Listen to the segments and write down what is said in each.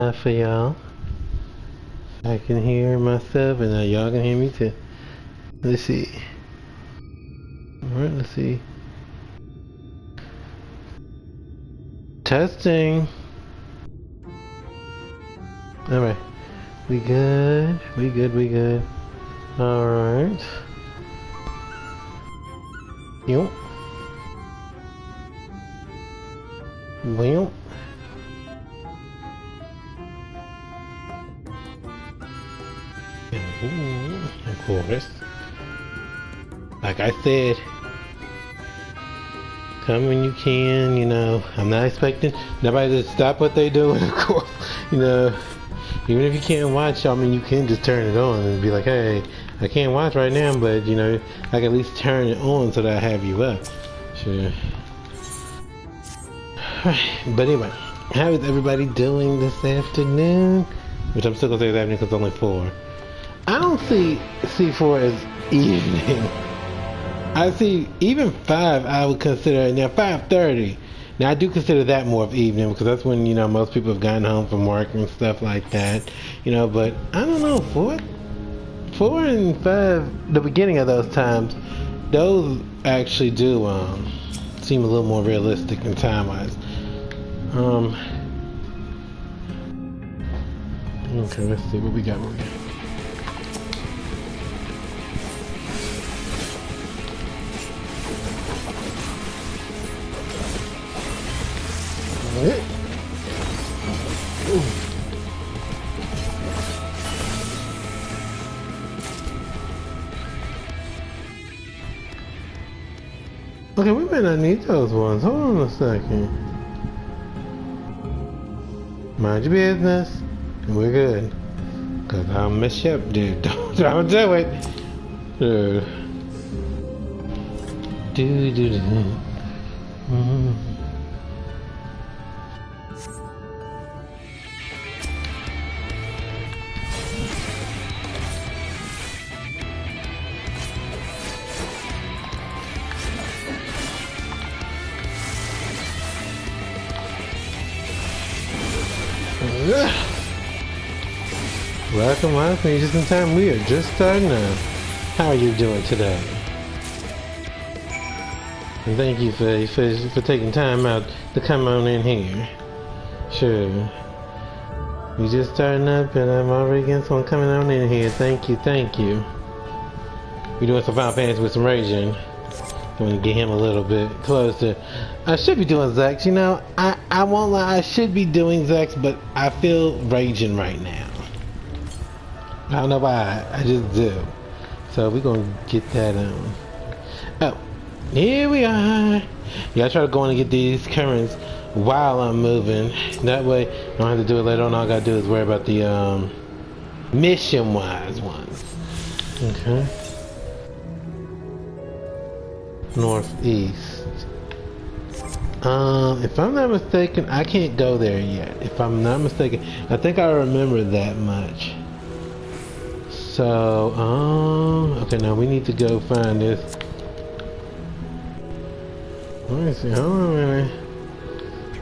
For y'all. I can hear myself and now y'all can hear me too. Let's see. Alright, let's see. Testing. Alright. We good. We good. Alright. Yup. Well. Of course. Like I said, come when you can, you know. I'm not expecting nobody to stop what they doing, of course. You know, even if you can't watch, I mean, you can just turn it on and be like, hey, I can't watch right now, but, you know, I can at least turn it on so that I have you up. Sure. But anyway, how is everybody doing this afternoon? Which I'm still going to say this afternoon because it's only 4. I don't see C4 as evening. I see even 5 I would consider it now 5:30. Now I do consider that more of evening because that's when, you know, most people have gotten home from work and stuff like that. You know, but I don't know, 4 and 5, the beginning of those times, those actually do seem a little more realistic in time wise. Okay, let's see what we got. Okay, we may not need those ones. Hold on a second. Mind your business, and we're good. Cause I'll mess you up, dude. Don't do it. Do. Welcome, just in time. We are just starting out. How are you doing today? And thank you for taking time out to come on in here. Sure. We just starting up and I'm already getting someone coming on in here. Thank you. We doing some Final Fantasy with some raging. I'm gonna get him a little bit closer. I should be doing Zex, you know. I won't lie, I should be doing Zex, but I feel raging right now. I don't know why, I just do. So we're gonna get that on. Oh, here we are. Yeah, I try to go in and get these currents while I'm moving. That way, I don't have to do it later on. All I gotta do is worry about the mission-wise ones. Okay. Northeast. If I'm not mistaken, I can't go there yet. If I'm not mistaken, I think I remember that much. So, okay, now we need to go find this. Let me see. Hold on a minute.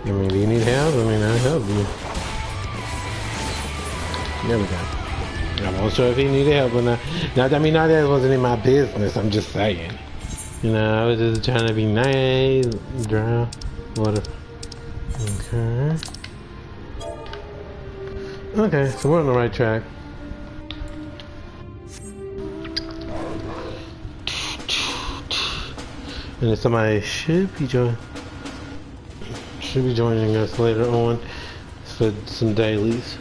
I mean, do you need help? I mean, I'll help you. There we go. I wasn't sure if he needed help or not. Now, I mean, not that it wasn't in my business. I'm just saying. You know, I was just trying to be nice, dry, water. Okay. Okay, so we're on the right track. And then somebody should be joining us later on for some dailies.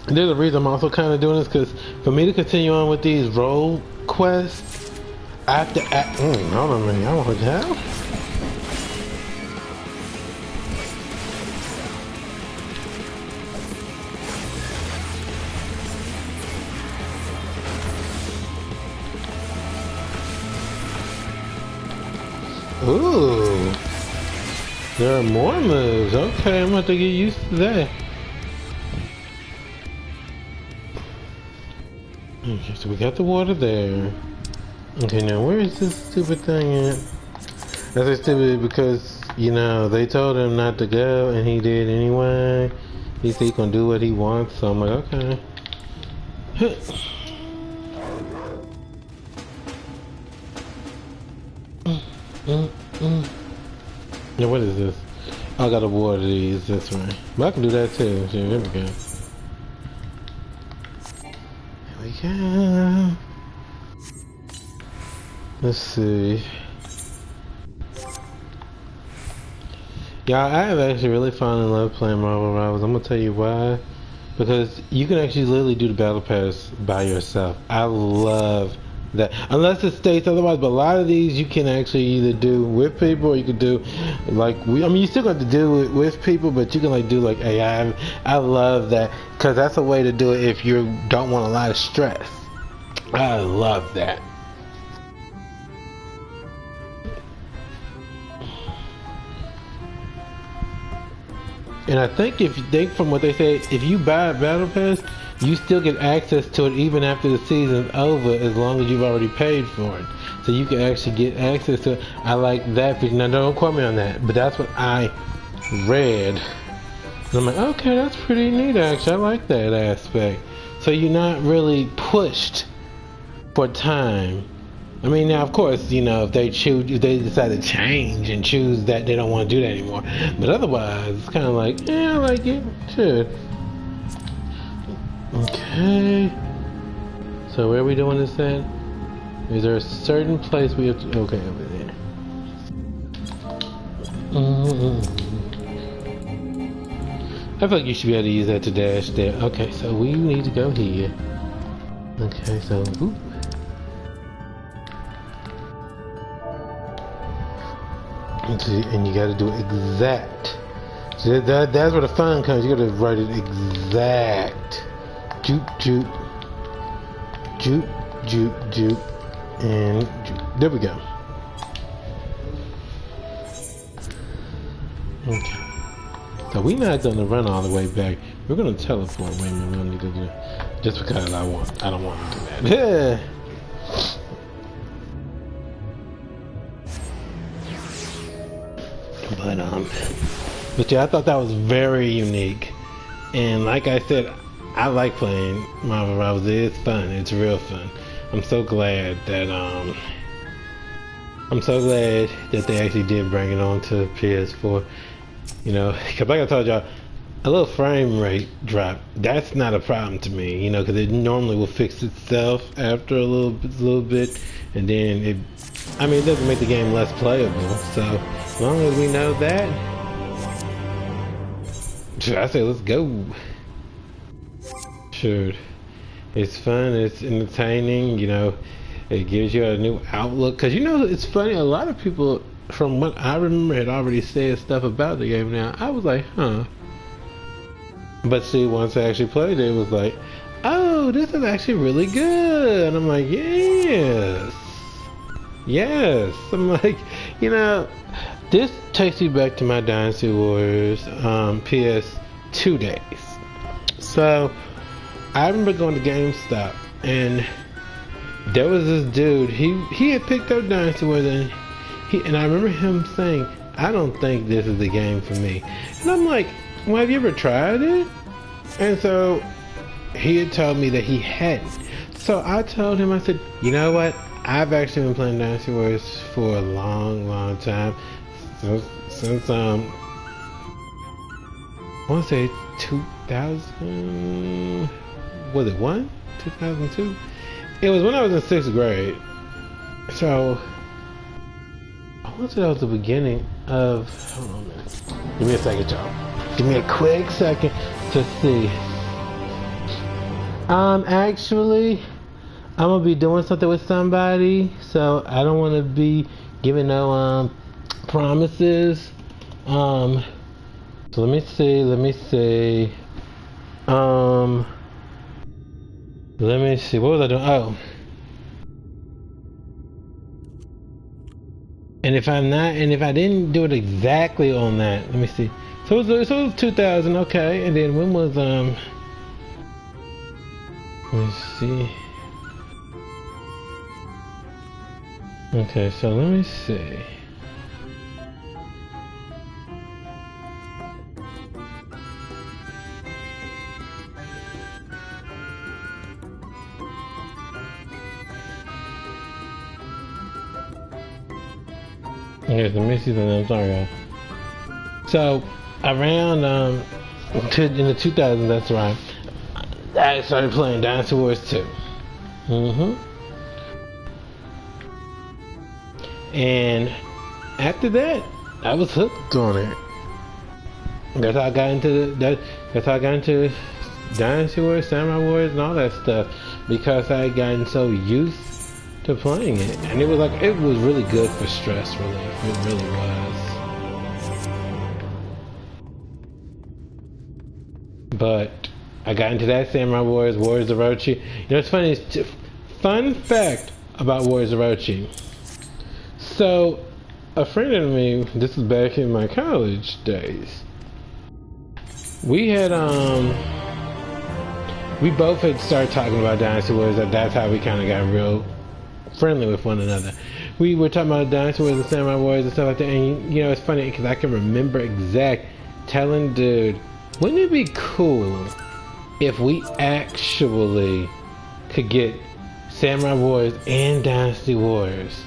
There's a reason I'm also kind of doing this, because for me to continue on with these role quests, I have to act. Hold on a minute, I want to help. Ooh, there are more moves. Okay, I'm going to have to get used to that. Okay, so we got the water there. Okay, now where is this stupid thing at? That's stupid because, you know, they told him not to go and he did anyway. He said he's gonna do what he wants, so I'm like, okay. Now what is this? I gotta water these this way. But I can do that too. So there we go. Here we go. Let's see. Yeah, I have actually really fallen in love playing Marvel Rivals. I'm gonna tell you why. Because you can actually literally do the battle pass by yourself. I love that. Unless it states otherwise, but a lot of these you can actually either do with people or you can do like I mean, you still got to do it with people, but you can like do like AI. I love that because that's a way to do it if you don't want a lot of stress. I love that. And I think from what they say, if you buy a battle pass, you still get access to it even after the season's over, as long as you've already paid for it. So you can actually get access to it. I like that. Now don't quote me on that, but that's what I read. And I'm like, okay, that's pretty neat actually. I like that aspect. So you're not really pushed for time. I mean, now of course, you know, if they decide to change and choose that they don't want to do that anymore. But otherwise, it's kind of like, yeah, I like it. Sure. Okay. So where are we doing this at? Is there a certain place we have to? Okay, over there. I feel like you should be able to use that to dash there. Okay, so we need to go here. Okay, so. Ooh. And you gotta do it exact. So that's where the fun comes. You gotta write it exact. Juke, juke. Juke, juke, juke. And juke. There we go. Okay. So we're not gonna run all the way back. We're gonna teleport. Wait a minute, we don't need to do that. Just because I don't want to do that. But yeah, I thought that was very unique. And like I said, I like playing Marvel Rivals. It's fun. It's real fun. I'm so glad that they actually did bring it on to PS4. You know, because like I told y'all, a little frame rate drop, that's not a problem to me, you know, because it normally will fix itself after a little bit, and then it doesn't make the game less playable. So as long as we know that, I say let's go. Sure, it's fun, it's entertaining, you know, it gives you a new outlook. Because, you know, it's funny, a lot of people, from what I remember, had already said stuff about the game. Now I was like, huh. But see, once I actually played it, it was like, oh, this is actually really good. And I'm like, yes. Yes. I'm like, you know, this takes you back to my Dynasty Warriors PS2 days. So I remember going to GameStop, and there was this dude, he had picked up Dynasty Warriors, and I remember him saying, I don't think this is the game for me. And I'm like, well, have you ever tried it? And so he had told me that he hadn't. So I told him, I said, you know what? I've actually been playing Dynasty Warriors for a long, long time. Since I want to say 2000, was it 2002? It was when I was in 6th grade. So I want to say that was the beginning of, hold on a minute. Give me a second, y'all. Give me a quick second to see. Actually, I'm gonna be doing something with somebody, so I don't want to be giving no promises. So let me see. Let me see. What was I doing? Oh. And if I didn't do it exactly on that, let me see. So it was 2000, okay. And then when was let me see. Okay, so let me see. Here's the Missy's and I'm sorry, guys. So around in the 2000s, that's right. I started playing Dynasty Wars 2. And after that, I was hooked on it. That's how I got into that's how I got into Dynasty Wars, Samurai Wars, and all that stuff, because I had gotten so used to playing it, and it was really good for stress relief. It really was. But I got into that Samurai Wars, Warriors of Orochi. You know, it's funny. Fun fact about Warriors of Orochi. So, a friend of me, this was back in my college days. We had we both had started talking about Dynasty Wars. That's how we kind of got real friendly with one another. We were talking about Dynasty Wars and Samurai Wars and stuff like that. And you know, it's funny because I can remember exact telling dude, wouldn't it be cool if we actually could get Samurai Wars and Dynasty Wars,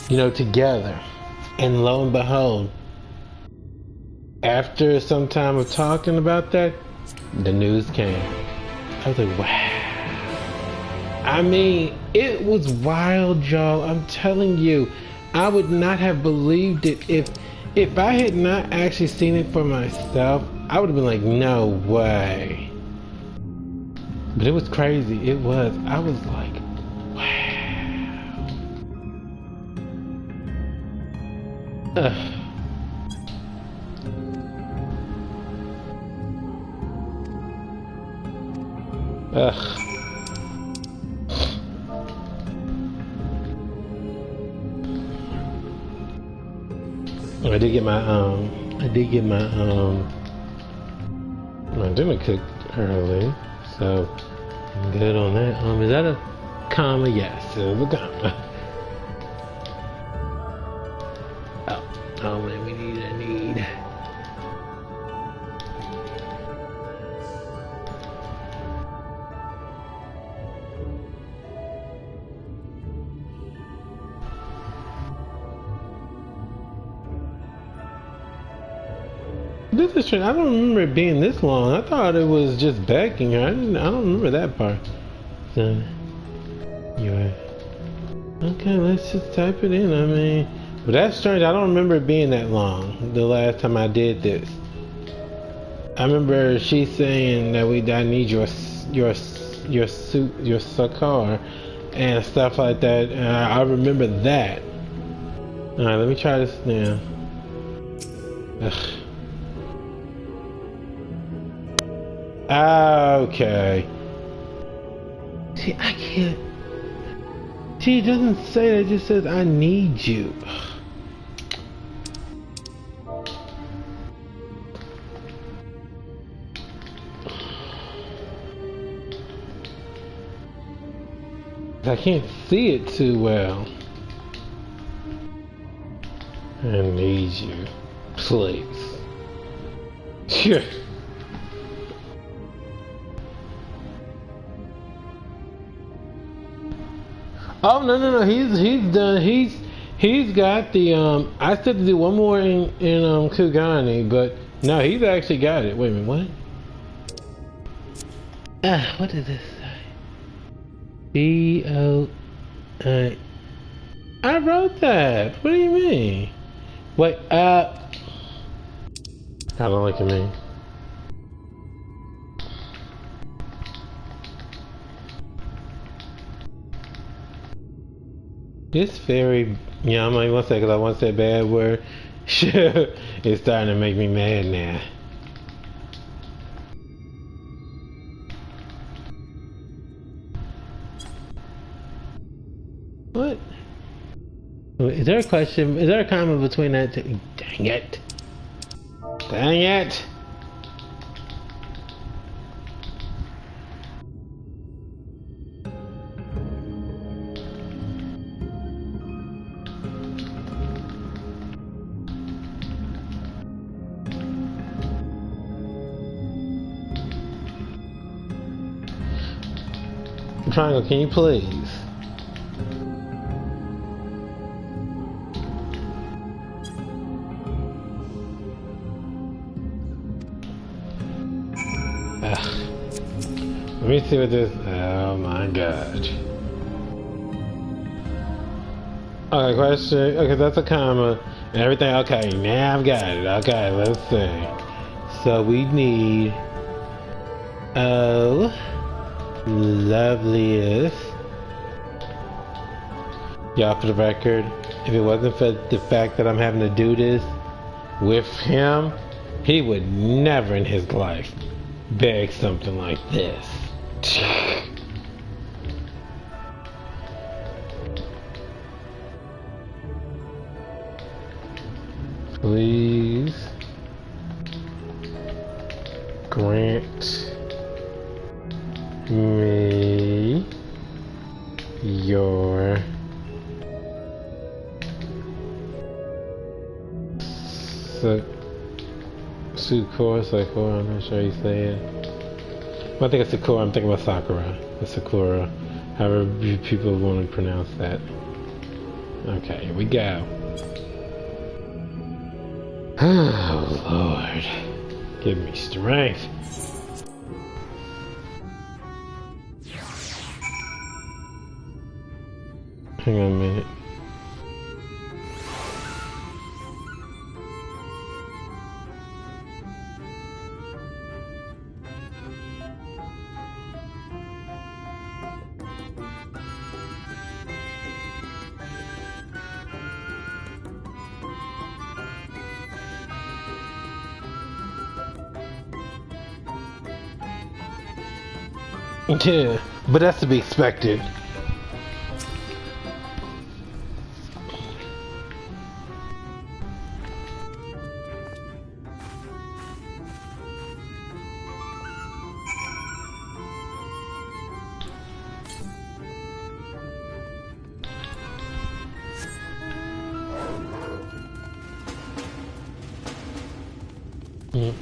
you know, together? And lo and behold, after some time of talking about that, the news came. I was like, wow. I mean, it was wild, y'all. I'm telling you, I would not have believed it if I had not actually seen it for myself. I would have been like, no way. But it was crazy. It was. I was like, wow. Ugh. Ugh. I did get my dinner cooked early, so I'm good on that. Is that a comma? Yes, it was a comma. Oh man, I need. This is strange. I don't remember it being this long. I thought it was just backing her. I don't remember that part. So, okay, let's just type it in. I mean, but that's strange. I don't remember it being that long. The last time I did this, I remember she saying that I need your suit, your sakar, and stuff like that. And I remember that. All right, let me try this now. Ugh. Okay. See, I can't. See, it doesn't say that. It just says, I need you. I can't see it too well. I need you. Please. Sure. Oh no! He's done. He's got the I still have to do one more in Kugani, but no, he's actually got it. Wait a minute, what? What does this say? B-O-I. I wrote that. What do you mean? Wait, I don't look at me. This very, yeah, I'm not even gonna say because I want to say a bad word. Sure, it's starting to make me mad now. What? Is there a question? Is there a comment between that two? Dang it. Dang it. Triangle, can you please? Let me see what this. Oh my god. Okay, question. Okay, that's a comma and everything. Okay, now I've got it. Okay, let's see. So we need. Oh, loveliest. Y'all, for the record, if it wasn't for the fact that I'm having to do this with him, he would never in his life beg something like this. Please grant me your Sakura, I'm not sure you say it. Well, I think it's Sakura, I'm thinking about Sakura. It's Sakura. However people want to pronounce that. Okay, here we go. Oh, Lord. Give me strength. Hang on a minute. Yeah, but that's to be expected. Mm.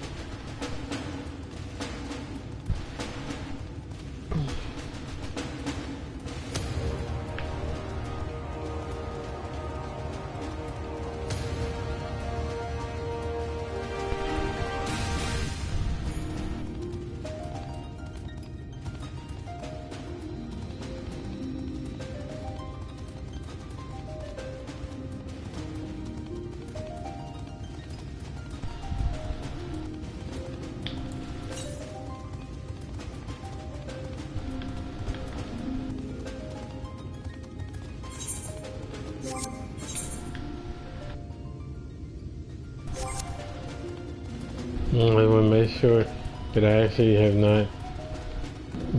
I want to make sure that I actually have not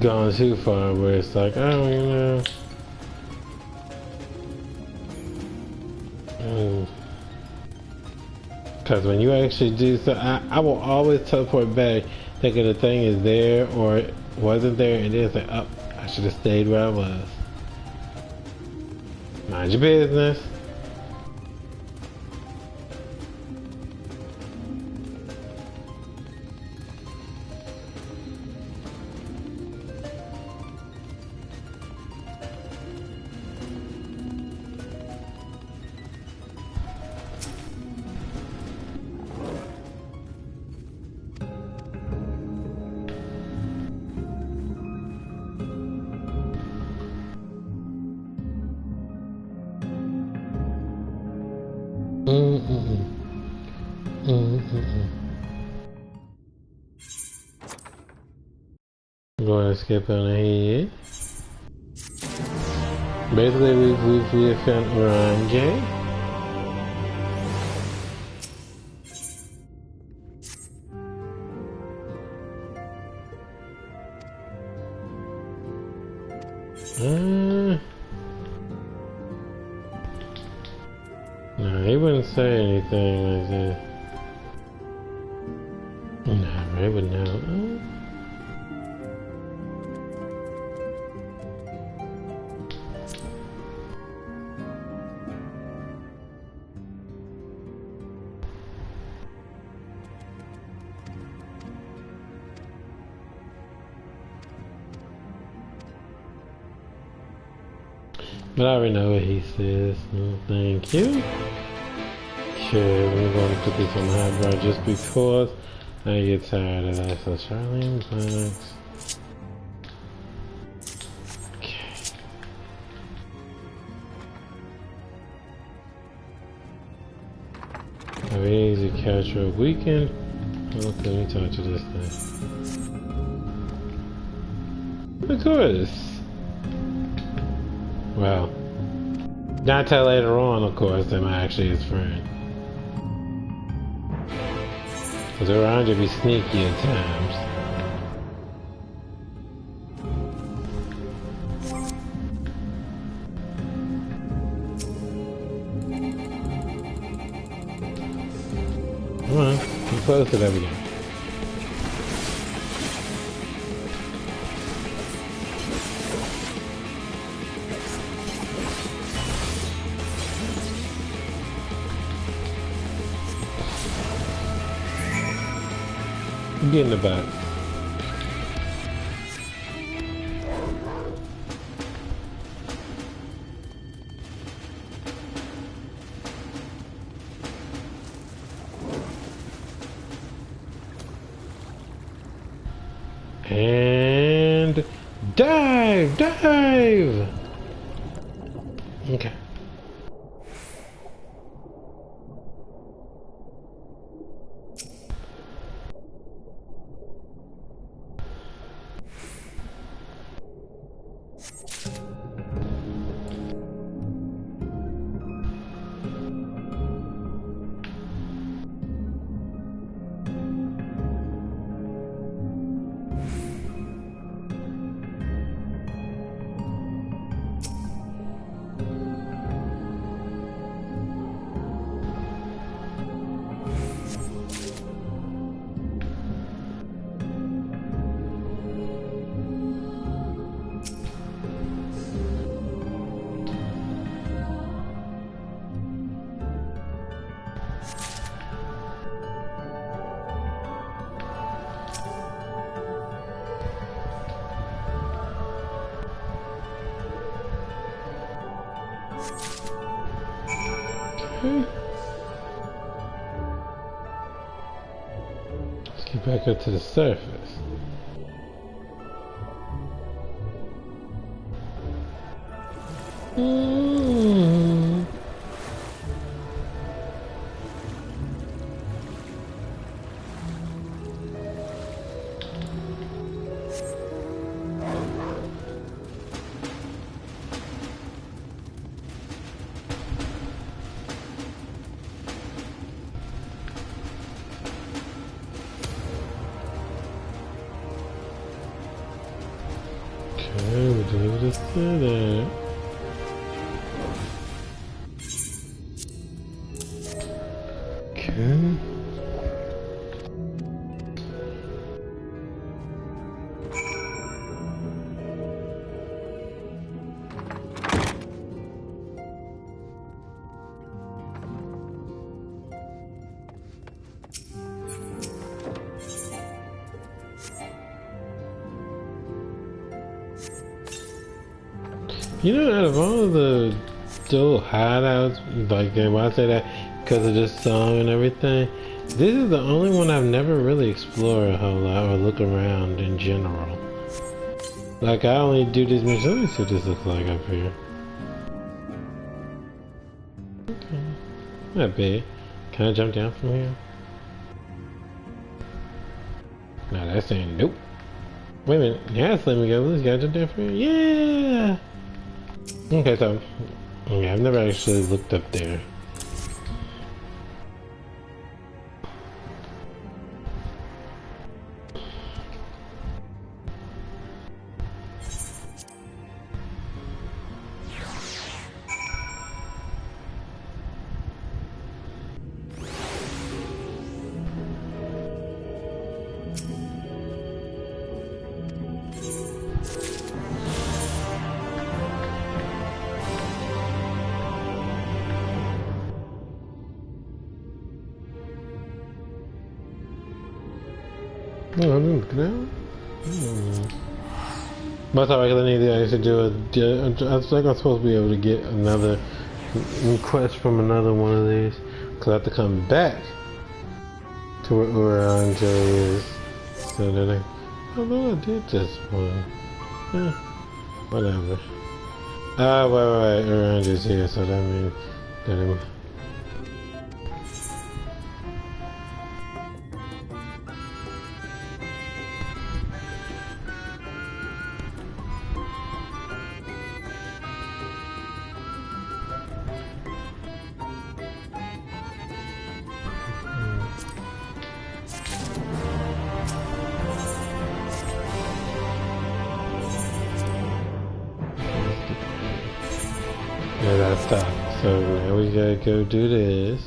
gone too far where it's like, oh, you know. Because when you actually do so, I will always teleport back thinking the thing is there or it wasn't there, and then it's like, oh, I should have stayed where I was. Mind your business. I'm going to skip on ahead. Basically, we've found Orange. No, he wouldn't say anything like that. No, Ray would know. But I already know what he says. Thank you. Sure, we're going to put this on high bar just because I get tired of that. So Charlene Bucks. Okay. Have an easy catch up weekend. Oh, let me talk to this thing. Of course. Well, not till later on, of course, that I'm actually his friend. Because around you be sneaky at times. Come on, I'm close to that again. Get in the back. And dive! Dive! Okay. Let's get back up to the surface. Okay, we do this to that. Okay. You know, out of all the little hideouts, like why I say that, because of this song and everything, this is the only one I've never really explored a whole lot or look around in general. Like, I only do this mission. Let me see what this looks like up here. Okay. Not bad. Can I jump down from here? No, that's saying nope. Wait a minute. Yeah, it's letting me go. Let's gotta jump down from here. Yeah! Okay, so yeah, I've never actually looked up there. Oh, I didn't know. But I really need to actually do I think I'm supposed to be able to get another request from another one of these. Because I have to come back to where Orange is. So then I know I did this one. Whatever. Ah, right, Orange is here, so that means that I'm... Yeah, that stopped. So now we gotta go do this.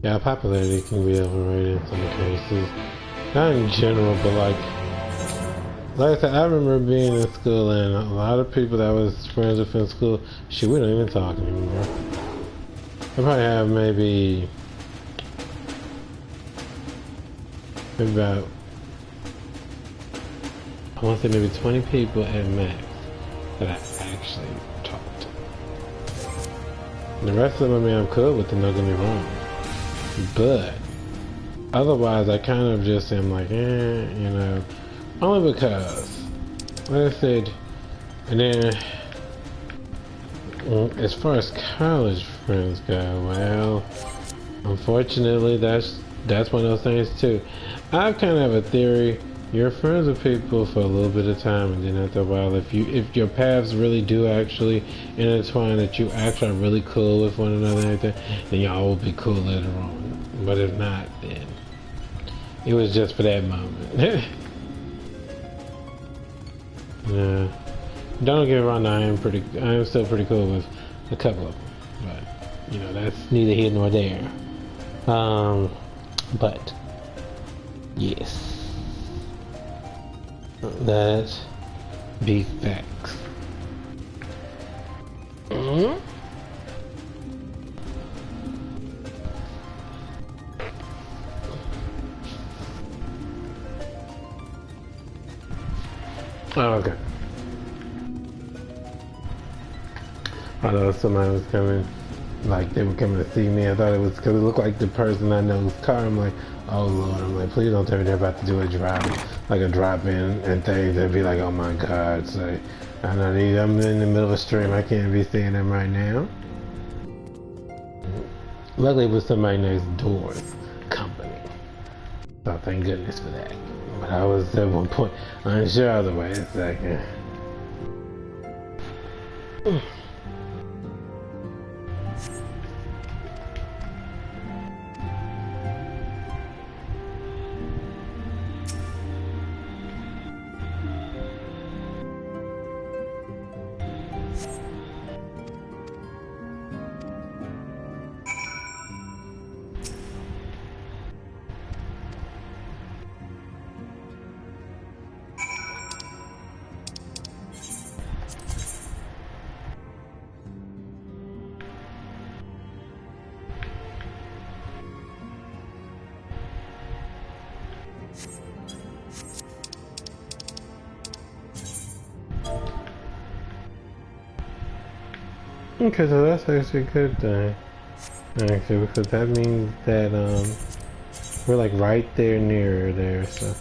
Yeah, popularity can be overrated in some cases. Not in general, but like I said, I remember being in school and a lot of people that I was friends with in school, shit, we don't even talk anymore. I probably have maybe about, I want to say maybe 20 people at max that I actually talked to. The rest of them, I mean, I'm cool with them, don't get me wrong. But otherwise, I kind of just am like, you know, only because, like I said, and then as far as college friends go, well, unfortunately, that's one of those things too. I kind of have a theory: you're friends with people for a little bit of time, and then after a while, if your paths really do actually intertwine, that you actually are really cool with one another, and everything, then y'all will be cool later on. But if not, then it was just for that moment. Yeah. Don't get me wrong, I am still pretty cool with a couple of them. But, you know, that's neither here nor there. But, yes. That be facts. Oh, okay. I thought somebody was coming, like they were coming to see me. I thought it was because it looked like the person I know's car. I'm like, oh Lord, I'm like, please don't tell me they're about to do a drop in and things. They'd be like, oh my God, so I'm in the middle of a stream. I can't be seeing them right now. Luckily, it was somebody next door's company. So thank goodness for that. But I was at one point unsure otherwise. It's like, okay, so that's actually a good thing. Actually, because that means that we're like right there near there, so.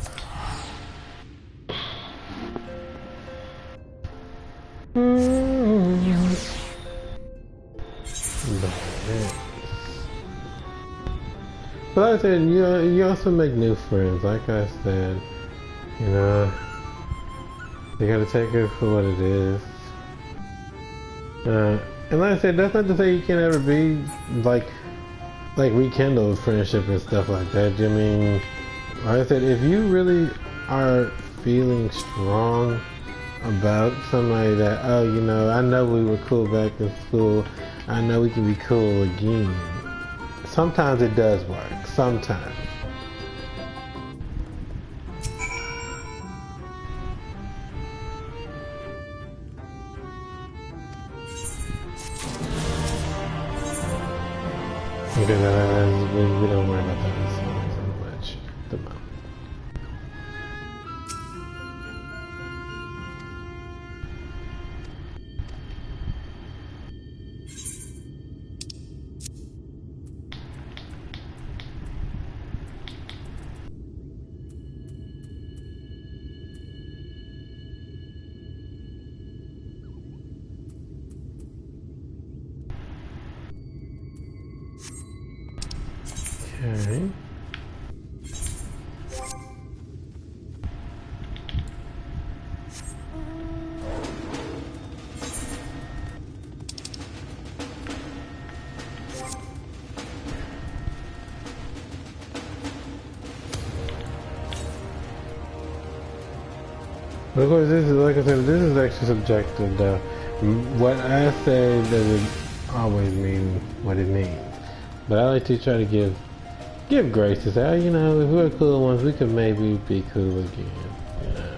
But like I said, you also make new friends. Like I said, you know, you gotta take it for what it is. And like I said, that's not to say you can't ever be like rekindle friendship and stuff like that. I mean, like I said, if you really are feeling strong about somebody that, oh, you know, I know we were cool back in school, I know we can be cool again. Sometimes it does work. Sometimes. Because we don't worry about that so much at the moment. Okay. But of course, this is, like I said, this is actually subjective, though. What I say doesn't always mean what it means. But I like to try to give grace to say, oh, you know, if we were cool once, we could maybe be cool again, you know.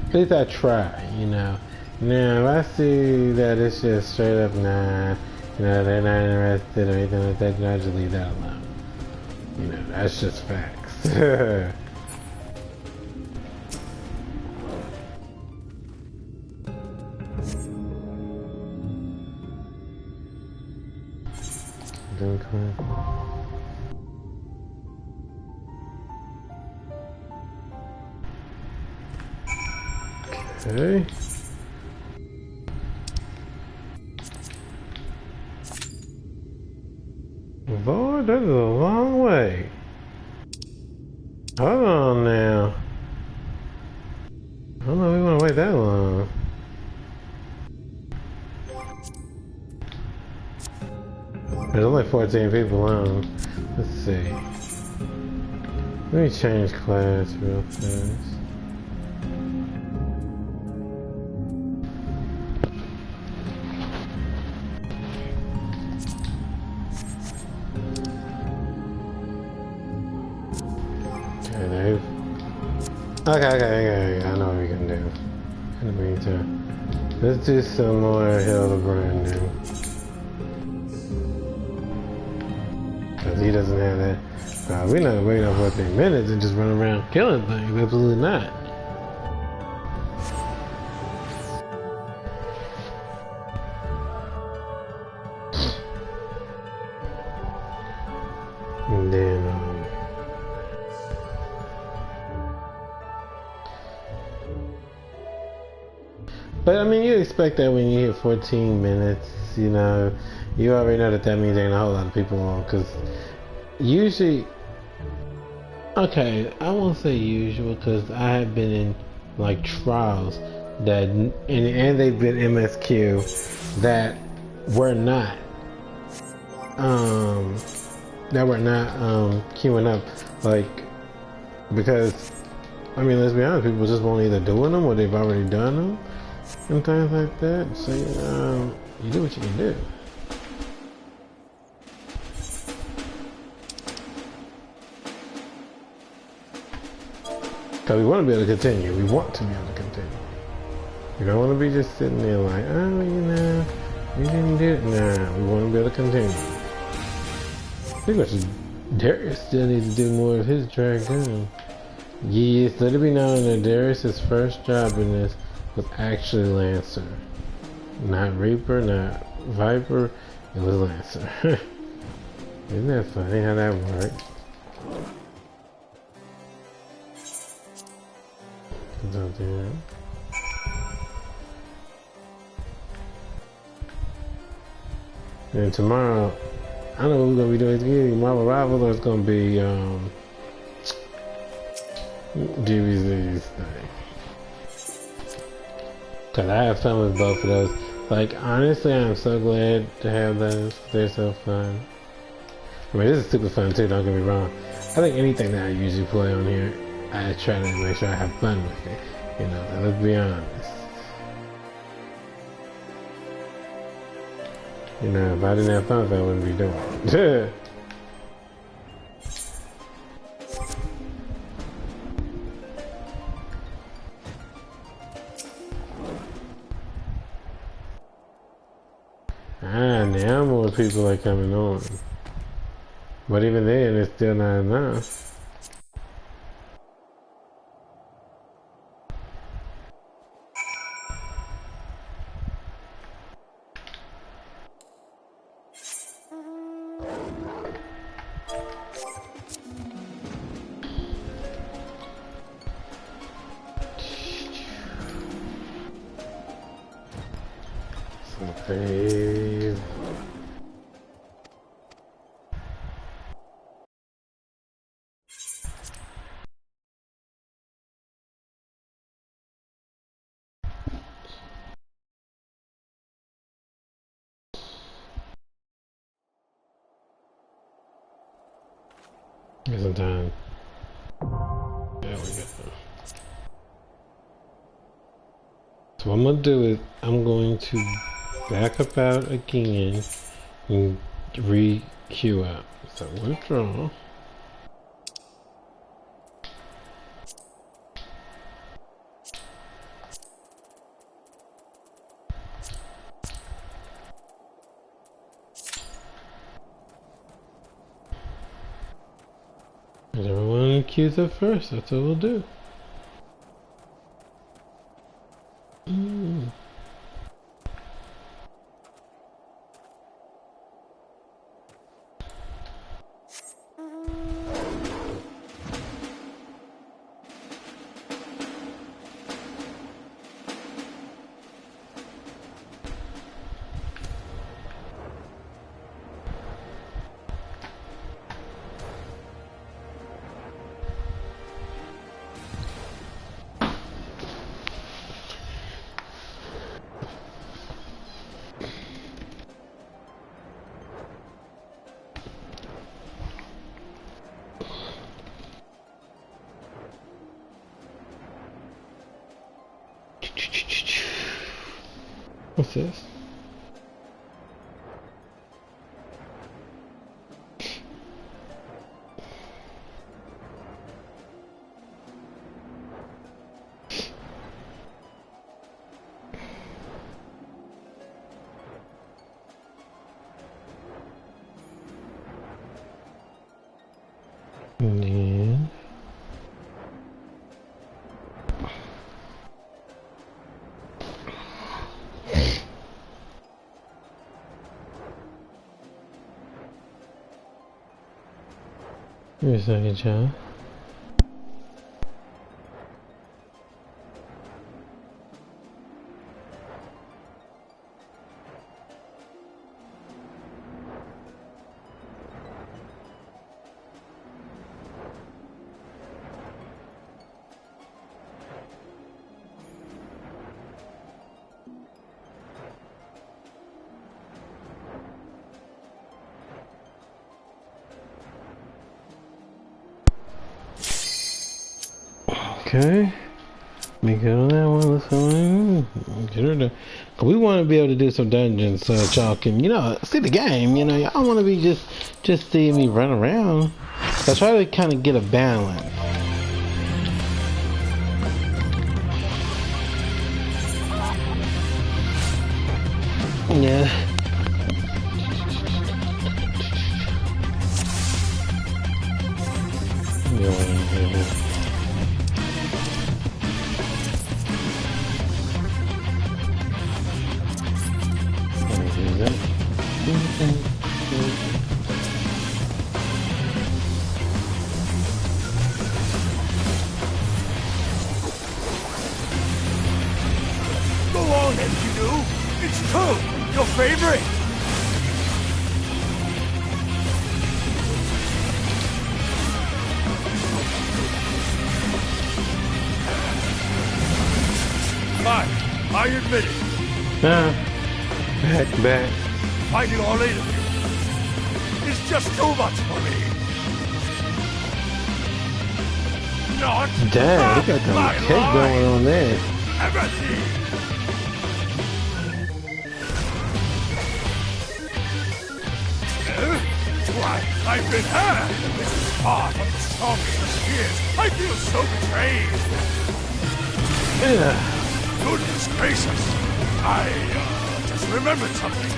At least I try, you know. Now, if I see that it's just straight up, nah, you know, they're not interested or anything like that, then I just leave that alone. You know, that's just facts. Okay. Lord, that is a long way. Hold on now. I don't know if we want to wait that long. There's only 14 people on. Let's see. Let me change class real fast. Okay, I know what we can do. In the meantime, let's do some more Hildebrand now. Because he doesn't have that. We're not waiting on 14 minutes and just run around killing things. Absolutely not. And then, but I mean, you expect that when you hit 14 minutes, you know, you already know that means there ain't a whole lot of people on, because usually, okay, I won't say usual, because I have been in, like, trials that, and they've been MSQ, that were not, queuing up, like, because, I mean, let's be honest, people just won't either doing them, or they've already done them, and things like that. So you do what you can do. Because we want to be able to continue. We want to be able to continue. We don't want to be just sitting there like, oh, you know, we didn't do it. Nah, we want to be able to continue. I think what Darius still needs to do more of his dragoon. Yes, let it be known that Darius' first job in this was actually Lancer. Not Reaper, not Viper, it was Lancer. Isn't that funny how that worked? And tomorrow, I don't know what we're going to be doing. It's either Marvel Rivals or it's going to be GBZ's thing. Cause I have fun with both of those. Like, honestly, I'm so glad to have those. They're so fun. I mean, this is super fun too, don't get me wrong. I think anything that I usually play on here, I try to make sure I have fun with it. You know, so let's be honest. You know, if I didn't have fun with it, I wouldn't be doing it. now more people are coming on. But even then, it's still not enough. Save. Get some time. There we go. So what I'm gonna do is I'm going to back up out again and re-queue out. So withdraw. And everyone queues up first. That's what we'll do. What's this? And then give me a second, child. Okay, me good on that one. Let's go in. Get her done. We want to be able to do some dungeons so that y'all can, see the game. Y'all want to be just seeing me run around. So I try to kind of get a balance. Yeah. Go on, Afternoon. It's true. Your favorite. Fine. I admit it. Back. Fighting all 8 of you. It's just too much for me. Not Damn, we got some cake going on there. Everything. Why, I've been hurt. This is far from the strongest years. I feel so betrayed. Yeah. Goodness gracious. I just remembered something.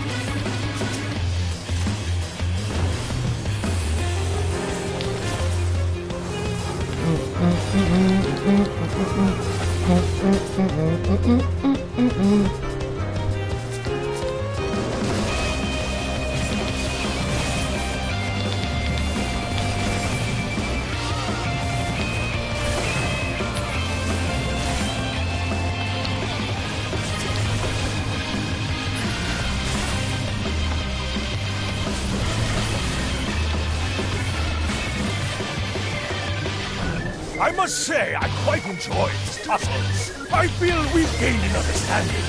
I must say, I quite enjoy these tussles. I feel we've gained an understanding.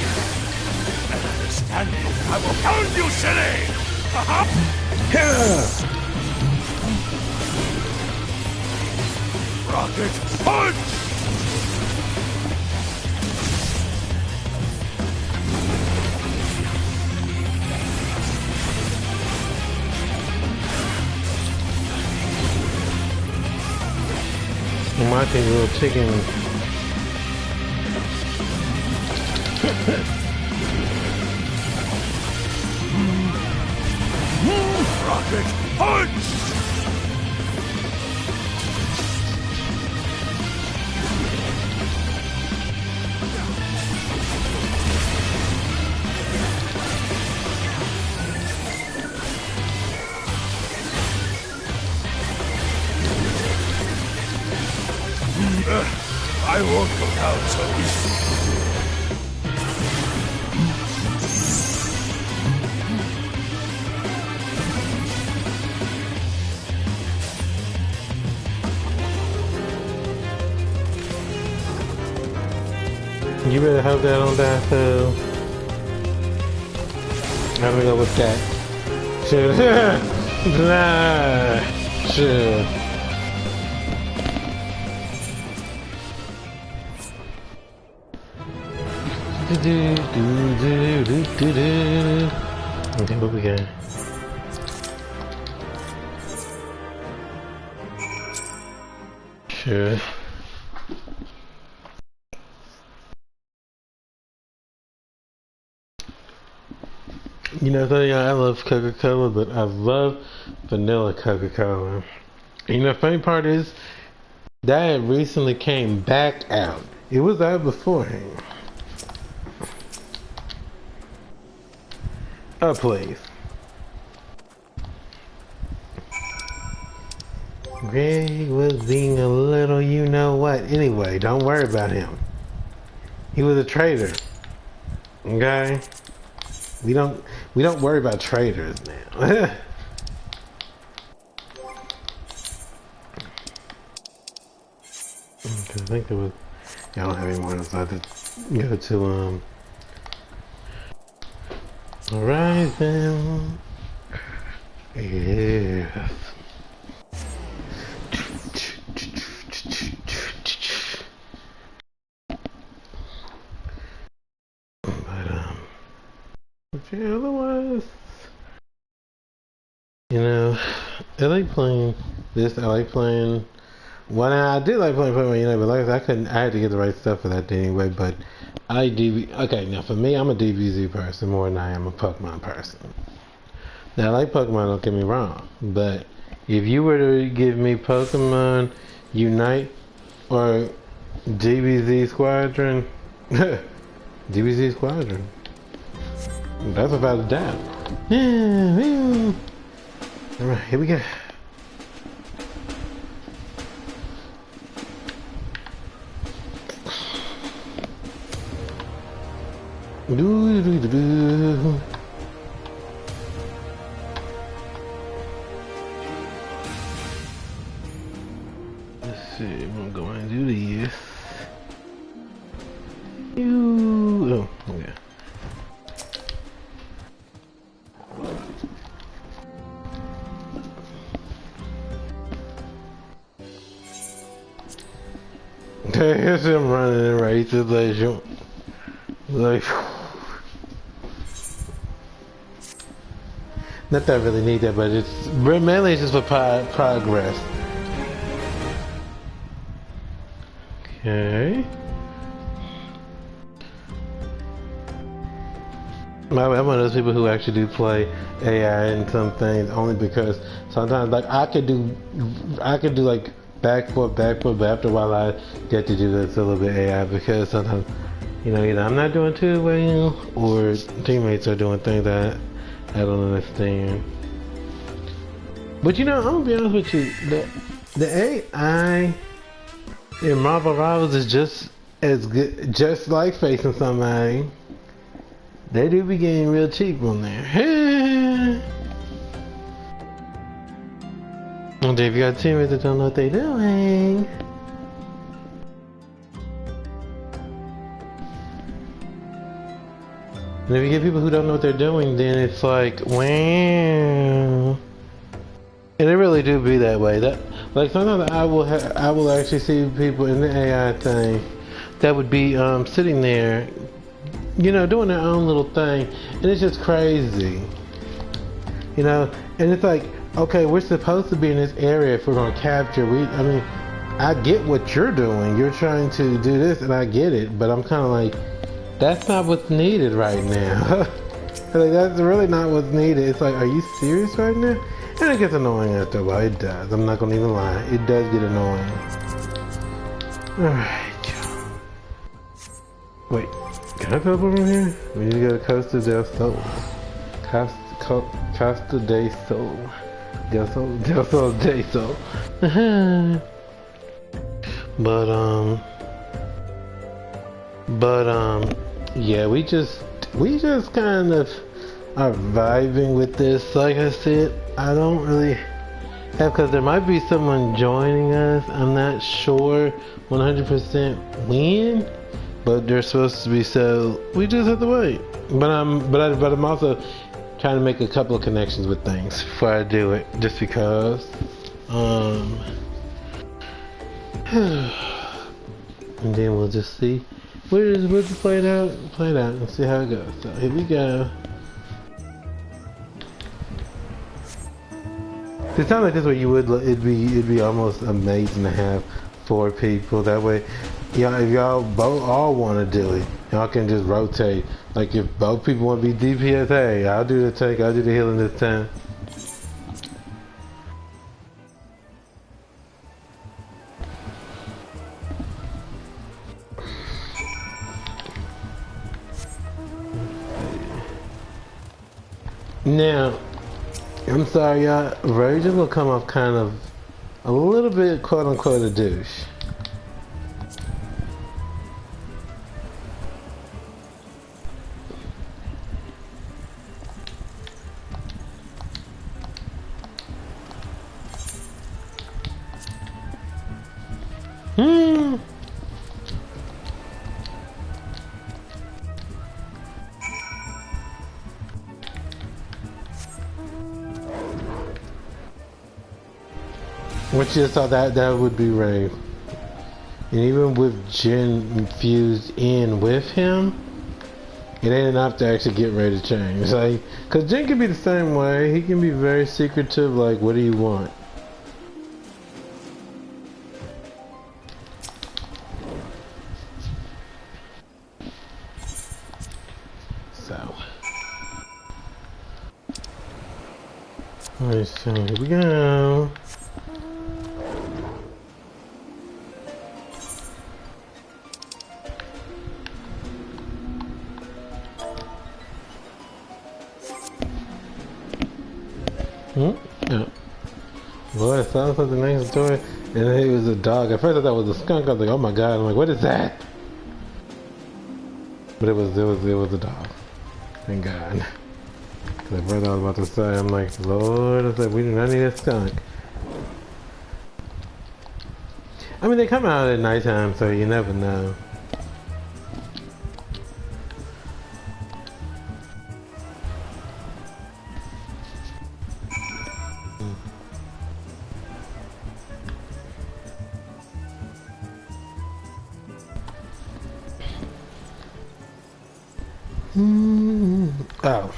An understanding. I will pound you, silly! Rocket punch! My thing, little chicken. Rocket punch! I won't go down so easy. You better hope that I don't die, so I'm gonna go with that. Sure. Nah. Sure. Okay, what we got? Sure. You know, so yeah, I love Coca-Cola, but I love vanilla Coca-Cola. You know, the funny part is that recently came back out. It was out beforehand. Oh, please. Greg was being a little you-know-what. Anyway, don't worry about him. He was a traitor. Okay? We don't worry about traitors now. Okay, I think there was... Yeah, I don't have any more, so I have to go to, Horizon. Yes. But yeah, otherwise, you know, I like playing this. I like playing. Well, I did like playing Pokemon Unite, but like I said, I couldn't. I had to get the right stuff for that anyway. But I like DB. Okay, now for me, I'm a DBZ person more than I am a Pokemon person. Now I like Pokemon. Don't get me wrong, but if you were to give me Pokemon Unite or DBZ Squadron, DBZ Squadron. That's without a doubt. Yeah, alright, here we go. Let's see, I'm going to do this. Oh, okay. Here's him running in races like not that I really need that, but it's mainly just for progress. Okay. I'm one of those people who actually do play AI in some things only because sometimes like I could do like back forth, back forth. But after a while, I get to do this a little bit AI because sometimes, you know, either I'm not doing too well or teammates are doing things that I don't understand. But you know, I'm gonna be honest with you, the AI in Marvel Rivals is just as good, just like facing somebody. They do be getting real cheap on there. And if you got teammates that don't know what they're doing. And if you get people who don't know what they're doing, then it's like, wow. And it really do be that way. That, like, sometimes I will actually see people in the AI thing that would be sitting there, you know, doing their own little thing, and it's just crazy, you know. And it's like, okay, we're supposed to be in this area if we're gonna capture. I mean, I get what you're doing. You're trying to do this, and I get it, but I'm kind of like, that's not what's needed right now. Like, that's really not what's needed. It's like, are you serious right now? And it gets annoying after a while. It does. I'm not gonna even lie. It does get annoying. Alright. Wait, can I go from here? We need to go to Costa del Sol. Costa del Sol. Del Sol. Yeah, we just kind of are vibing with this. Like I said, I don't really have, because there might be someone joining us. I'm not sure 100% when, but they're supposed to be, so we just have to wait. But I'm also trying to make a couple of connections with things before I do it, just because. And then we'll just see. We'll just play it out and see how it goes. So here we go. It sounds like this way you would. It'd be almost amazing to have 4 people. That way, y'all, if y'all both all want to do it, y'all can just rotate. Like if both people want to be DPS, hey, I'll do the tank, I'll do the healing this time. Now, I'm sorry, y'all. Virgin will come off kind of a little bit, quote unquote, a douche. Which just thought that would be Ray. And even with Jin infused in with him, it ain't enough to actually get ready to change. Like, cause Jin can be the same way. He can be very secretive, like, what do you want? So, let's see, here we go. Yeah. Boy, I saw something next door, and it was a dog. At first I thought it was a skunk. I was like, oh my god. I'm like, what is that? But it was a dog. Thank God. Cause I was about to say, I'm like, Lord, I said, we do not need a skunk. I mean, they come out at nighttime, so you never know. Oh.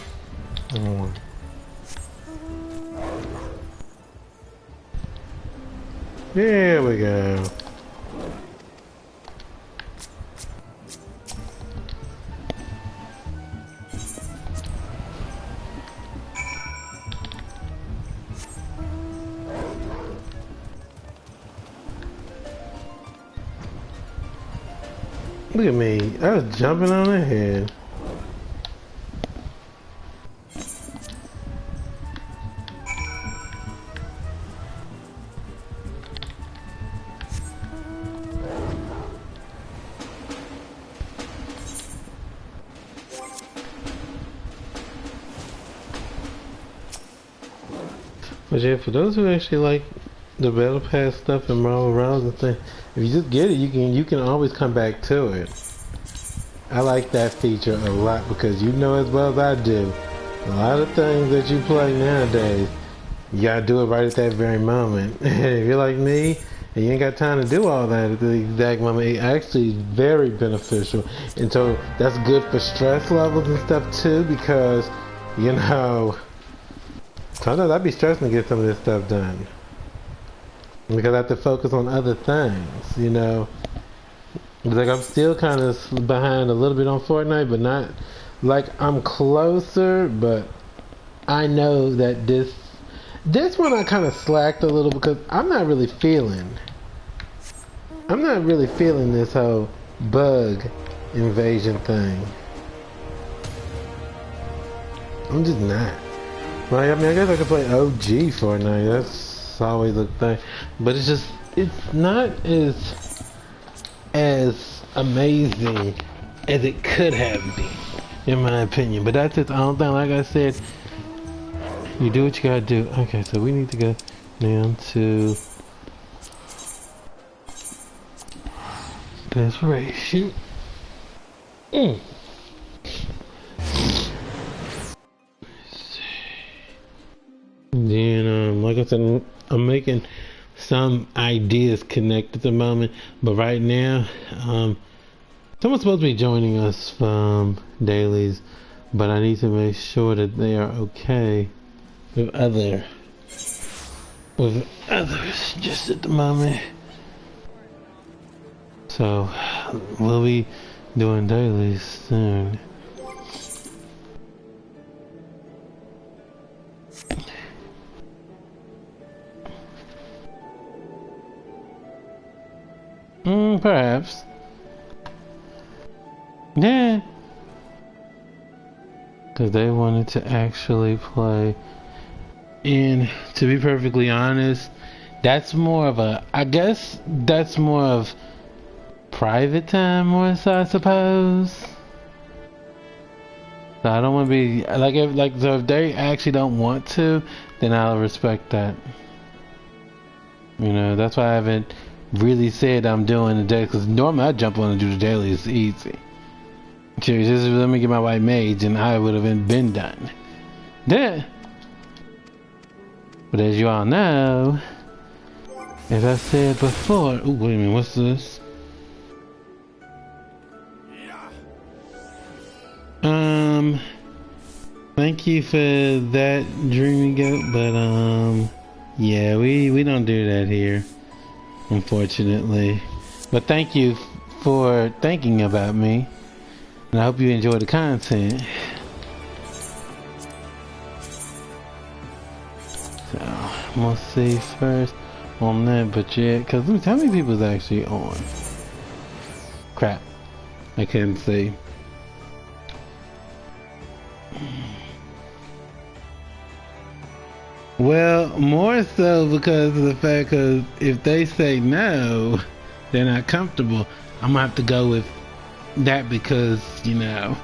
There we go. Look at me. I was jumping on her head. But yeah, for those who actually like the battle pass stuff and Marvel Rounds and things, if you just get it, you can always come back to it. I like that feature a lot because you know as well as I do, a lot of things that you play nowadays, you gotta do it right at that very moment. If you're like me and you ain't got time to do all that at the exact moment, it actually is very beneficial. And so that's good for stress levels and stuff too, because you know, sometimes I'd be stressing to get some of this stuff done because I have to focus on other things, you know. It's like I'm still kind of behind a little bit on Fortnite, but not like I'm closer. But I know that this one I kind of slacked a little because I'm not really feeling this whole bug invasion thing. I'm just not. Like, I mean, I guess I could play OG Fortnite. That's always a thing, but it's not as amazing as it could have been, in my opinion. But that's its own thing. Like I said, you do what you gotta do. Okay, so we need to go down to desperation. Then, like I said, I'm making some ideas connect at the moment, but right now, someone's supposed to be joining us from dailies, but I need to make sure that they are okay with others just at the moment. So we'll be doing dailies soon. Perhaps. Yeah. Because they wanted to actually play. And to be perfectly honest, that's more of a, I guess that's more of private time more so, I suppose. So I don't want to be, so if they actually don't want to, then I'll respect that. You know, that's why I haven't really said I'm doing the daily, because normally I jump on and do the daily. It's easy. Just let me get my white mage and I would have been done. Yeah. But as you all know, as I said before, ooh, wait a minute, what's this? Thank you for that, Dreamy Goat, but yeah, we don't do that here, unfortunately. But thank you for thinking about me, and I hope you enjoy the content. So, I'm gonna see first on that, but yeah, because how many people's actually on? Crap, I couldn't see. Well, more so because of the fact that if they say no, they're not comfortable, I'm gonna have to go with that because, you know.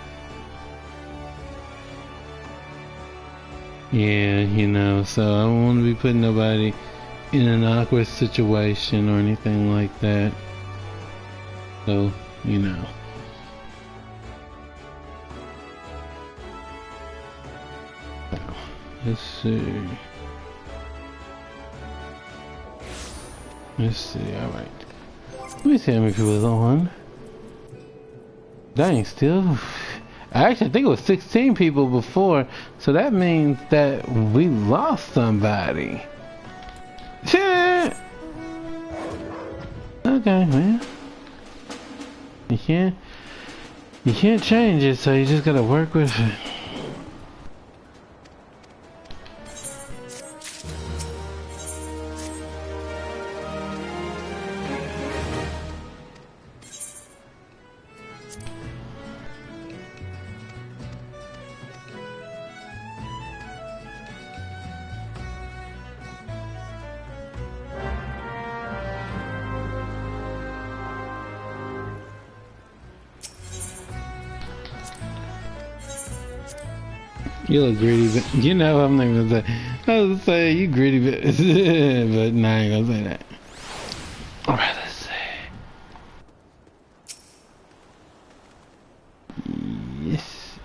Yeah, you know, so I don't want to be putting nobody in an awkward situation or anything like that. So, you know. Let's see. Alright. Let me see how many people is on. Dang, still. Actually, I think it was 16 people before, so that means that we lost somebody. Shit! Okay, man. You can't change it, so you just gotta work with it. You look greedy, but you know I'm not gonna say. I was gonna say you greedy, but but nah, I ain't gonna say that. All right, let's see. Yes.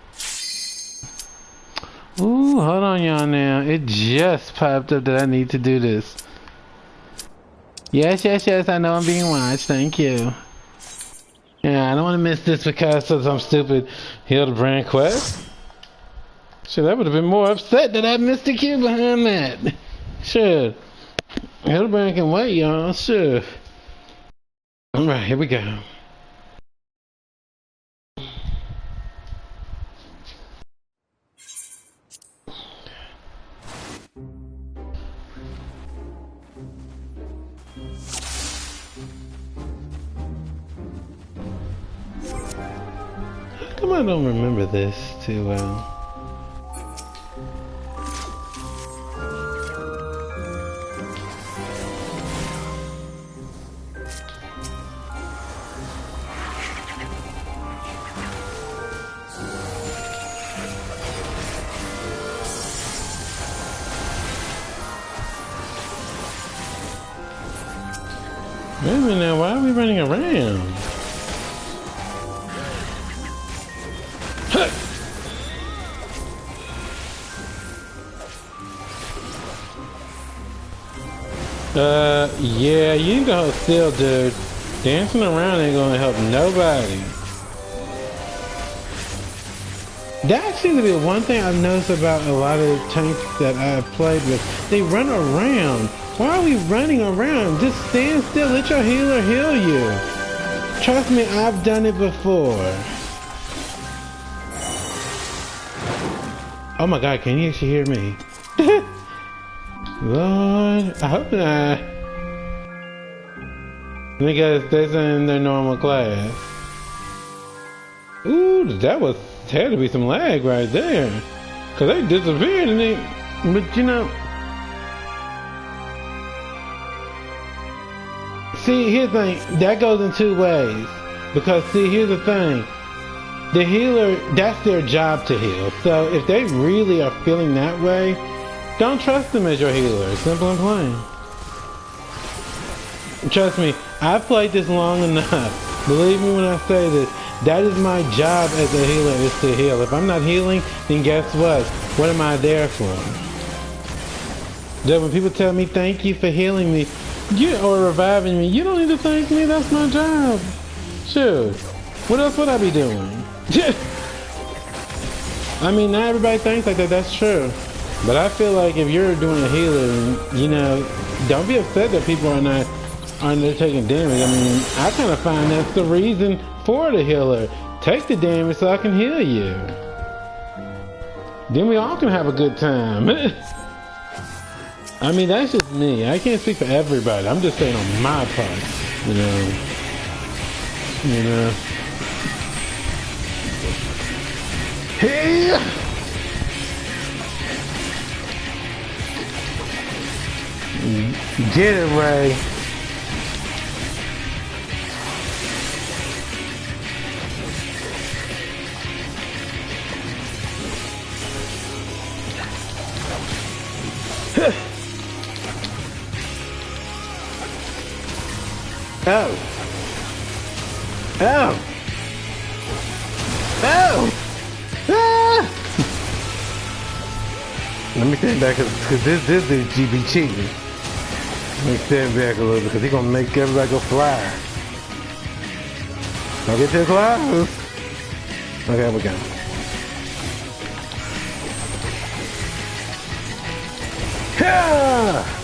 Ooh, hold on, y'all. Now it just popped up that I need to do this. Yes, yes, yes. I know I'm being watched. Thank you. Yeah, I don't want to miss this because of some stupid Hildebrand quest. Shit, I would have been more upset that I missed the cue behind that. Sure. Hildebrand can wait, y'all. Sure. Alright, here we go. How come I don't remember this too well? Wait a minute now, why are we running around? Yeah, you need to hold still, dude. Dancing around ain't gonna help nobody. That seems to be the one thing I've noticed about a lot of tanks that I've played with. They run around. Why are we running around? Just stand still, let your healer heal you. Trust me, I've done it before. Oh my god, can you actually hear me? Lord, I hope not. Because that's in their normal class. Ooh, that had to be some lag right there. Cause they disappeared and they, but you know. See, here's the thing, that goes in two ways. Because see, here's the thing. The healer, that's their job to heal. So if they really are feeling that way, don't trust them as your healer. Simple and plain. Trust me, I've played this long enough. Believe me when I say this. That is my job as a healer, is to heal. If I'm not healing, then guess what? What am I there for? That when people tell me thank you for healing me, or reviving me, you don't need to thank me. That's my job. Sure. What else would I be doing? I mean, not everybody thinks like that. That's true. But I feel like if you're doing a healer, you know, don't be upset that people aren't taking damage. I mean, I kind of find that's the reason for the healer. Take the damage so I can heal you. Then we all can have a good time. I mean, that's just me. I can't speak for everybody. I'm just saying on my part, you know. You know. Hey! Get it, Ray. Oh. Oh. Oh. Ah. Let me stand back because this dude GB cheating. Let me stand back a little bit because he's gonna make everybody go fly. Don't get too close. Okay, we go. Yeah!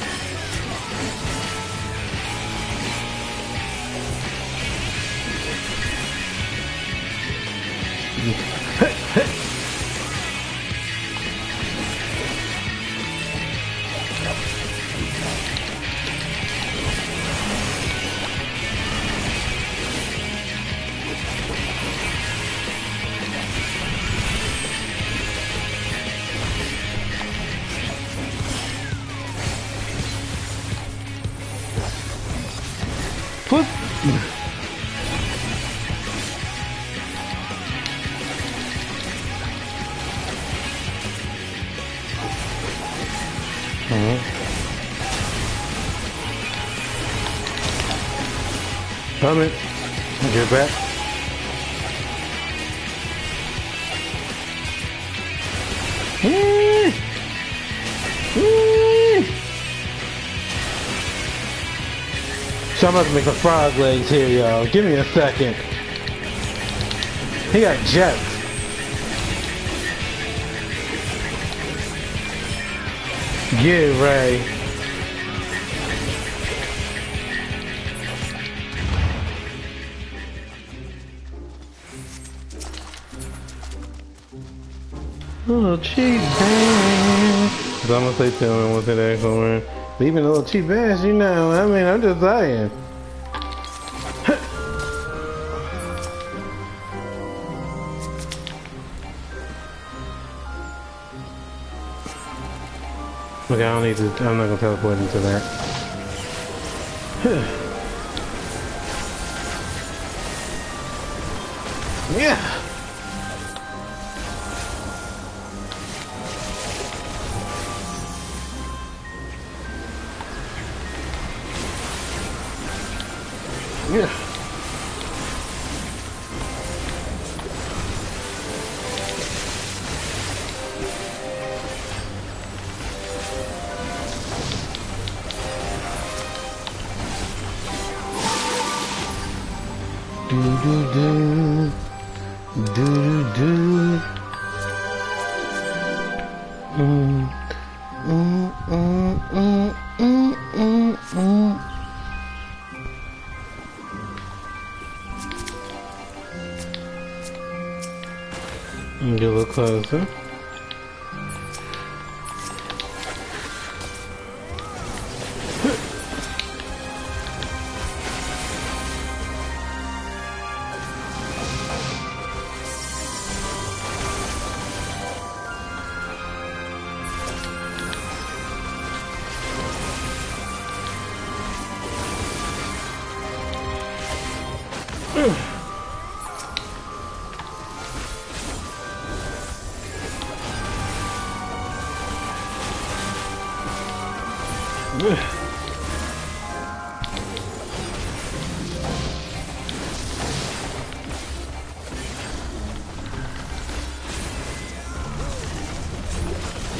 Put Coming. Get back. So I'm about to make some frog legs here, y'all. Give me a second. He got jets. Get Ray. Little cheap bass. I'm gonna say tell me what's in that corner. Even a little cheap bass, you know. I mean, I'm just saying. Okay, I don't need to. I'm not gonna teleport into that. Yeah. Yeah. Do do do do do do. Get a little closer.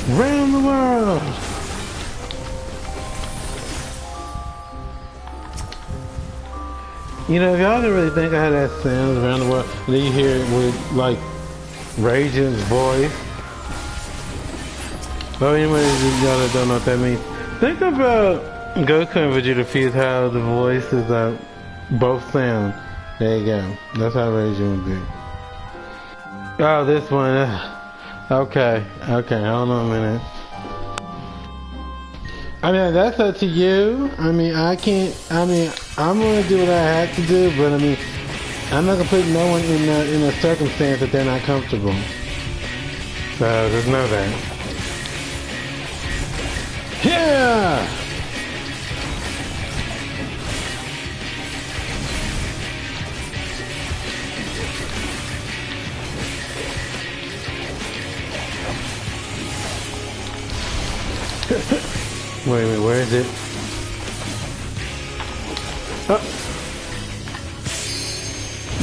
Around the world. You know, if y'all didn't really think I had that sound around the world, and then you hear it with like Raging's voice. But anyway, y'all that don't know what that means, think about Goku and Vegeta Fuse, how the voices both sound. There you go. That's how Raging would be. Oh, this one. Okay, hold on a minute. I mean, that's up to you. I mean, I'm gonna do what I have to do, but I mean, I'm not gonna put no one in a circumstance that they're not comfortable. So, just know that. Yeah! Wait a minute, where is it? Oh.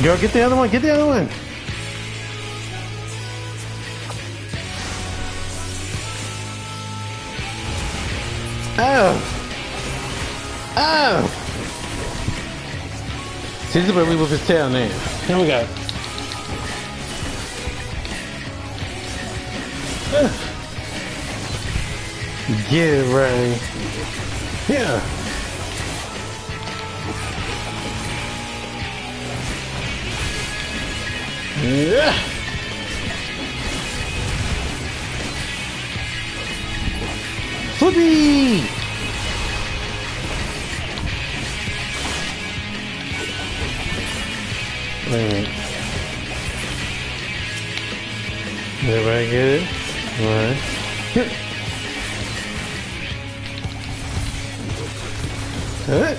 Girl, get the other one, get the other one! Oh! Oh! See, this is where we move his tail now. Here we go. Get it right. Yeah. Yeah. Flippy. Wait a minute. Everybody get it? All right. Here. Good.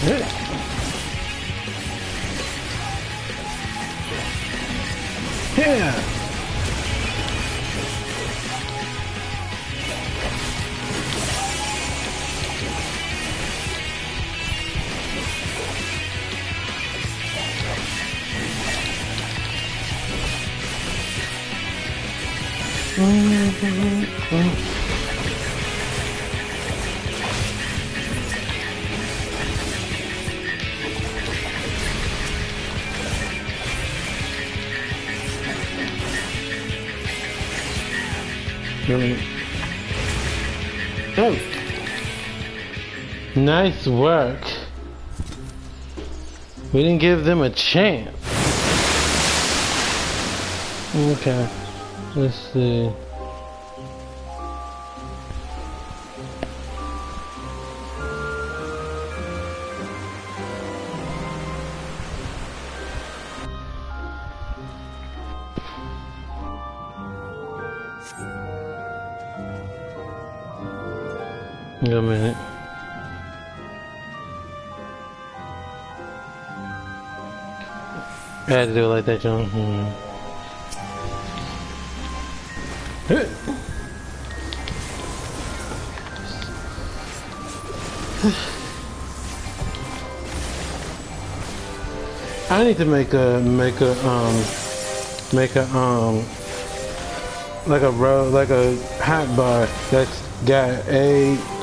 Good. Yeah. Oh. Nice work. We didn't give them a chance. Okay. Let's see. Wait a minute. I had to do it like that, John. I need to make a like a hot bar that's got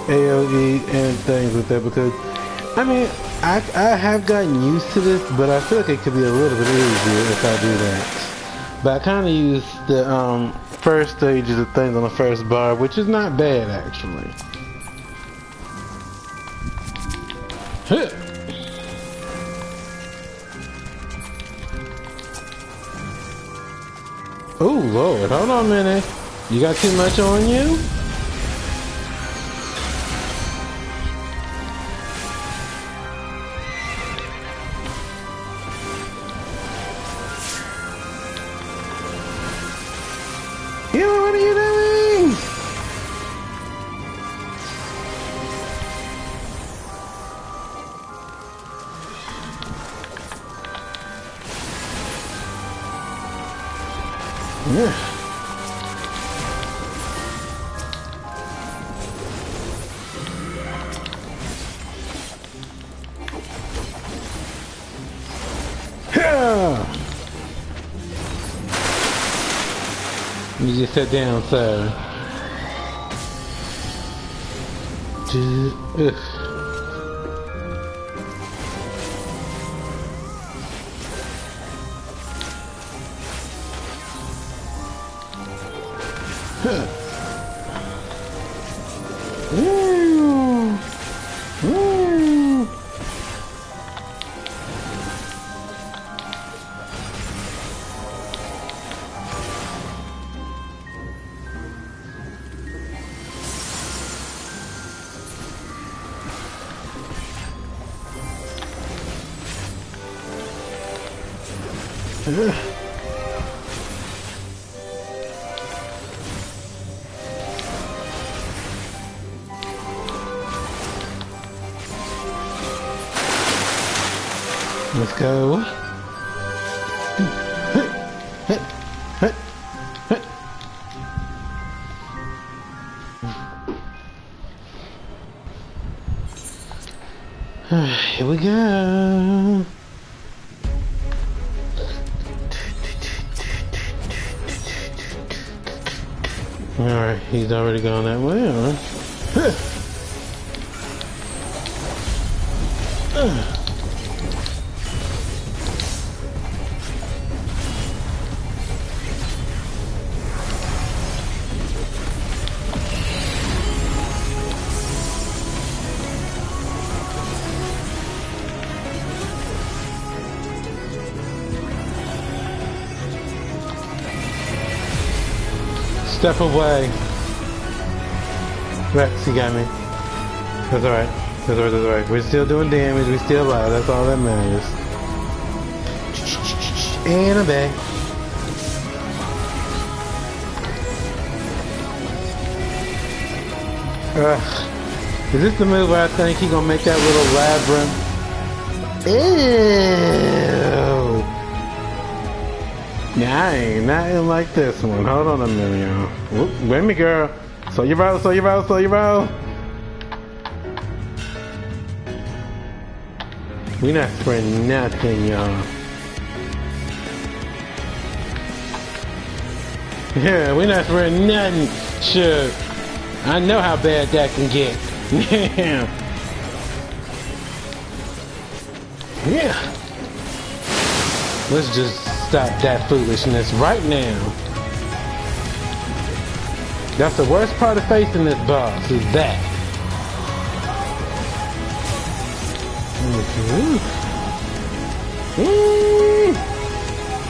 AOE and things with that, because I mean I have gotten used to this, but I feel like it could be a little bit easier if I do that. But I kind of use the first stages of things on the first bar, which is not bad actually. Oh Lord, hold on a minute. You got too much on you? What are you doing? Yeah. You just sit down, sir. Let's go. Here we go. Alright, he's already gone that way, alright. Step away. Rex, you got me. That's alright. That's alright, that's alright. We're still doing damage, we're still alive, that's all that matters. And I'm back. Is this the move where I think he's gonna make that little labyrinth? Ew! Nah, I ain't nothing like this one. Hold on a minute, y'all. Whoop, wait a minute, girl. So you roll, so you roll, so you roll. We not spreading nothing, y'all. Yeah, we not spreading nothing. Sure. I know how bad that can get. Yeah. Yeah. Let's just stop that foolishness right now. That's the worst part of facing this boss, is that.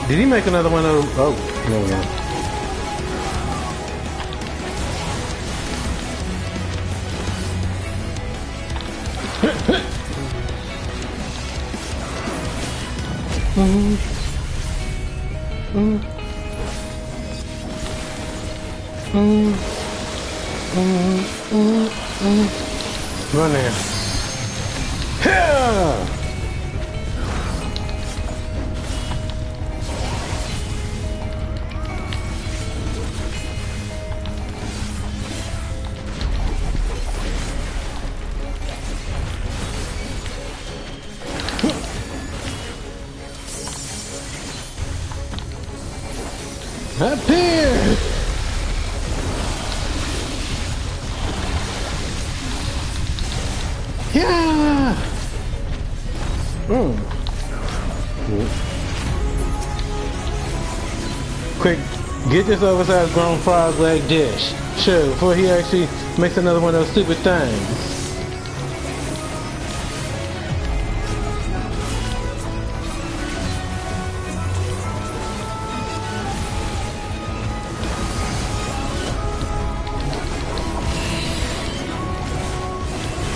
Did he make another one of them? Oh, no, no. Run there. Yeah! Up here! Yeah! Quick, get this oversized grown frog leg dish. Sure, before he actually makes another one of those stupid things.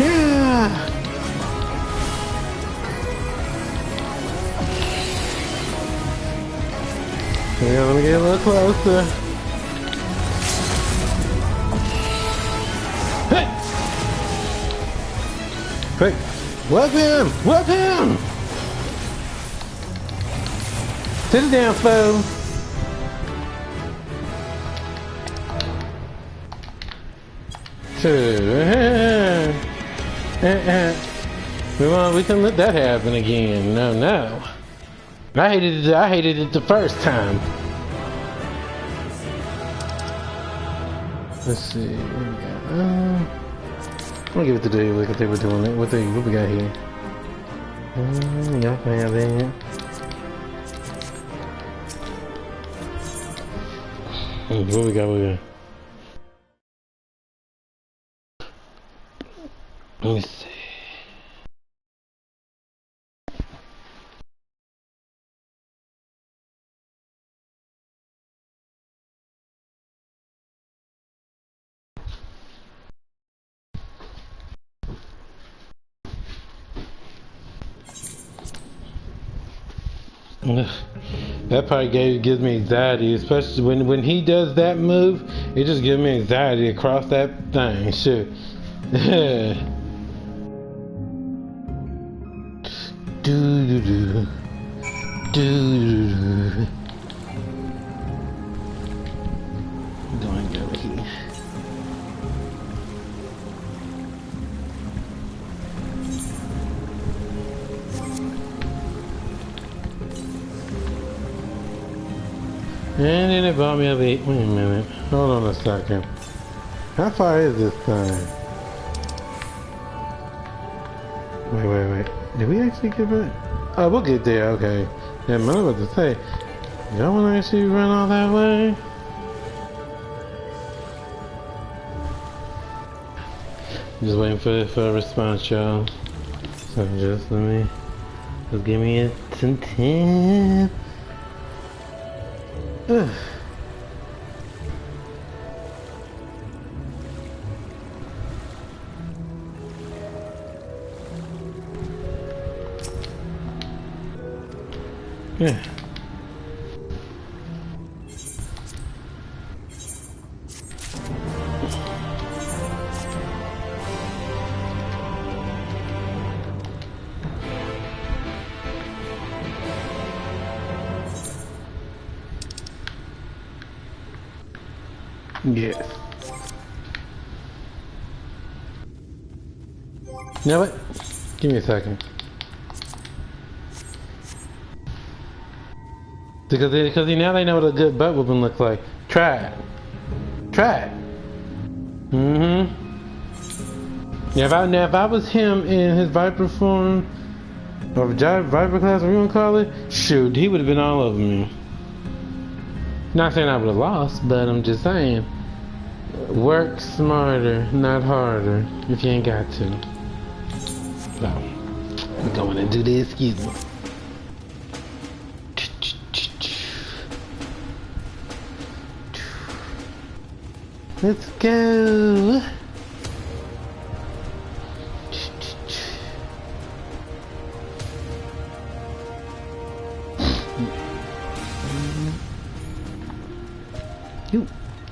Yeah! Yeah, let me get a little closer. Hey! Quick! Whip him! Whip him! Sit down, fool! We can let that happen again. No, no. I hated it the first time. Let's see. What we got? I'm gonna give it to Dave. Look at they were doing it. What we got here? Y'all can have that. What we got? Let me see. That part gives me anxiety, especially when he does that move. It just gives me anxiety across that thing. Shit. Do do do do do. Going over here. And then it brought me up 8. Wait a minute. Hold on a second. How far is this thing? Wait. Did we actually get back? Oh, we'll get there. Okay. Yeah, man, I was about to say, y'all want to actually run all that way? Just waiting for a response, y'all. So just give me a 10. Yeah. Yes. You know what? Give me a second. Because now they know what a good butt whooping looks like. Try it. Try it. Mm-hmm. Yeah, if I was him in his Viper form, or Viper class, whatever you want to call it, shoot, he would have been all over me. Not saying I would have lost, but I'm just saying, work smarter, not harder, if you ain't got to. So, we're going to do this, excuse me. Let's go.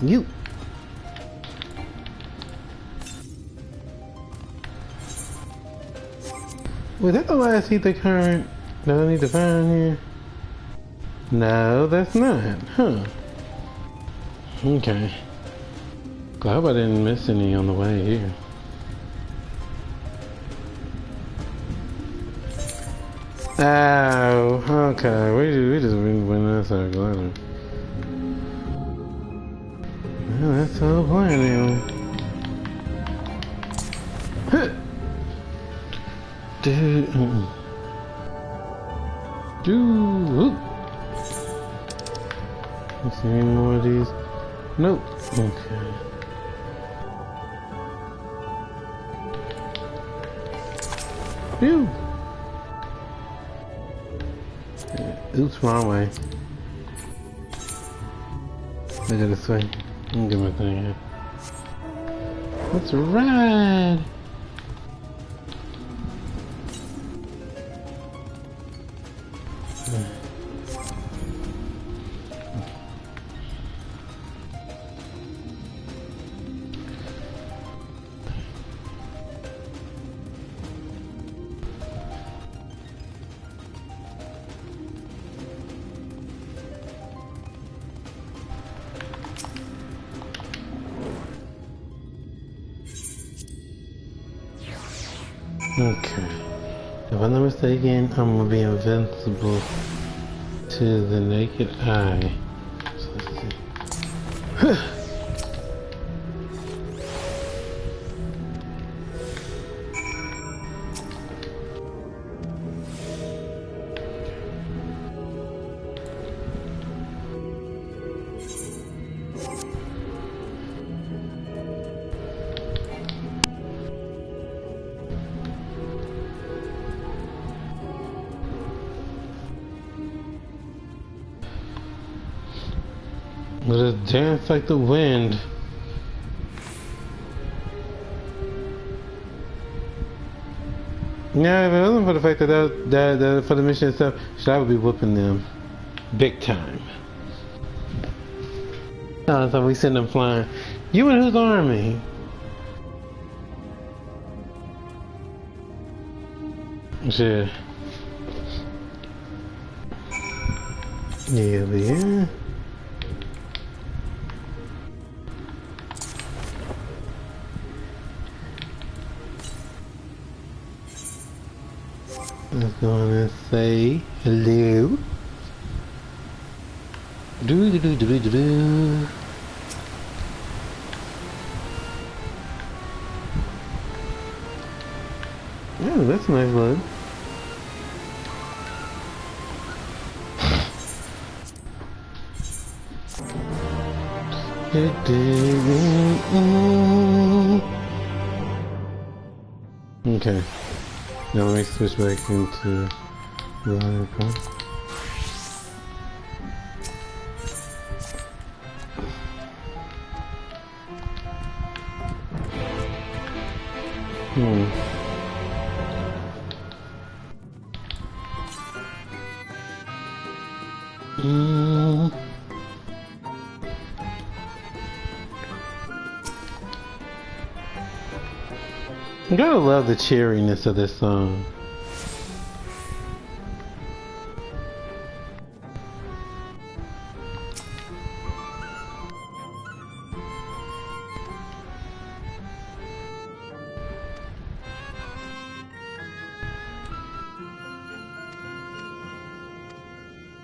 You. Was that the last ether current that I need to find here? No, that's not. Huh. Okay. I hope I didn't miss any on the way here. Oh, okay. We just went in circle. Well, that's the whole plan anyway. Dude. Dude. You see any more of these? Nope. Okay. Phew. Oops, wrong way. I got this way. Let me get my thing here. Let's ride! Okay. If I'm not mistaken, I'm gonna be invincible to the naked eye. So let's see. Just dance like the wind. Yeah, if it wasn't for the fact that for the mission itself, I would be whooping them big time. Oh, so we send them flying. You in whose army? Sure. Yeah, but yeah. Let's go on and say hello. Do do do do do do. Oh, that's a nice load. Okay. Now let me switch back into the icon. I gotta love the cheeriness of this song.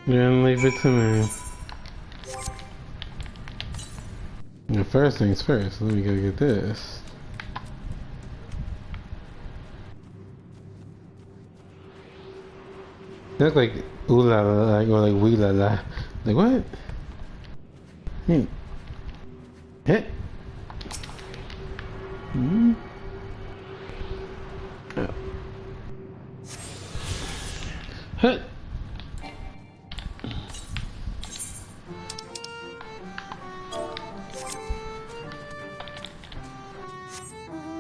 Then leave it to me. Now, first things first, let me go get this. They look like ooh la la, like, or like wee la la. Like what? Hit. Hmm. Oh. Hit.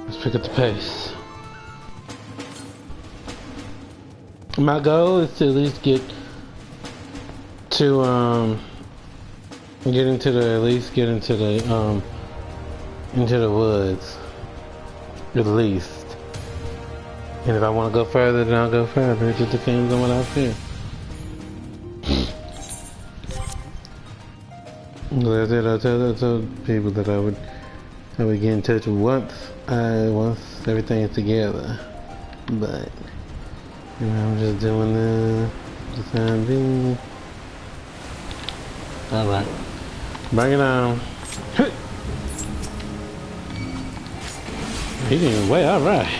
Let's pick up the pace. My goal is to at least get to get into the into the woods at least. And if I want to go further, then I'll go further. It just depends on what I feel. Like I said, I told people that I would get in touch with once everything is together. But you know, I'm just doing the time being. All right, bring it on. He didn't wait. All right,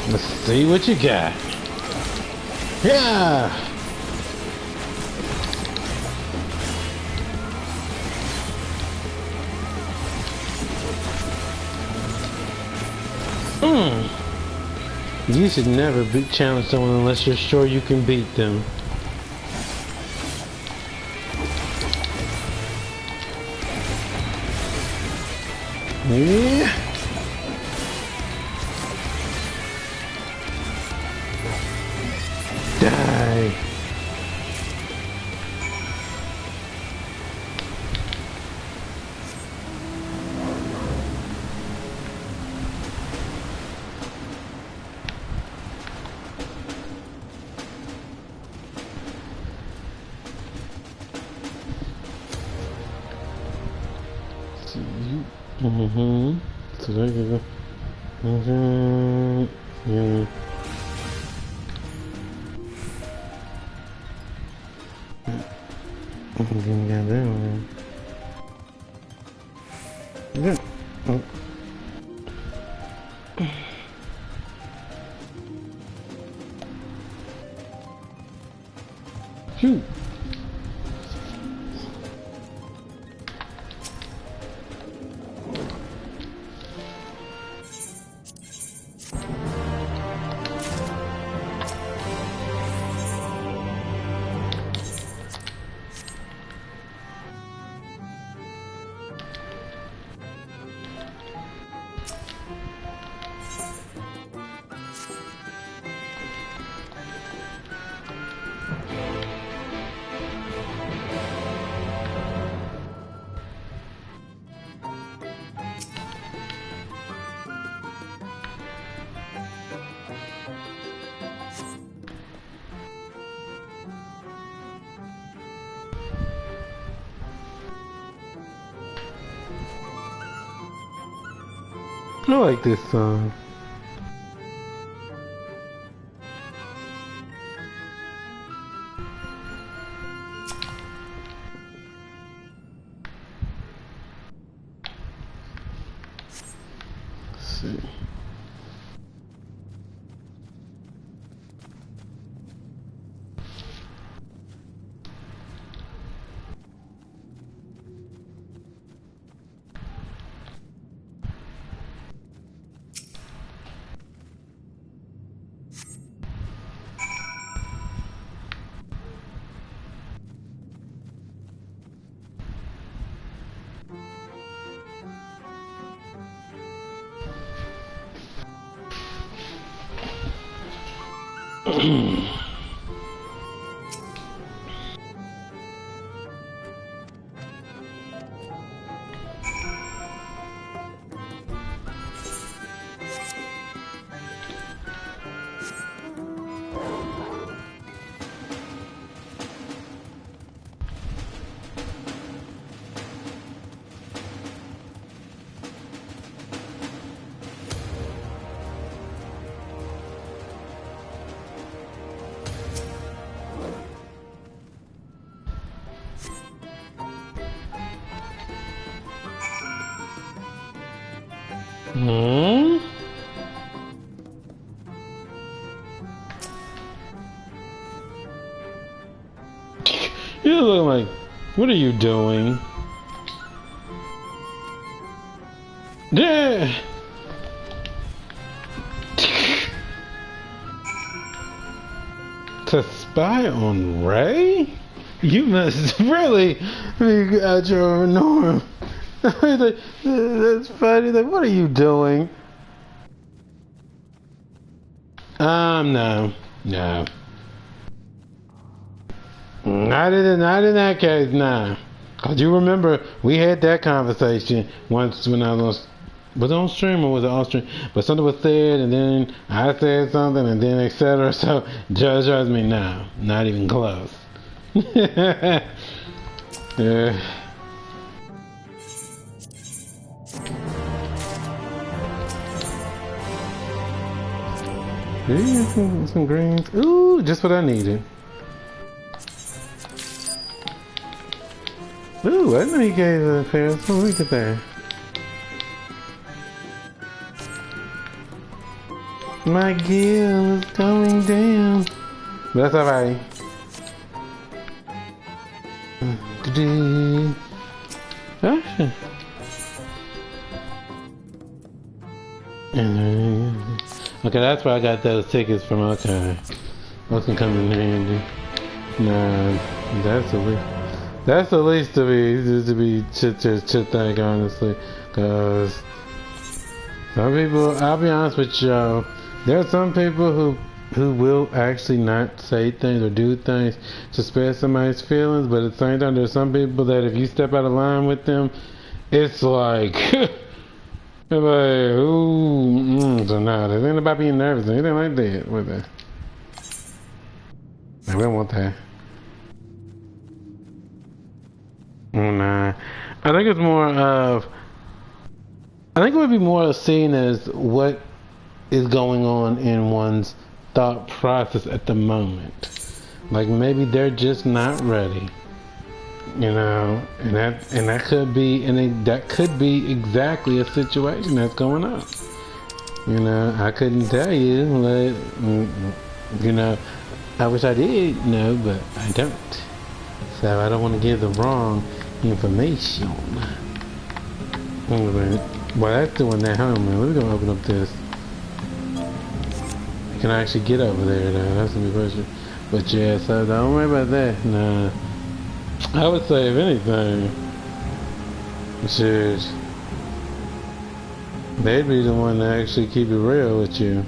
let's see what you got. Yeah. You should never challenge someone unless you're sure you can beat them. Yeah. Die. So there you go. Yeah. Got that one. Yeah. Oh. Shoot. I like this song. Let's see. Hmm? You look like, what are you doing? Yeah. To spy on Ray? You must really be at your norm. That's funny. Like, what are you doing? No. No. Not in that case, nah. Cause you remember we had that conversation once when I was it on stream or was it off stream? But something was said and then I said something and then etc. So judge me now. Not even close. Yeah. Some greens. Ooh, just what I needed. Ooh, I didn't know he gave a pair. So look at that. My gill is going down. But that's alright. Okay, that's where I got those tickets from. Okay. Those can come in handy. Nah, that's the least to be chit think, honestly. Cause some people, I'll be honest with y'all, there are some people who will actually not say things or do things to spare somebody's feelings, but at the same time, there's some people that if you step out of line with them, it's like, they're like, ooh, so nah, there's anything about being nervous, anything like that with it. I don't want that. Oh, nah. I think it's more of, I think it would be more seen as what is going on in one's thought process at the moment. Like maybe they're just not ready, you know, and that could be that could be exactly a situation that's going on. You know, I couldn't tell you, like, you know, I wish I did know, but I don't. So I don't want to give the wrong information. Well, that's doing that home, man. We're gonna open up this. Can I actually get over there though? That's gonna be a question. But yeah, so don't worry about that. Nah. I would say if anything, shit, they'd be the one to actually keep it real with you.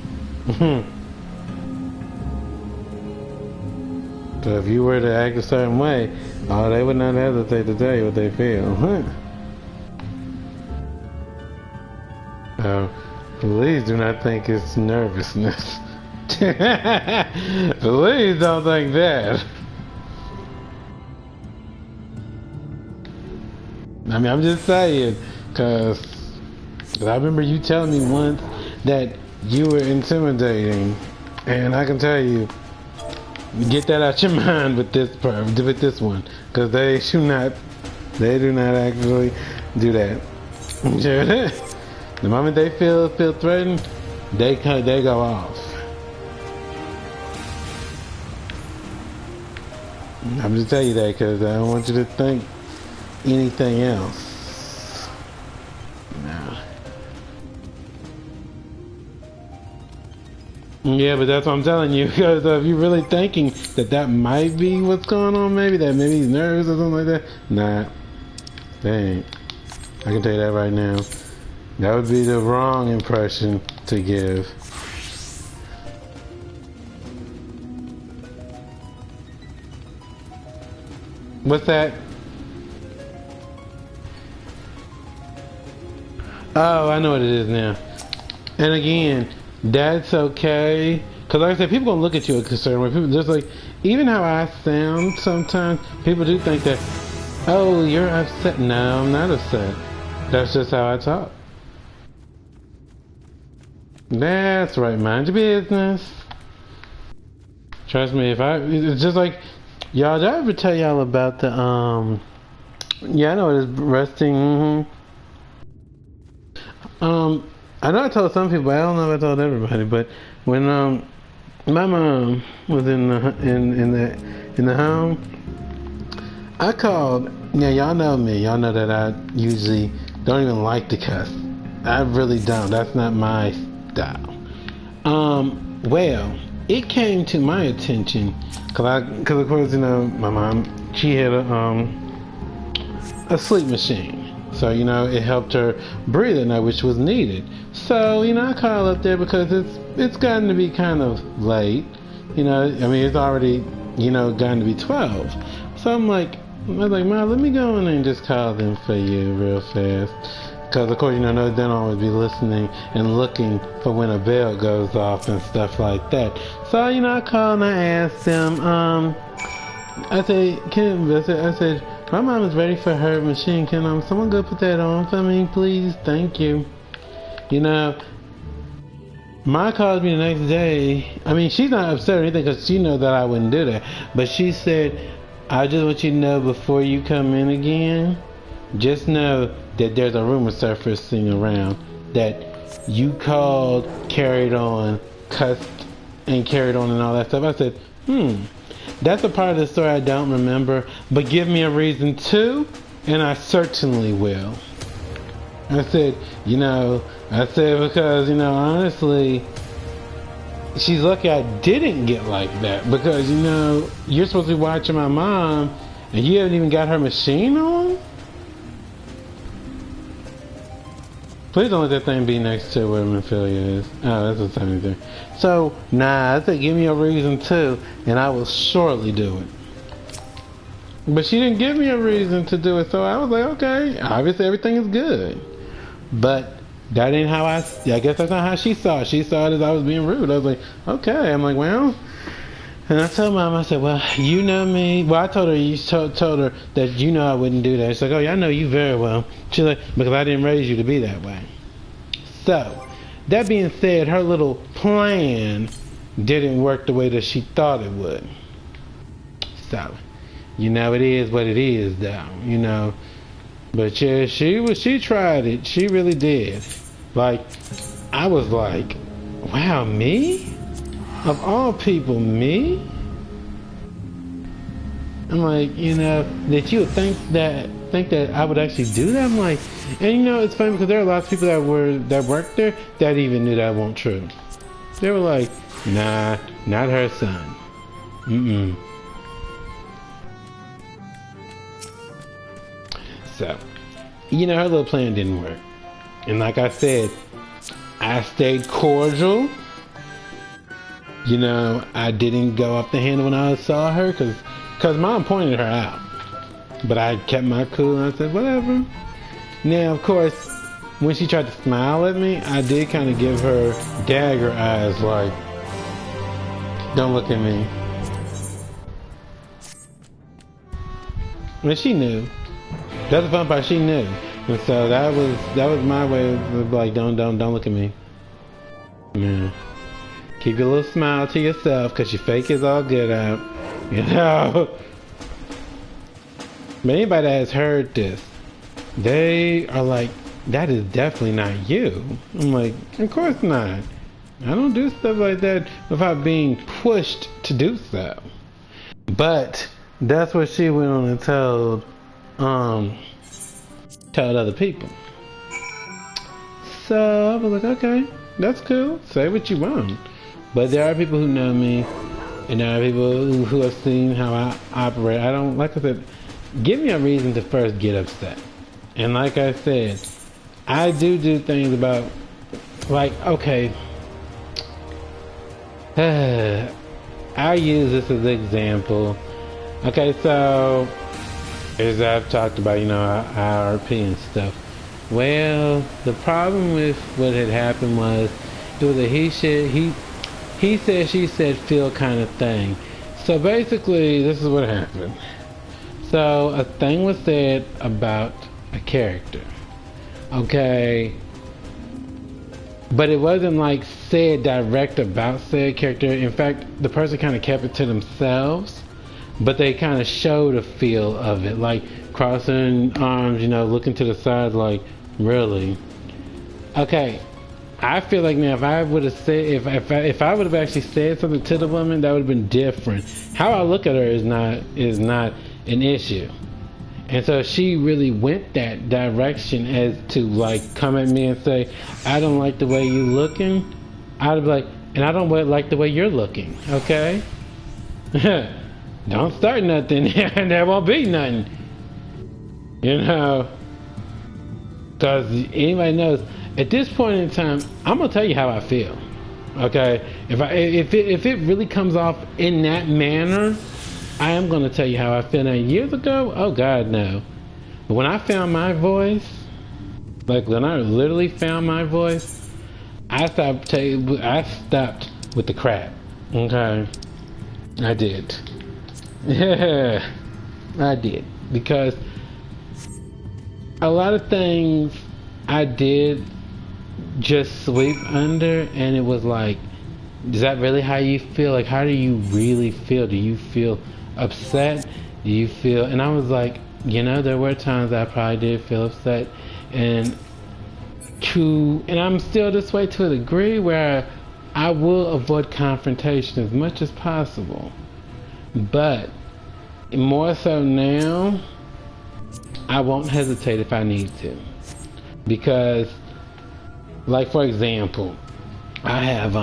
So if you were to act a certain way, oh, they would not hesitate to tell you what they feel. Please do not think it's nervousness. Please don't think that. I mean, I'm just saying, cause I remember you telling me once that you were intimidating, and I can tell you, get that out your mind with this one, cause they do not actually do that. The moment they feel threatened, they go off. I'm just telling you that because I don't want you to think anything else. No. Yeah, but that's what I'm telling you, because if you're really thinking that might be what's going on, maybe he's nervous or something like that, nah, they ain't. I can tell you that right now. That would be the wrong impression to give. What's that? Oh, I know what it is now. And again, that's okay. Because like I said, people gonna look at you a certain way. People just like, even how I sound sometimes, people do think that, oh, you're upset. No, I'm not upset. That's just how I talk. That's right, mind your business. Trust me, it's just like, y'all, did I ever tell y'all about the, yeah, I know it is resting, I I know I told some people, but I don't know if I told everybody. But when my mom was in the home, I called. Yeah, y'all know me. Y'all know that I usually don't even like to cuss. I really don't. That's not my style. Well, it came to my attention because of course, you know, my mom, she had a sleep machine. So, you know, it helped her breathe at night, which was needed. So, you know, I called up there because it's gotten to be kind of late. You know, I mean, it's already, you know, gotten to be 12. So I was like, Mom, let me go in and just call them for you real fast. Because, of course, you know, they don't always be listening and looking for when a bell goes off and stuff like that. So, you know, I called and I asked them, I said, my mom is ready for her machine. Can someone go put that on for me, please? Thank you. You know, Ma called me the next day. I mean, she's not upset or anything because she knows that I wouldn't do that. But she said, I just want you to know before you come in again, just know that there's a rumor surfacing around that you called, carried on, cussed, and carried on and all that stuff. I said, that's a part of the story I don't remember, but give me a reason to, and I certainly will. I said, because, you know, honestly, she's lucky I didn't get like that, because, you know, you're supposed to be watching my mom, and you haven't even got her machine on? Please don't let that thing be next to where Memphilia is. Oh, that's the same thing. So, I said, give me a reason to, and I will surely do it. But she didn't give me a reason to do it, so I was like, okay, obviously everything is good. But that ain't how I guess that's not how she saw it. She saw it as I was being rude. I was like, okay. I'm like, well, and I told Mom, I said, well, you know me. Well, I told her, told her that you know I wouldn't do that. She's like, oh, yeah, I know you very well. She's like, because I didn't raise you to be that way. So, that being said, her little plan didn't work the way that she thought it would. So, you know, it is what it is, though, you know. But yeah, she tried it. She really did. Like, I was like, wow, me? Of all people, me? I'm like, you know, that you would think that I would actually do that. I'm like, and you know, it's funny because there are lots of people that worked there that even knew that wasn't true. They were like, nah, not her son. So, you know, her little plan didn't work. And like I said, I stayed cordial. You know, I didn't go off the handle when I saw her because Mom pointed her out. But I kept my cool and I said, whatever. Now, of course, when she tried to smile at me, I did kind of give her dagger eyes like, don't look at me. And she knew. That's the fun part, she knew. And so that was my way of like, don't look at me. Yeah. Keep your little smile to yourself, because your fake is all good out. You know? But anybody that has heard this, they are like, that is definitely not you. I'm like, of course not. I don't do stuff like that without being pushed to do so. But that's what she went on and told other people. So I was like, okay, that's cool. Say what you want. But there are people who know me, and there are people who have seen how I operate. I don't, like I said, give me a reason to first get upset. And like I said, I do things about, like, okay, I'll use this as an example. Okay, so, as I've talked about, you know, IRP and stuff. Well, the problem with what had happened was, it was a he said, she said, feel kind of thing. So basically, this is what happened. So, a thing was said about a character. Okay? But it wasn't like said direct about said character. In fact, the person kind of kept it to themselves. But they kind of showed a feel of it. Like crossing arms, you know, looking to the side like, really? Okay. I feel like now if I would have said if I would have actually said something to the woman, that would have been different. How I look at her is not an issue. And so she really went that direction as to like come at me and say, I don't like the way you looking. I'd be like, and I don't like the way you're looking, okay? Don't start nothing and there won't be nothing. You know? Because anybody knows, at this point in time, I'm going to tell you how I feel. Okay? If it really comes off in that manner, I am going to tell you how I feel. Now, years ago, oh God, no. But when I found my voice, like when I literally found my voice, I stopped with the crap. Okay? I did. Yeah, I did. Because a lot of things I did just sweep under, and it was like, is that really how you feel? Like, how do you really feel? Do you feel upset? Do you feel... And I was like, you know, there were times I probably did feel upset, and I'm still this way to a degree where I will avoid confrontation as much as possible. But more so now, I won't hesitate if I need to. Because, like for example, I have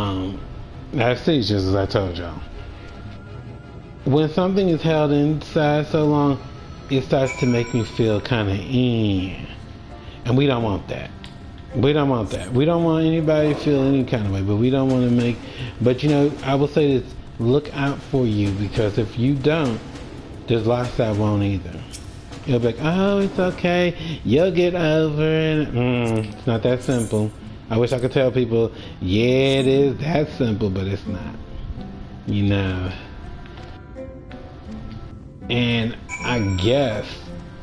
seizures, as I told y'all. When something is held inside so long, it starts to make me feel kind of and we don't want that. We don't want that. We don't want anybody to feel any kind of way, but we don't want to but you know, I will say this, look out for you, because if you don't, there's lots that won't either. You'll be like, oh, it's okay, you'll get over it. It's not that simple. I wish I could tell people, yeah, it is that simple, but it's not. You know. And I guess,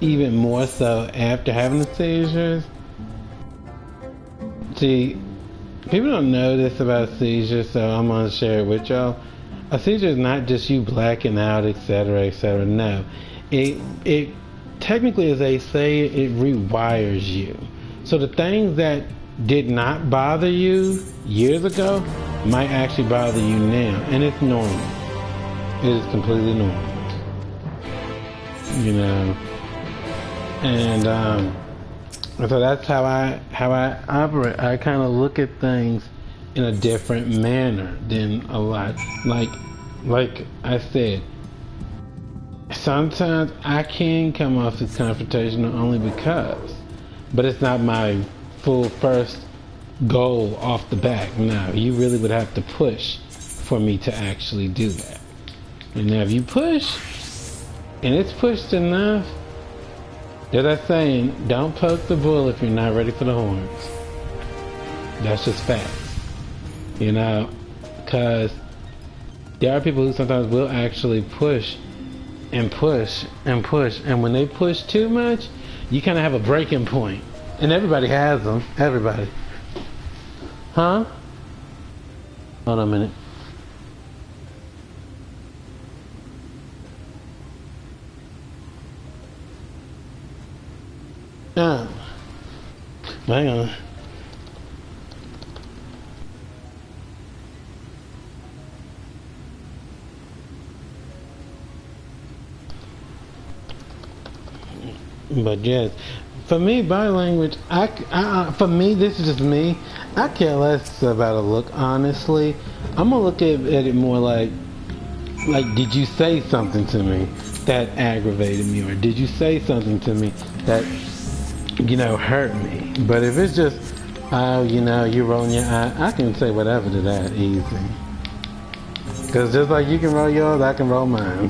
even more so after having the seizures, see, people don't know this about seizures, so I'm going to share it with y'all. A seizure is not just you blacking out, etc., etc. No. It technically, as they say, it rewires you. So the things that did not bother you years ago might actually bother you now. And it's normal. It is completely normal. You know? And so that's how I operate. I kind of look at things in a different manner than a lot. Like I said, sometimes I can come off as confrontational only because, but it's not my full first goal off the back. No, you really would have to push for me to actually do that. And now if you push, and it's pushed enough, there's that saying, don't poke the bull if you're not ready for the horns. That's just facts. You know, because there are people who sometimes will actually push and push and push, and when they push too much, you kind of have a breaking point. And everybody has them. Everybody. Huh? Hold on a minute. Hang on. But yes, for me, body language, for me, this is just me. I care less about a look, honestly. I'm gonna look at it more like, did you say something to me that aggravated me, or did you say something to me that, you know, hurt me? But if it's just, oh, you know, you rolling your eye, I can say whatever to that easy. Cause just like you can roll yours, I can roll mine.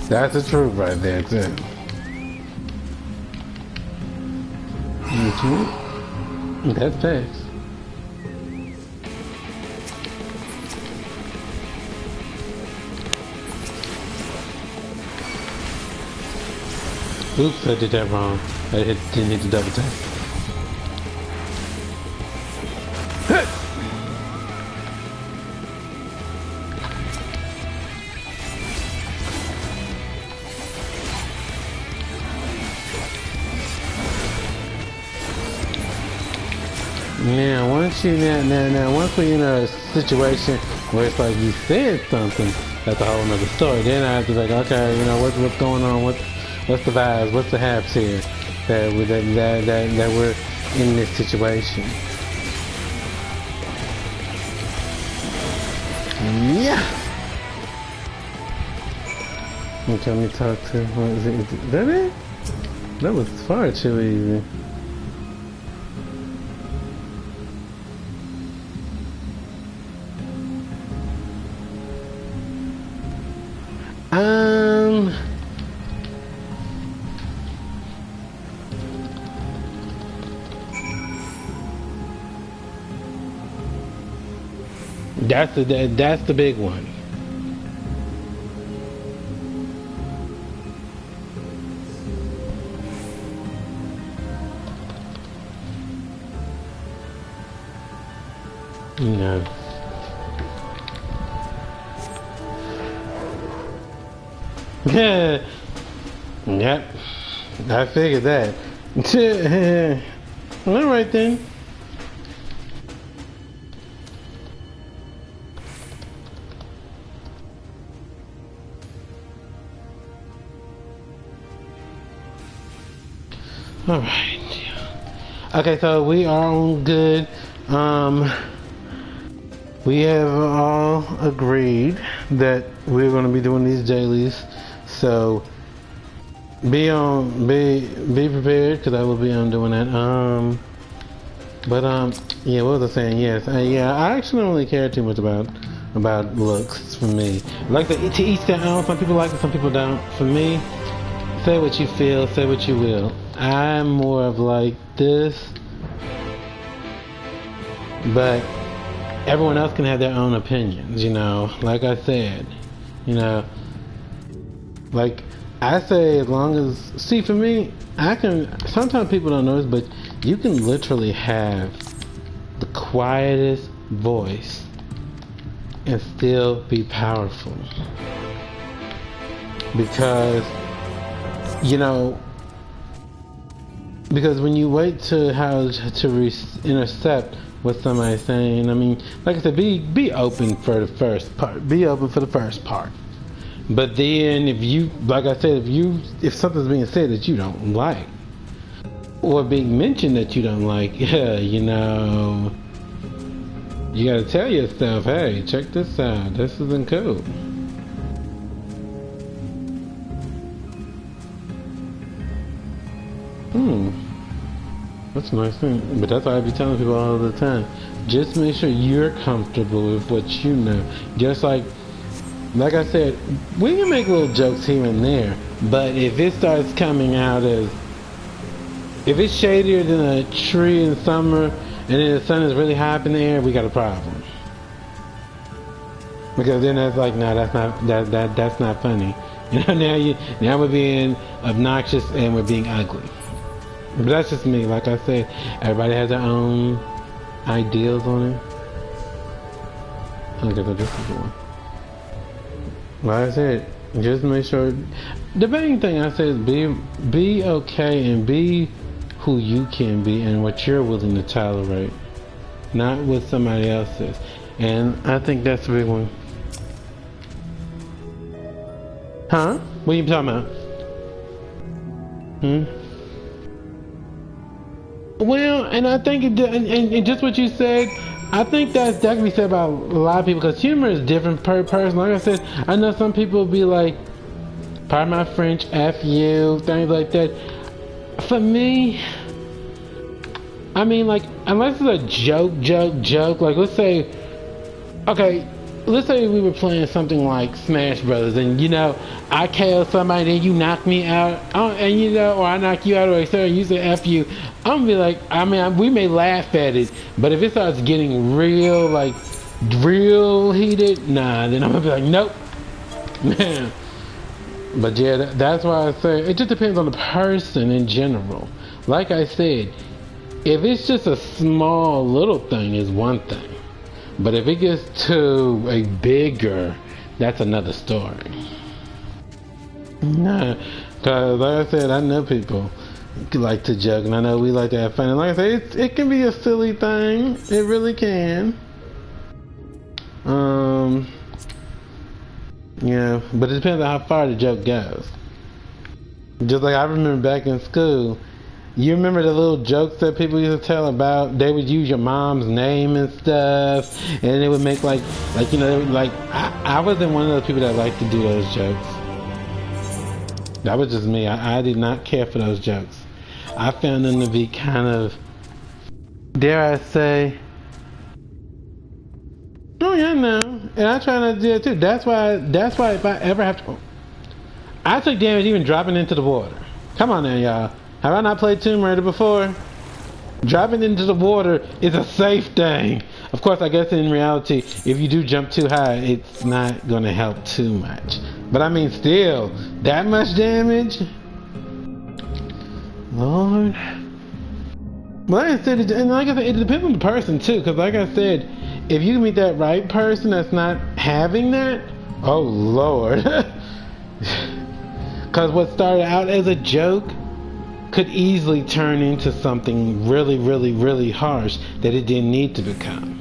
That's the truth right there too. That's facts. Oops, I did that wrong. I didn't hit the double tap. once you once we in a situation where it's like you said something, that's a whole nother story. Then I have to be like, okay, you know, what's going on? What's the vibes? What's the haps here that we're in this situation? Yeah. Okay, let me talk to. What is it? Is that it? That was far too easy. That's the big one. No. Yeah. Yep. I figured that. All right then. All right. Okay, so we are on good. We have all agreed that we're going to be doing these dailies, so be prepared because I will be on doing that. Yeah, what was I saying? Yes, yeah, I actually don't really care too much about looks for me. Like to each their own. Some people like it, some people don't. For me, say what you feel, say what you will. I'm more of like this, but everyone else can have their own opinions, you know. Like I said, you know, like I say, as long as, see, for me, I can, sometimes people don't notice, but you can literally have the quietest voice and still be powerful. Because, you know, because when you wait to intercept what somebody's saying, I mean, like I said, be open for the first part. Be open for the first part. But then if you, like I said, if something's being said that you don't like, or being mentioned that you don't like, yeah, you know, you gotta tell yourself, hey, check this out. This isn't cool. That's a nice thing. But that's why I be telling people all the time. Just make sure you're comfortable with what you know. Just like I said, we can make little jokes here and there, but if it starts coming out as, if it's shadier than a tree in summer and then the sun is really high up in the air, we got a problem. Because then that's like, no, that's not funny. You know, now we're being obnoxious and we're being ugly. But that's just me. Like I said, everybody has their own ideals on it. Okay, so this is the one. Like I said, just make sure. The main thing I say is be okay and be who you can be and what you're willing to tolerate, not what somebody else is. And I think that's the big one. Huh? What are you talking about? Well, and I think and just what you said, I think that can be said about a lot of people, because humor is different per person. Like I said, I know some people be like, pardon my French, F you, things like that. For me, I mean, like, unless it's a joke, like let's say, okay, let's say we were playing something like Smash Brothers, and you know, I KO somebody, then you knock me out, and you know, or I knock you out, or etc. You say F you, I'm gonna be like, I mean, we may laugh at it, but if it starts getting real, like, real heated, nah, then I'm gonna be like, nope, man. But yeah, that's why I say, it just depends on the person in general. Like I said, if it's just a small little thing, is one thing. But if it gets to a bigger, that's another story. Nah, cause like I said, I know people like to joke, and I know we like to have fun. And like I say, it can be a silly thing. It really can. Yeah, but it depends on how far the joke goes. Just like I remember back in school, you remember the little jokes that people used to tell about? They would use your mom's name and stuff, and it would make like you know, like I wasn't one of those people that liked to do those jokes. That was just me. I did not care for those jokes. I found them to be kind of, dare I say, oh yeah, no. And I try not to do that too. That's why if I ever have to, I took damage even dropping into the water. Come on now, y'all. Have I not played Tomb Raider before? Dropping into the water is a safe thing. Of course, I guess in reality, if you do jump too high, it's not going to help too much. But I mean, still, that much damage? Lord. Well, like I said, and like I said, it depends on the person too. Because like I said, if you meet that right person that's not having that, oh Lord. Because what started out as a joke could easily turn into something really, really, really harsh that it didn't need to become.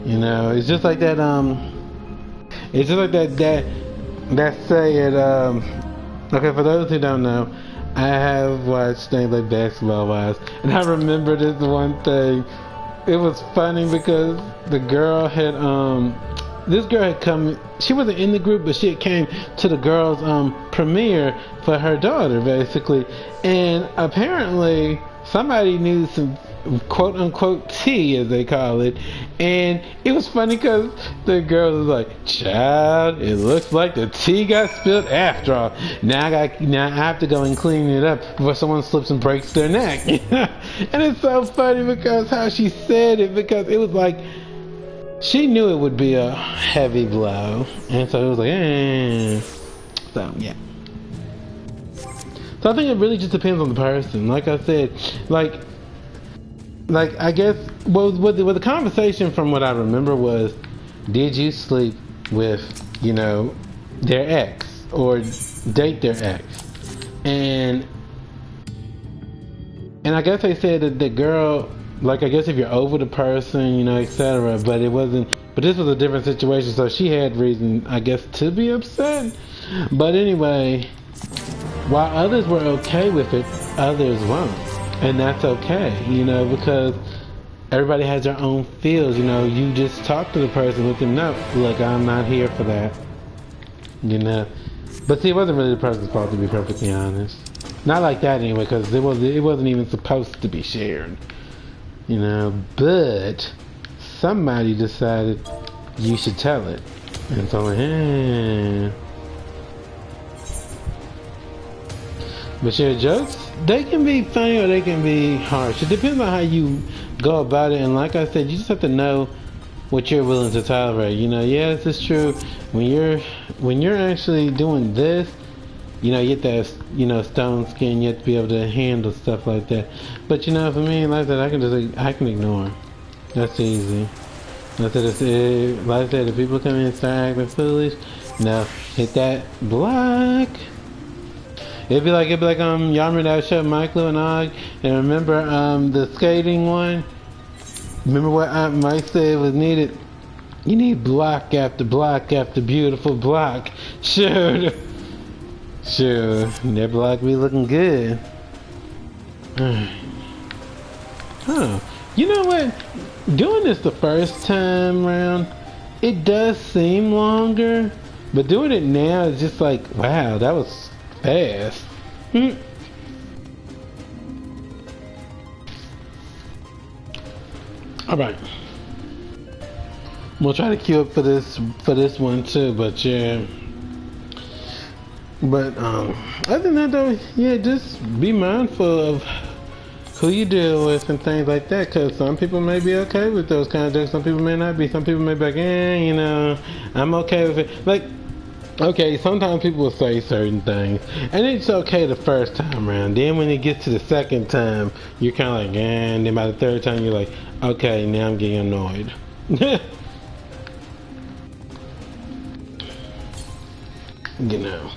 You know, it's just like that. It's just like that saying. Okay, for those who don't know, I have watched things like Basketball Wives, and I remember this one thing. It was funny because the girl had this girl had come. She wasn't in the group, but she had came to the girls' premiere for her daughter, basically. And apparently, somebody knew some quote unquote tea, as they call it. And it was funny because the girl was like, "Child, it looks like the tea got spilled after all. Now I have to go and clean it up before someone slips and breaks their neck." And it's so funny because how she said it, because it was like, she knew it would be a heavy blow, and so it was like, eh. So yeah. So I think it really just depends on the person. Like I said, like I guess what the conversation from what I remember was, did you sleep with, you know, their ex or date their ex? And I guess they said that the girl, like, I guess if you're over the person, you know, etc. But it wasn't. But this was a different situation, so she had reason, I guess, to be upset. But anyway, while others were okay with it, others weren't, and that's okay, you know, because everybody has their own feels. You know, you just talk to the person, let them know, look, I'm not here for that. You know, but see, it wasn't really the person's fault, to be perfectly honest. Not like that anyway, because it wasn't even supposed to be shared. You know, but somebody decided you should tell it. And so I'm like, eh. But your jokes, they can be funny or they can be harsh. It depends on how you go about it. And like I said, you just have to know what you're willing to tolerate. You know, yes, it's true. When you're actually doing this, you know, you get that, you know, stone skin. You have to be able to handle stuff like that. But you know, for me, like that, I can ignore. That's easy. Like I said, if people come in and start acting foolish, no, hit that block. It'd be like y'all remember that show Michael and Og, and remember the skating one? Remember what Aunt Mike said was needed? You need block after block after beautiful block. Sure. That block be looking good. Huh. You know what? Doing this the first time around, it does seem longer, but doing it now is just like, wow, that was fast. Alright. We'll try to queue up for this one too, but yeah. But other than that though, yeah, just be mindful of who you deal with and things like that, because some people may be okay with those kind of jokes, some people may not be. Some people may be like, you know, I'm okay with it. Like, okay, sometimes people will say certain things, and it's okay the first time around. Then when it gets to the second time, you're kind of like, and then by the third time, you're like, okay, now I'm getting annoyed. You know.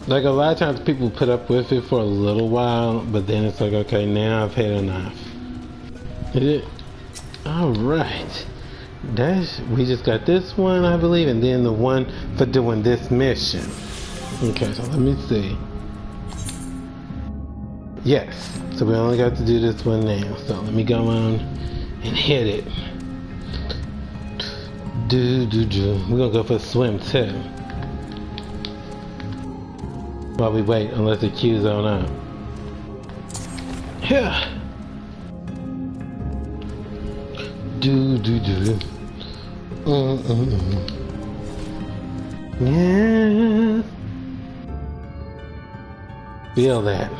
Like a lot of times people put up with it for a little while, but then it's like, okay, now I've had enough. Is it? Alright. We just got this one, I believe, and then the one for doing this mission. Okay, so let me see. Yes. So we only got to do this one now. So let me go on and hit it. We're gonna go for a swim too. While we wait, unless the queue's on up. Yeah. Yeah. Feel that.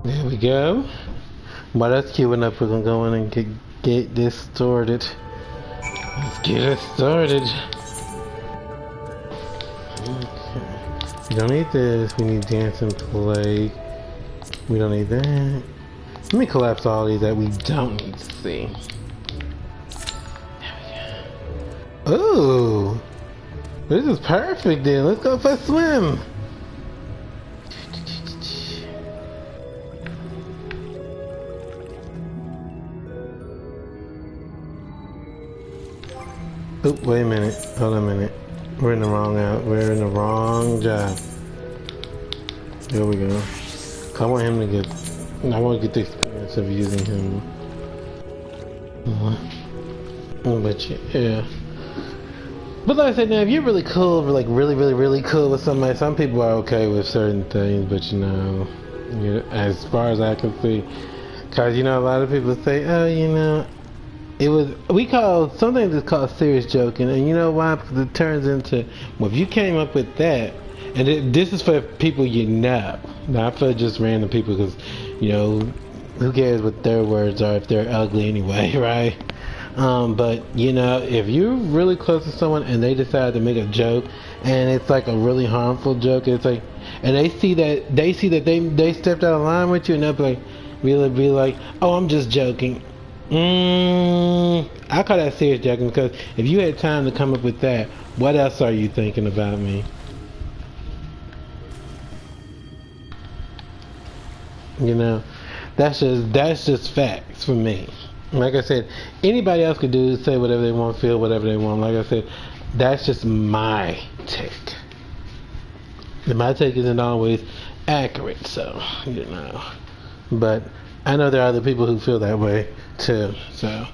There we go. While that's queuing up, we're gonna go in and get this started. Let's get it started. Okay. We don't need this. We need dance and play. We don't need that. Let me collapse all these that we don't need to see. There we go. Ooh. This is perfect then. Let's go for a swim. Oh, wait a minute. Hold on a minute. We're in the wrong job. There we go. I want him to get... I want to get the experience of using him. But yeah. But like I said, now if you're really cool, like really cool with somebody, some people are okay with certain things, but you know, as far as I can see, cause you know a lot of people say, oh, you know, we call something that's called serious joking, and you know why? Because it turns into, well, if you came up with that, and this is for people you know, not for just random people, because you know, who cares what their words are if they're ugly anyway, right? But you know, if you're really close to someone and they decide to make a joke, and it's like a really harmful joke, it's like, and they see that they stepped out of line with you, and they'll be like, oh, I'm just joking. I call that serious joking, because if you had time to come up with that, what else are you thinking about me? You know, that's just facts for me. Like I said, anybody else could say whatever they want, feel whatever they want. Like I said, that's just my take. And my take isn't always accurate, so, you know. But I know there are other people who feel that way too. So,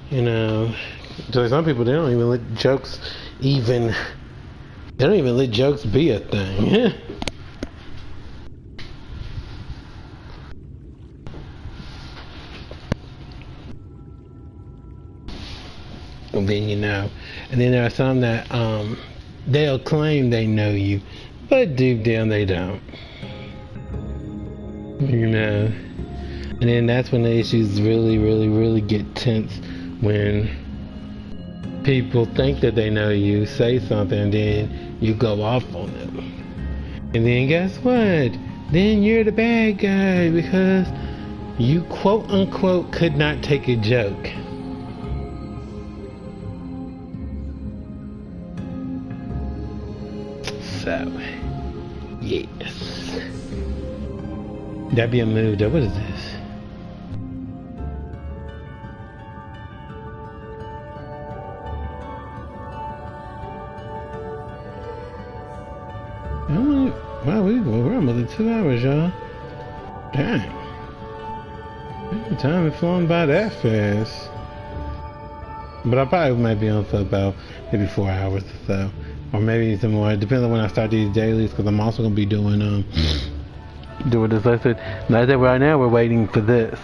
you know, so some people, they don't even let jokes be a thing. And then, you know, and then there are some that they'll claim they know you, but deep down they don't. You know, and then that's when the issues really get tense, when people think that they know you, say something, and then you go off on them. And then guess what? Then you're the bad guy because you quote unquote could not take a joke. So, yes. That'd be a move though. What is this? Wow, we're almost at 2 hours, y'all. Dang. Time is flowing by that fast. But I probably might be on for about maybe 4 hours or so. Or maybe some more. It depends on when I start these dailies, because I'm also going to be doing this. Like I said, right now we're waiting for this.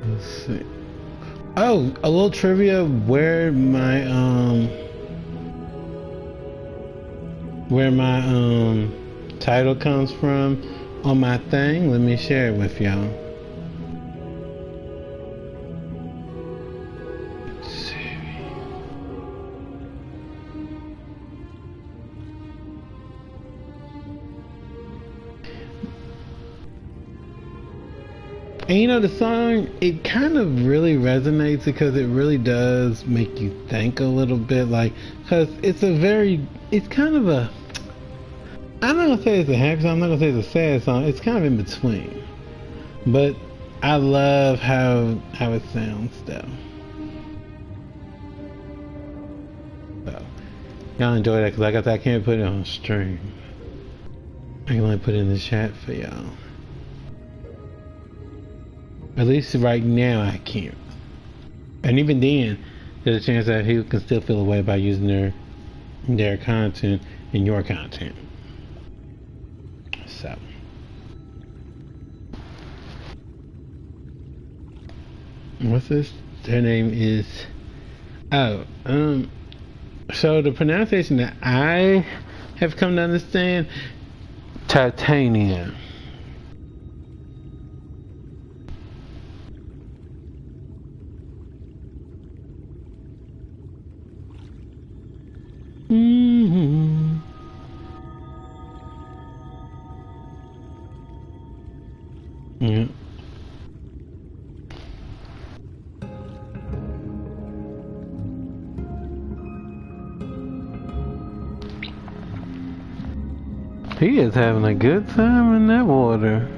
Let's see. Oh, a little trivia where my title comes from on my thing. Let me share it with y'all. Let's see. And you know, the song, it kind of really resonates because it really does make you think a little bit, like, because it's kind of a, I'm not gonna say it's a happy song, I'm not gonna say it's a sad song, it's kind of in between. But I love how it sounds though. So, y'all enjoy that, because like I said, I can't put it on stream. I can only put it in the chat for y'all. At least right now I can't. And even then, there's a chance that he can still feel away by using their content in your content. So. What's this? Her name is... Oh, so the pronunciation that I have come to understand, titanium. Mm-hmm. Yeah. He is having a good time in that water.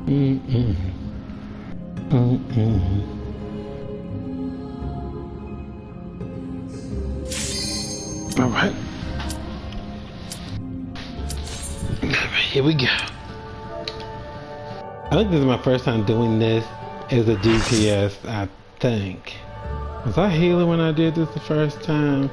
Mm-mm. Mm-mm. All right. Here we go. I think this is my first time doing this as a DPS, I think. Was I healing when I did this the first time?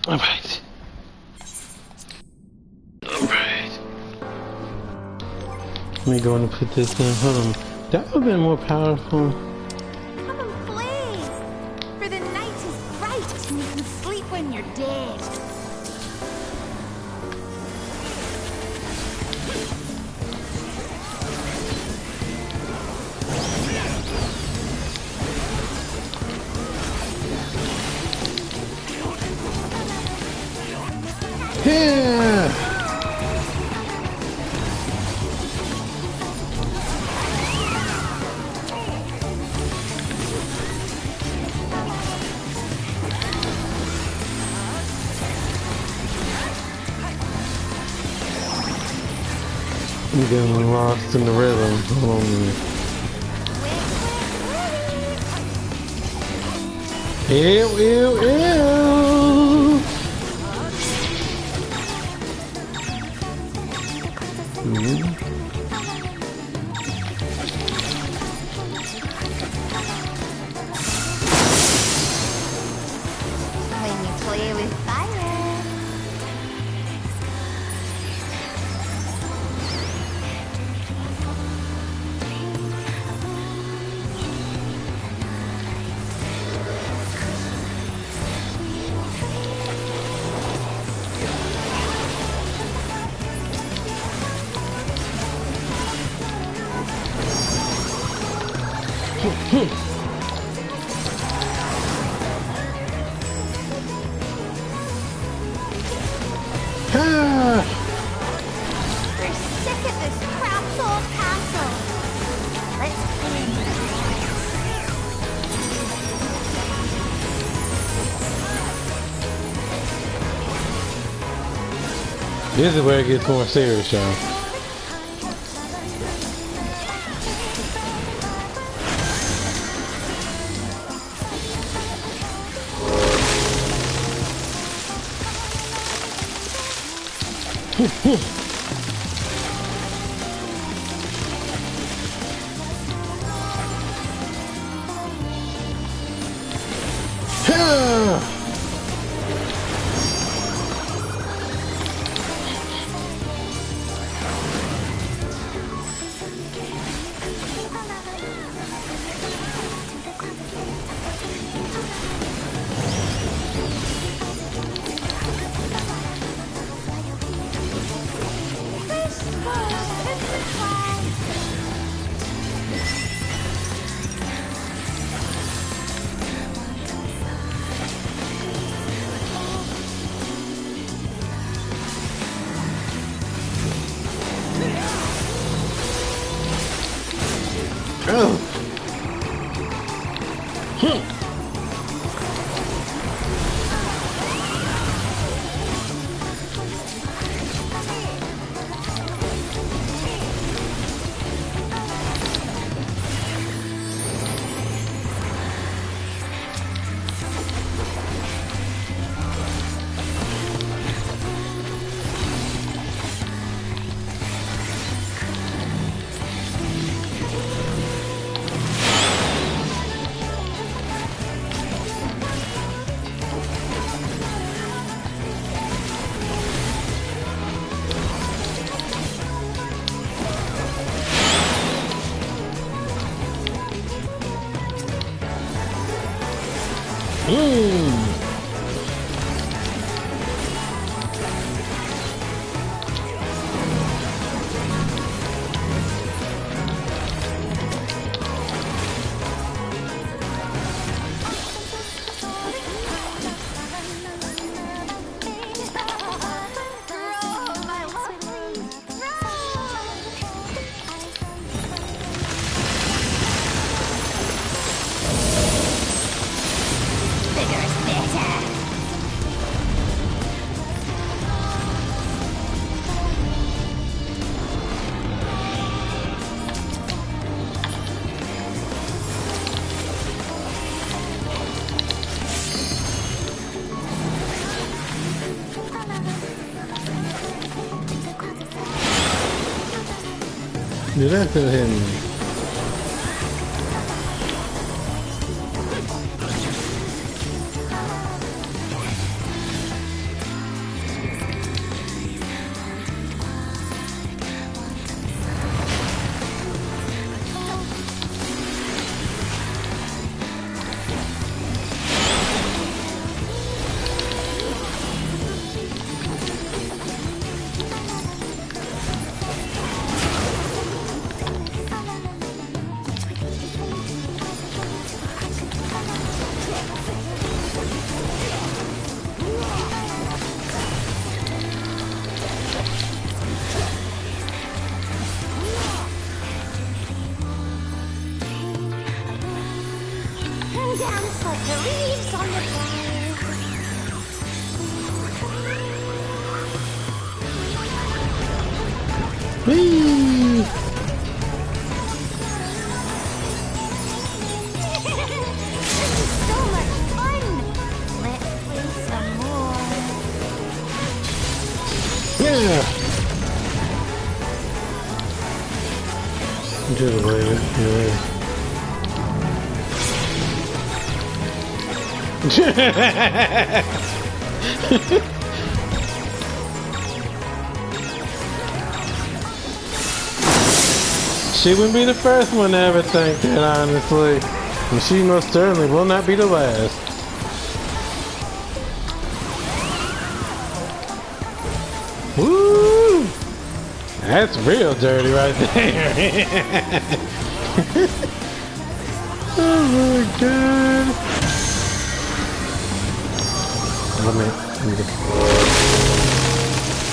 Alright. Alright. Let me go and put this in. Hold on. That would have been more powerful. Come and play! For the night is bright and you can sleep when you're dead. Yeah! I'm getting lost in the rhythm. Hold on a minute. Ew, ew, ew! When you play with fire. Ah! We're sick of this cramped old castle. Let's play. This is where it gets more serious, y'all. Oh. Did that still hit me? Dance like the leaves on the ground. Whee! This is so much fun. Let's play some more. Yeah! Just wait, yeah. She wouldn't be the first one to ever think that, honestly. And she most certainly will not be the last. Woo! That's real dirty right there. Oh my god. Wait a minute.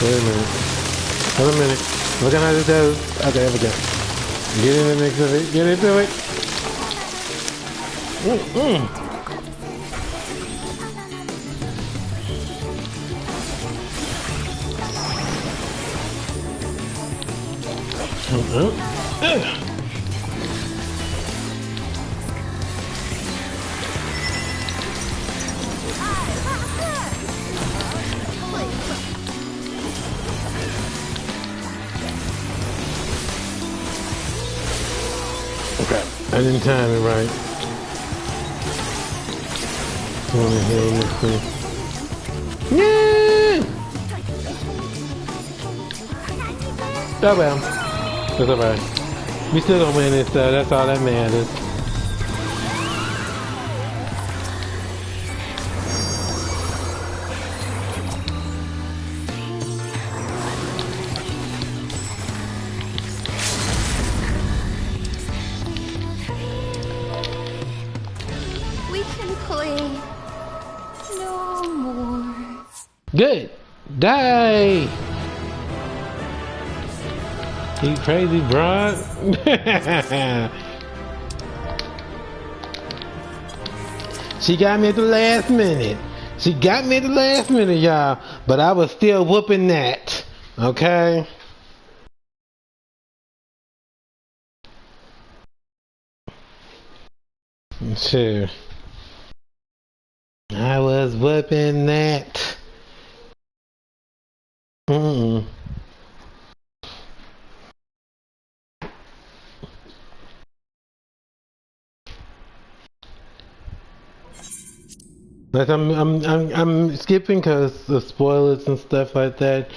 Wait a minute. Wait a minute. Look at how this goes. Okay, there we go. Get in the mix of it. Get into it. Okay, I didn't time it right. Come on in here, let's see. Yeah! Oh well, that's alright. We still gonna win this, so that's all that matters. We can play no more. Good! Die! You crazy broad? She got me at the last minute. She got me at the last minute, y'all. But I was still whooping that. Okay? Sure. I was whooping that. Mm-mm. Like I'm skipping because of spoilers and stuff like that.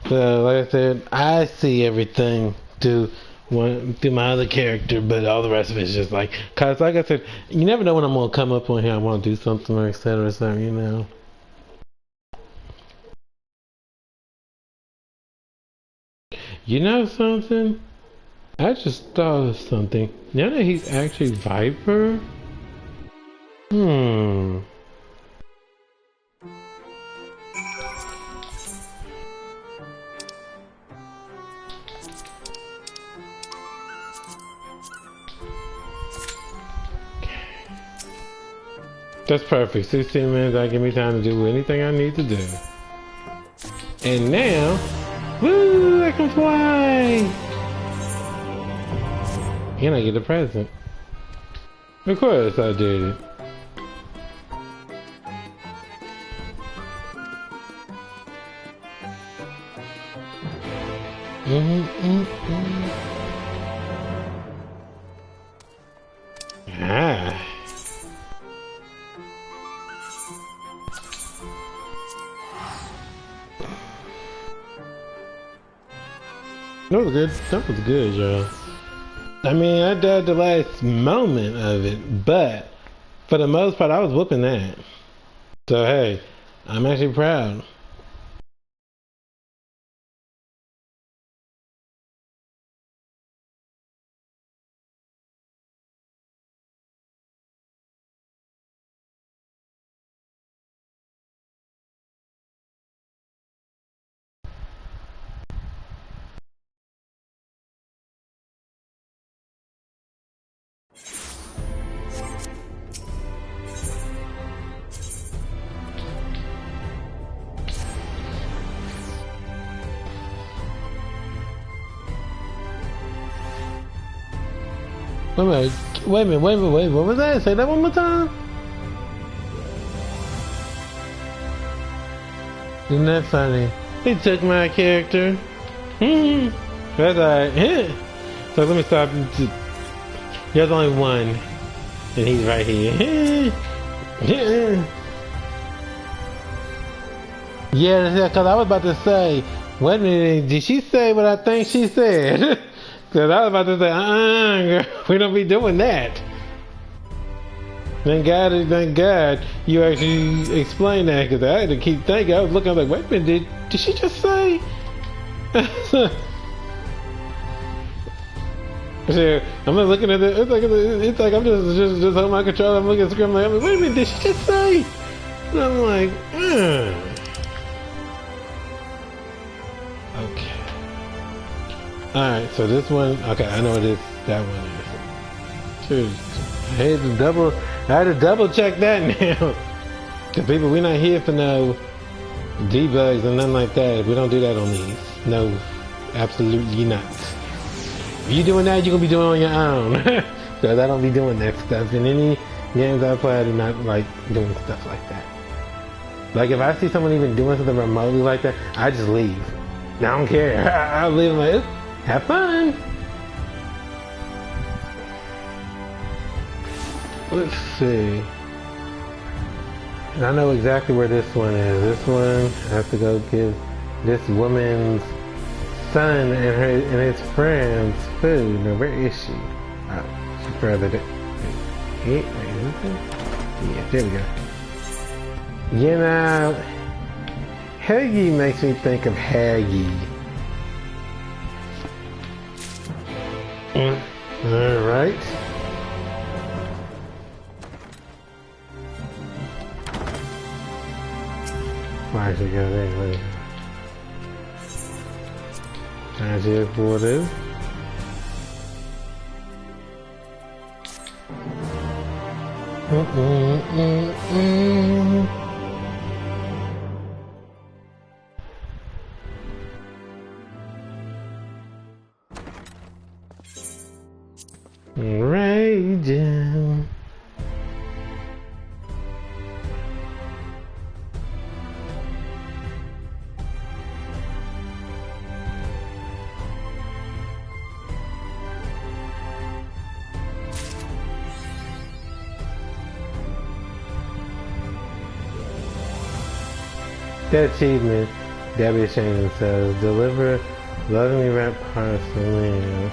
So like I said, I see everything through through my other character, but all the rest of it's just like, cause like I said, you never know when I'm gonna come up on here. I want to do something or etc. or something, you know. You know something? I just thought of something. Now that he's actually Viper, hmm. That's perfect. 16 minutes, that give me time to do anything I need to do. And now, woo, I can fly! And I get a present. Of course I did it. Ah. That was good. That was good, y'all. I mean, I died the last moment of it, but for the most part, I was whooping that. So hey, I'm actually proud. Wait a minute, what was that? Say that one more time? Isn't that funny? He took my character. That's alright. So let me stop. There's only one. And he's right here. Yeah, because I was about to say, wait a minute, did she say what I think she said? Because I was about to say, girl, we don't be doing that. Thank God you actually explained that, because I had to keep thinking. I was looking, I was like, wait a minute, did she just say? So, I'm not looking at it, it's like I'm just holding my controller, I'm looking at the screen, I'm like, wait a minute, did she just say? And I'm like, Okay. Alright, so this one, okay, I know what that one is. Shoot, I had to double check that now. Cause people, we're not here for no debugs and nothing like that. We don't do that on these. No, absolutely not. If you doing that, you're gonna be doing it on your own. Cause I don't be doing that stuff. In any games I play, I do not like doing stuff like that. Like if I see someone even doing something remotely like that, I just leave. I don't care. I'll leave like, have fun. Let's see. And I know exactly where this one is. This one, I have to go give this woman's son and his friends food. Now, where is she? Oh, she's further down. Yeah, there we go. You know, Haggy makes me think of Haggy. Alright. I actually got it anyway. Can I see what it is? Raging. That achievement, that be ashamed themselves. Deliver lovingly wrapped parcels.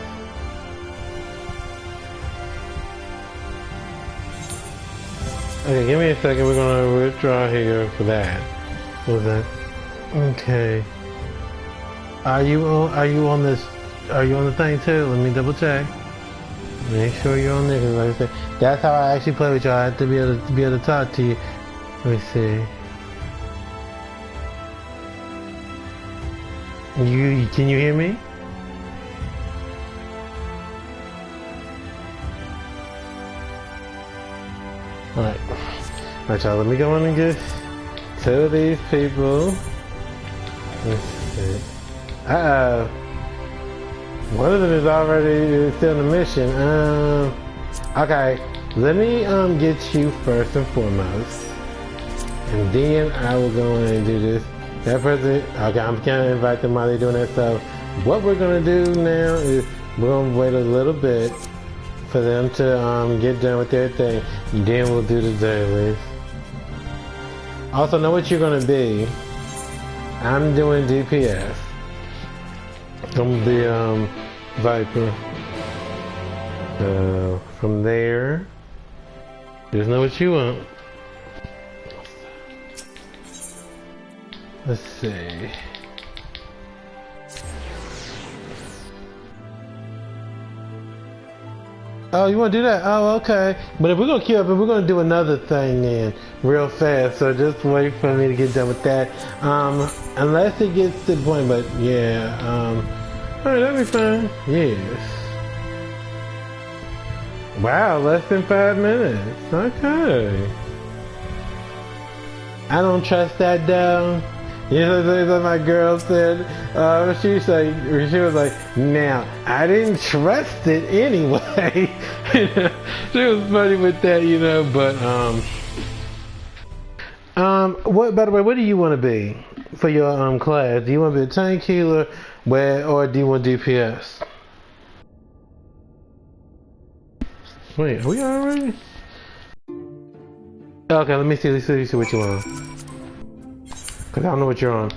Okay, give me a second. We're gonna withdraw here for that. What was that? Okay. Are you on this? Are you on the thing too? Let me double check. Make sure you're on there. 'Cause like I said, that's how I actually play with y'all. I have to be able to talk to you. Let me see. Can you hear me? Alright. Alright, y'all, let me go on and get to these people. Let's see. One of them is already still in the mission. Okay. Let me get you first and foremost. And then I will go in and do this. That person, okay, I'm gonna invite them while they're doing that. So what we're gonna do now is we're gonna wait a little bit for them to get done with their thing. And then we'll do the dailies. Also, know what you're gonna be. I'm doing DPS. I'm the Viper. From there, just know what you want. Let's see. Oh, you want to do that? Oh, okay. But if we're going to queue up, we're going to do another thing then, real fast. So just wait for me to get done with that. Unless it gets to the point, but yeah. Alright, that'll be fine. Yes. Wow, less than 5 minutes. Okay. I don't trust that though. You know what my girl said? She was like, now, I didn't trust it anyway. She was funny with that, you know, but, by the way, what do you want to be for your, class? Do you want to be a tank healer, or do you want DPS? Wait, are we already? Okay, let me see what you want. Cause I don't know what you're on.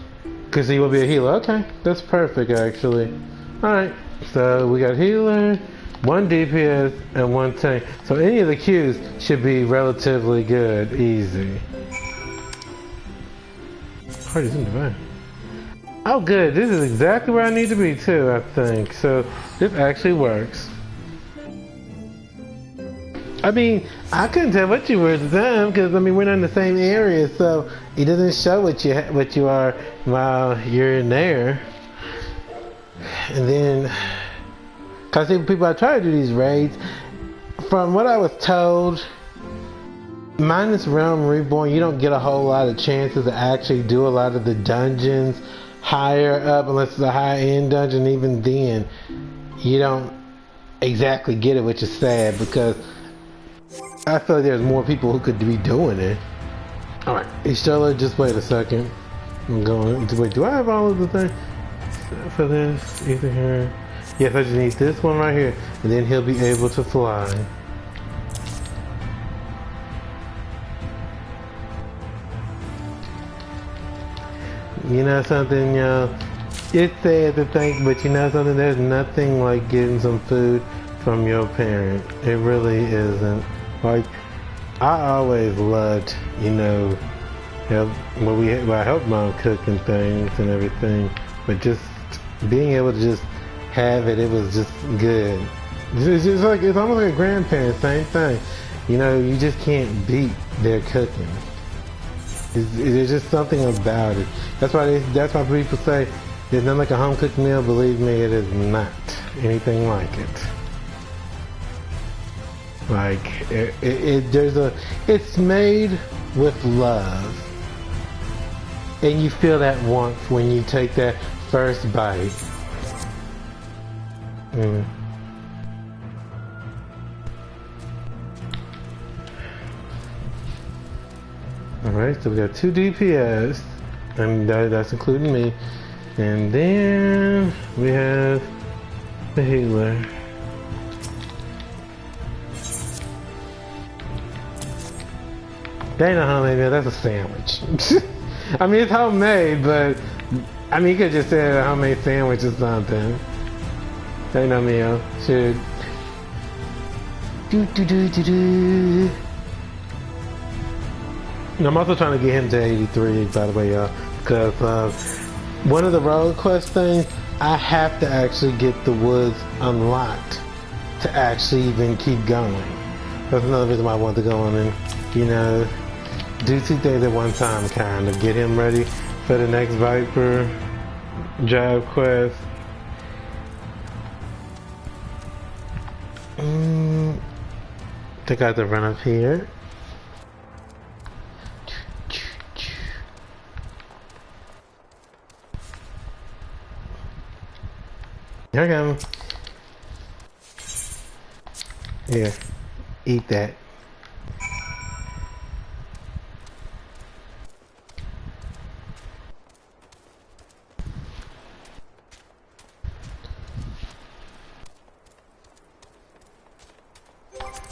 Cause you want to be a healer. Okay, that's perfect actually. Alright, so we got healer, 1 DPS, and 1 tank. So any of the queues should be relatively good, easy. Party's in the van. Oh good, this is exactly where I need to be too, I think. So this actually works. I mean, I couldn't tell what you were at the time because I mean we're not in the same area, so it doesn't show what you are while you're in there. And then, cause people I try to do these raids. From what I was told, minus Realm Reborn, you don't get a whole lot of chances to actually do a lot of the dungeons higher up, unless it's a high-end dungeon. Even then, you don't exactly get it, which is sad because I feel like there's more people who could be doing it. Alright, Ishella, just wait a second. I'm going to wait. Do I have all of the things for this? Either here. Yes, I just need this one right here, and then he'll be able to fly. You know something, y'all? It's sad to think, but you know something? There's nothing like getting some food from your parent. It really isn't. Like, I always loved, you know, I helped mom cook and things and everything, but just being able to just have it, it was just good. It's just like, it's almost like a grandparent, same thing. You know, you just can't beat their cooking. There's just something about it. That's why people say there's nothing like a home cooked meal. Believe me, it is not anything like it. Like it's made with love, and you feel that warmth when you take that first bite. Alright, so we got 2 DPS, and that's including me. And then we have the healer. They know how made that's a sandwich. I mean, it's homemade, but I mean, you could just say a homemade sandwich or something. They know me, shit. I'm also trying to get him to 83, by the way, y'all, because one of the road quest things, I have to actually get the woods unlocked to actually even keep going. That's another reason why I want to go on and, you know, do 2 things at one time, kind of. Get him ready for the next Viper job quest. I think I have to run up here. Here I go. Here, eat that.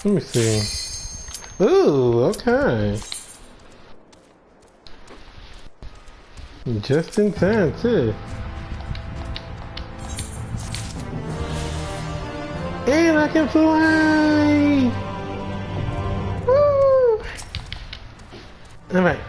Let me see. Ooh, okay. Just in time, too. And I can fly! Woo! Alright.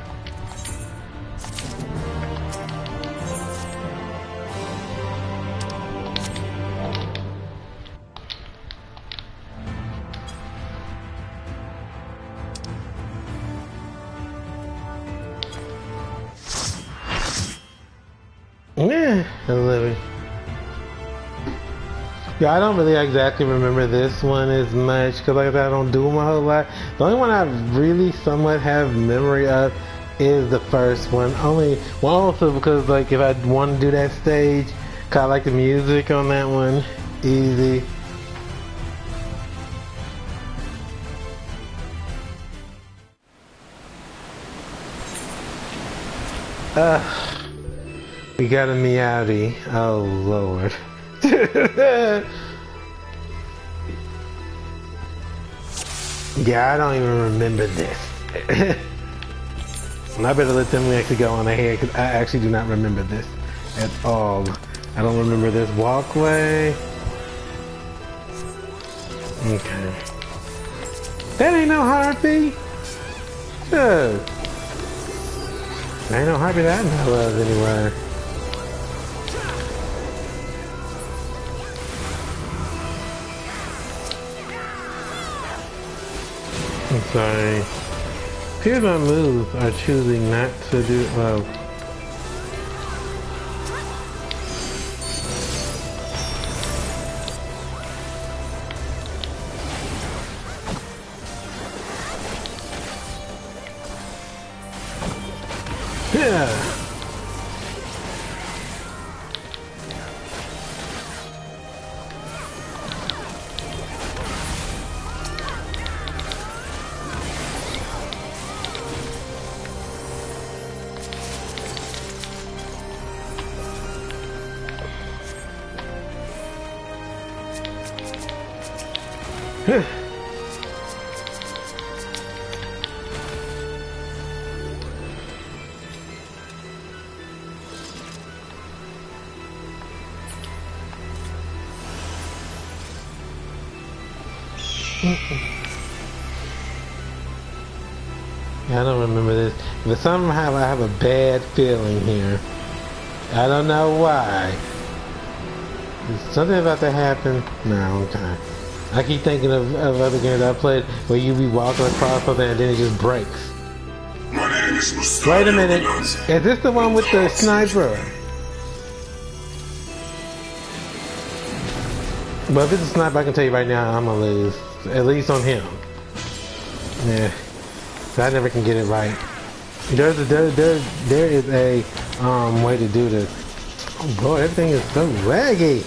Yeah, I love it. Yeah, I don't really exactly remember this one as much because, like I said, I don't do them a whole lot. The only one I really somewhat have memory of is the first one. Also because, like, if I want to do that stage, cause I like the music on that one. Easy. We got a Meowdy. Oh Lord. Yeah, I don't even remember this. And I better let them actually go on ahead because I actually do not remember this at all. I don't remember this walkway. Okay. That ain't no heartbeat. Sure. Ain't no heartbeat I know of anywhere. I'm sorry. Here's my moves are choosing not to do. Well, yeah. I don't remember this, but somehow I have a bad feeling here. I don't know why. Is something about to happen? No, okay. I keep thinking of other games I played where you be walking across something and then it just breaks. My name is Mustafa. Wait a minute. Is this the one with the sniper? But if it's a sniper, I can tell you right now, I'm gonna lose. at least on him. Yeah, so I never can get it right. There is a way to do this. Oh boy, everything is so laggy.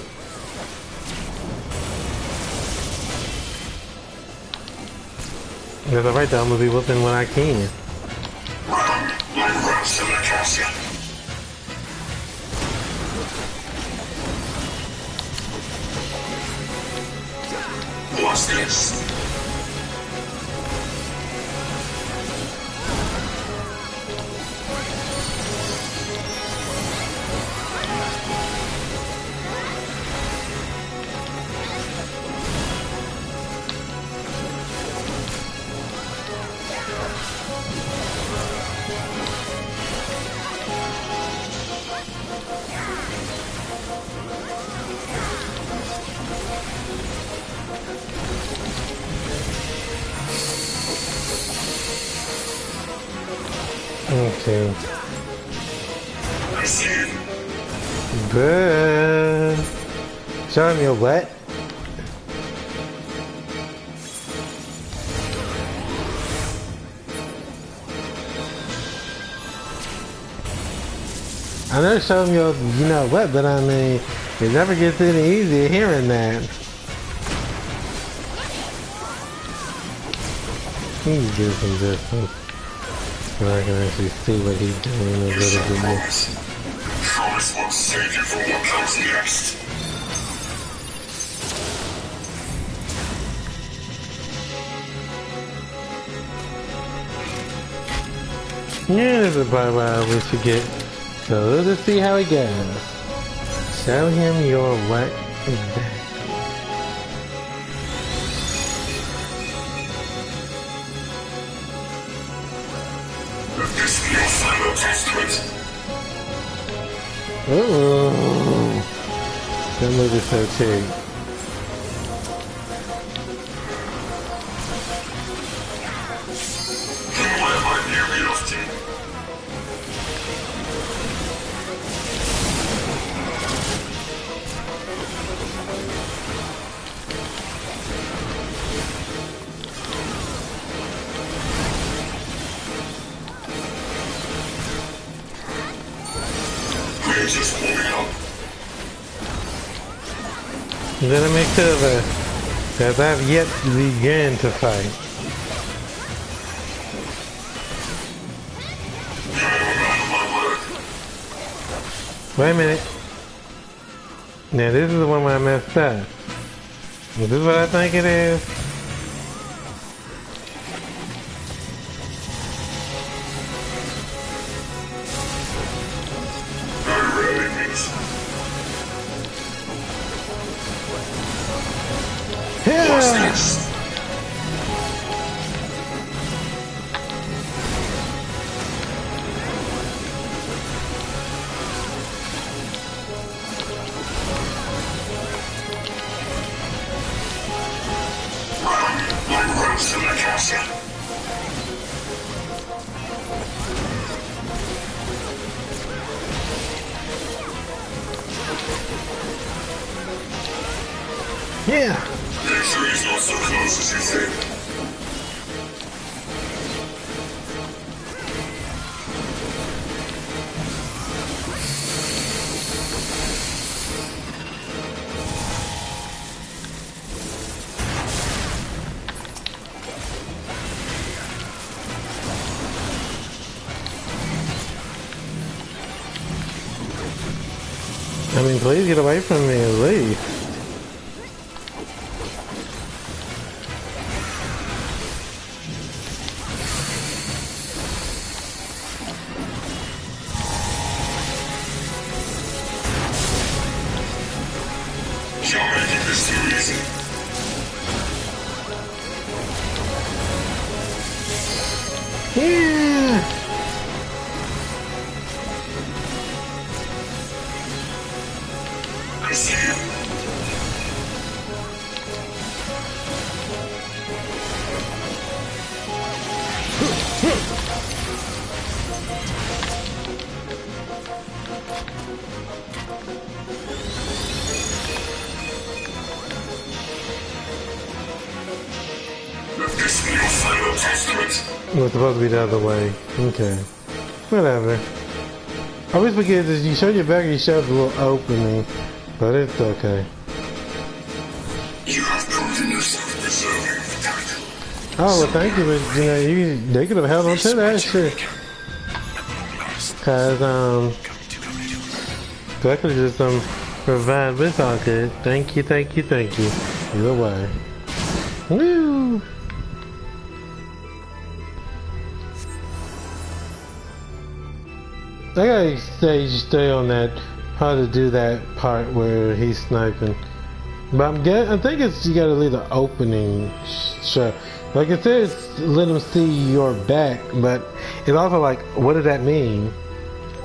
That's alright though, I'm gonna be whooping when I can. What's this? Okay. I see you. But show him your butt. I know show him your what, but I mean it never gets any easier hearing that. He's doing some distance. So I can actually see what he's doing a little bit more. Promise won't save you from what comes next. Yeah, there's a part where I always forget. So let's just see how it goes. Show him your what exactly. This be your final testament. Uh-oh. That move is so cheap. Where am I nearly off to? We're just warming up. Then I make sure that I've yet to begin to fight. Wait a minute. Now this is the one where I messed up. Is this what I think it is? I really miss. What's Yeah. this? Like rose in the castle. Yeah. Make sure he's not so close as you think. I mean, please get away from me at least. You're making this too easy. Yeah. I see you. Testament. It was supposed to be the other way. Okay. Whatever. I always forget that you show your back and you show the little opening. But it's okay. You have proven yourself deserving of the title. Oh, well, thank you, but, you know, they could have held on to that shit. Cause, I could have just, provide, but it's all good. Thank you, thank you, thank you. Either way. Woo! I gotta stay on that, how to do that part where he's sniping. But I think it's, you gotta leave the opening shut. Like it says, let them see your back, but it's also like, what does that mean?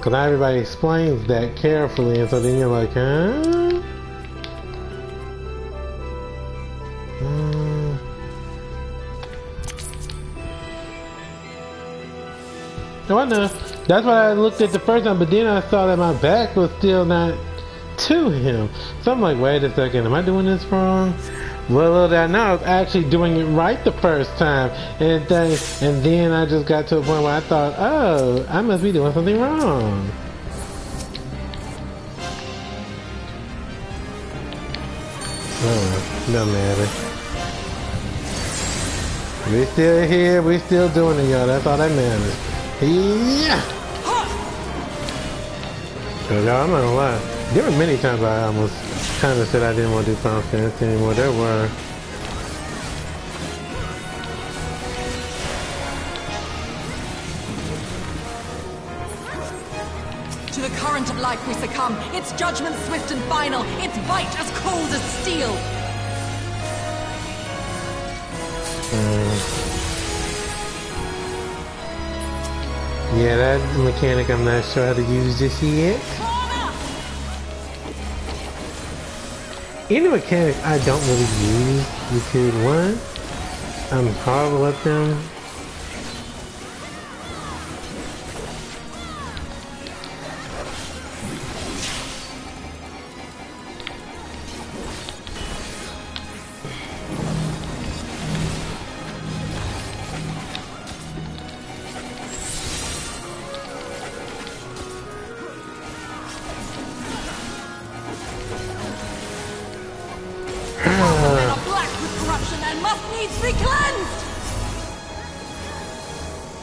Cause not everybody explains that carefully, and so then you're like, huh? Oh, I know. That's why I looked at the first time, but then I saw that my back was still not to him. So I'm like, wait a second, am I doing this wrong? Well, little did I know I was actually doing it right the first time. And then I just got to a point where I thought, oh, I must be doing something wrong. Oh, no matter. We still here, we still doing it, y'all. That's all that matters. Yeah! Y'all, I'm not gonna lie. There were many times I almost kind of said I didn't want to do Final Fantasy anymore. There were. To the current of life we succumb. Its judgment swift and final. Its bite as cold as steel. Yeah, that mechanic I'm not sure how to use just yet. Any mechanics I don't really use because one, I'm horrible at them.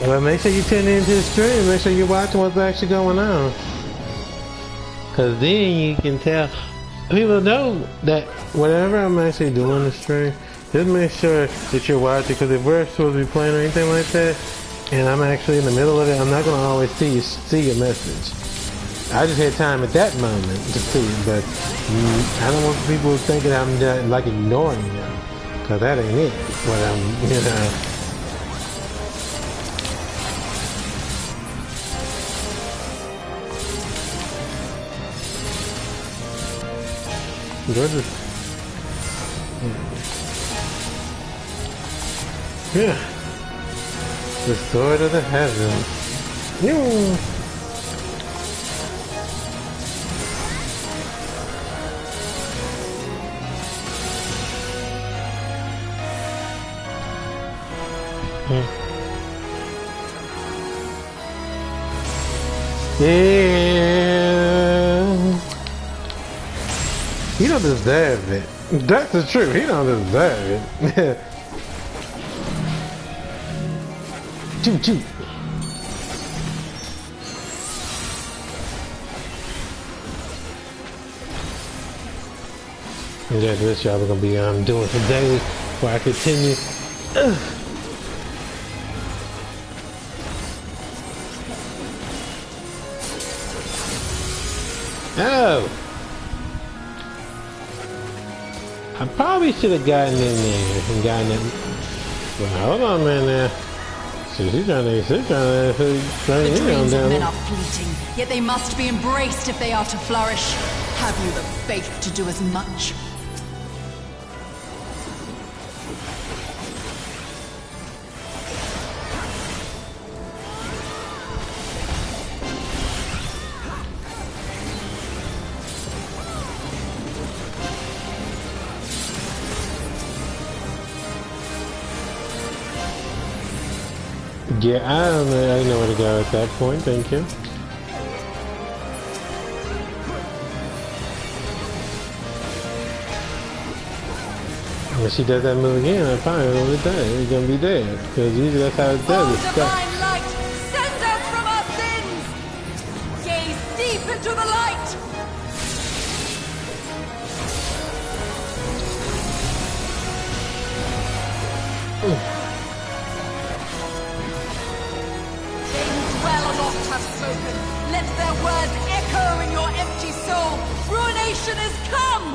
Well, make sure you tune into the stream. Make sure you're watching what's actually going on. Because then you can tell. People know that whatever I'm actually doing the stream, just make sure that you're watching. Because if we're supposed to be playing or anything like that, and I'm actually in the middle of it, I'm not going to always see your message. I just had time at that moment to see it. But I don't want people thinking I'm like ignoring them. Because that ain't it. What I'm, you know. Good. Yeah. The sword of the heavens. Yeah. He don't deserve it. That's the truth. He don't deserve it. Choo choo. And that's what y'all are gonna be doing today before I continue. Oh! I probably should have gotten in there and gotten it. Well, hold on, man. Now, she's trying to The dreams of men are fleeting, yet they must be embraced if they are to flourish. Have you the faith to do as much? Yeah, I don't know. I know where to go at that point. Thank you. When she does that move again, I'm probably gonna be dead. It's gonna be dead. Because usually that's how it does. Oh, divine light, send us from our sins! Gaze deep into the light! They who dwell aloft have spoken. Let their words echo in your empty soul. Ruination is come!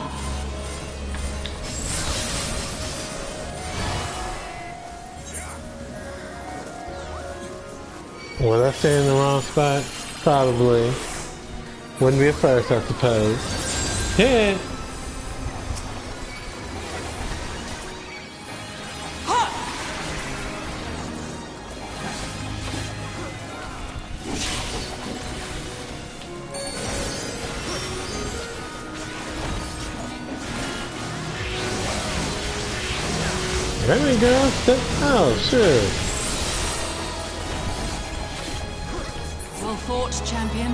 Was I staying in the wrong spot? Probably. Wouldn't be a first, I suppose. Hit! There we go. Oh, sure. Well fought, champion.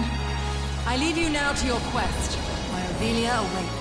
I leave you now to your quest. My Ovelia awaits.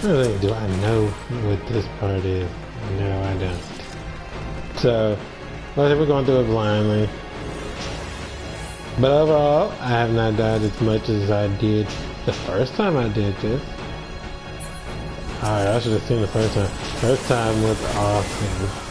Really, do I know what this part is? No, I don't. So, we're going through it blindly. But overall, I have not died as much as I did the first time I did this. Alright, I should have seen the first time. First time was awesome.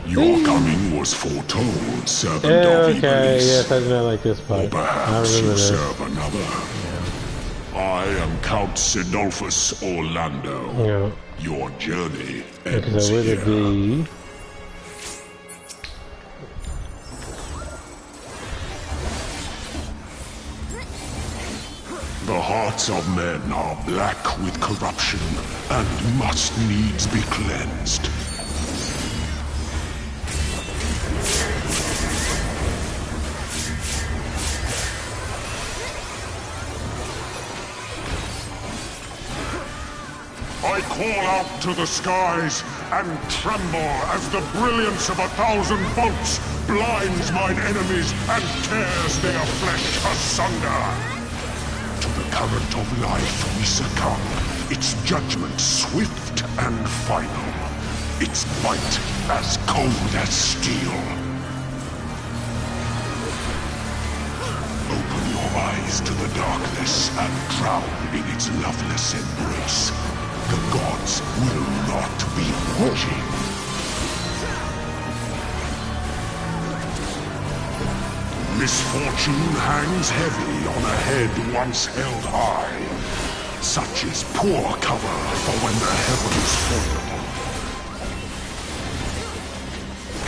Your coming was foretold, servant of okay, Iblis. yes, I do not like this part. Or perhaps I remember you this. serve another. Yeah. I am Count Sidolphus Orlando. Yeah. Your journey Because ends I would here. be. The hearts of men are black with corruption and must needs be cleansed. I call out to the skies and tremble as the brilliance of 1,000 bolts blinds mine enemies and tears their flesh asunder. To the current of life we succumb, its judgment swift and final, its bite as cold as steel. Open your eyes to the darkness and drown in its loveless embrace. The gods will not be watching. Misfortune hangs heavy on a head once held high. Such is poor cover for when the heavens fall.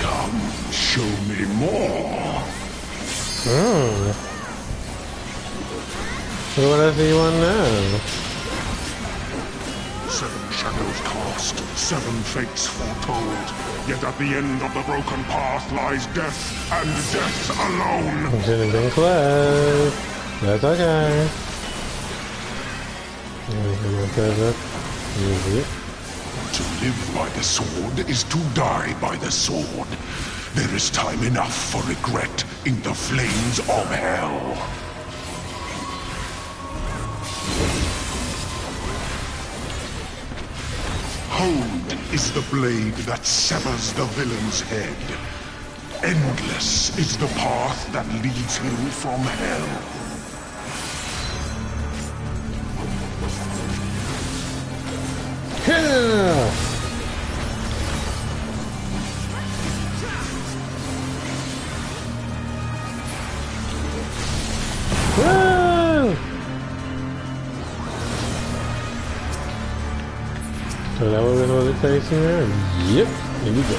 Come, show me more. So what else do you want to know? 7 shadows cast, 7 fates foretold. Yet at the end of the broken path lies death, and death alone. Should have been close. That's okay. Easy. To live by the sword is to die by the sword. There is time enough for regret in the flames of hell. Honed is the blade that severs the villain's head. Endless is the path that leads him from hell. Yeah. Woo! So that what we're supposed to be facing there? Yep, here we go.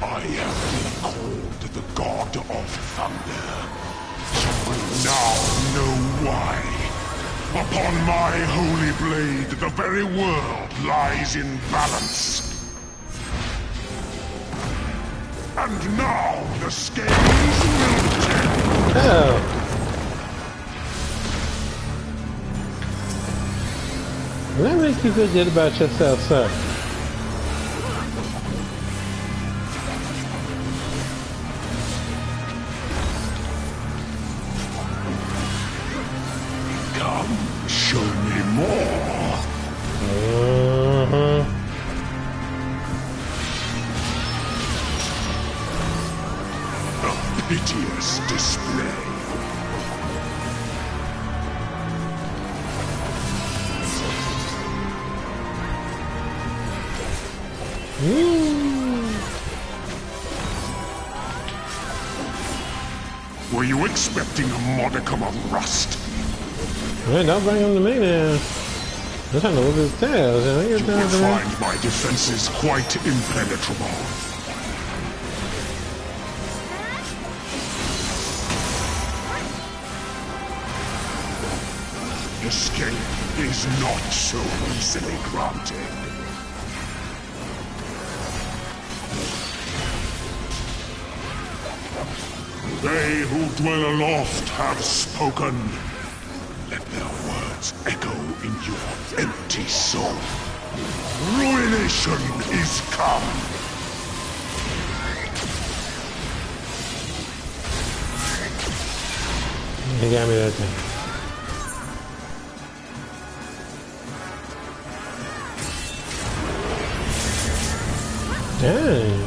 I have been called the God of Thunder. You will now know why. Upon my holy blade, the very world lies in balance. And now the scales will tip. Oh. Does that make you feel good about yourself, sir? Come, show me more. A piteous display. Were you expecting a modicum of rust? Man, don't bring him to me now. I'm trying to whip his tail. You will find my defenses quite impenetrable. Escape is not so easily granted. They who dwell aloft have spoken. Let their words echo in your empty soul. Ruination is come. He got me that time. Dang.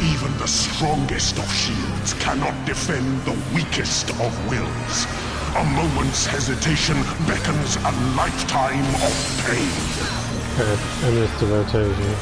Even the strongest of shields cannot defend the weakest of wills. A moment's hesitation beckons a lifetime of pain. I missed the rotation.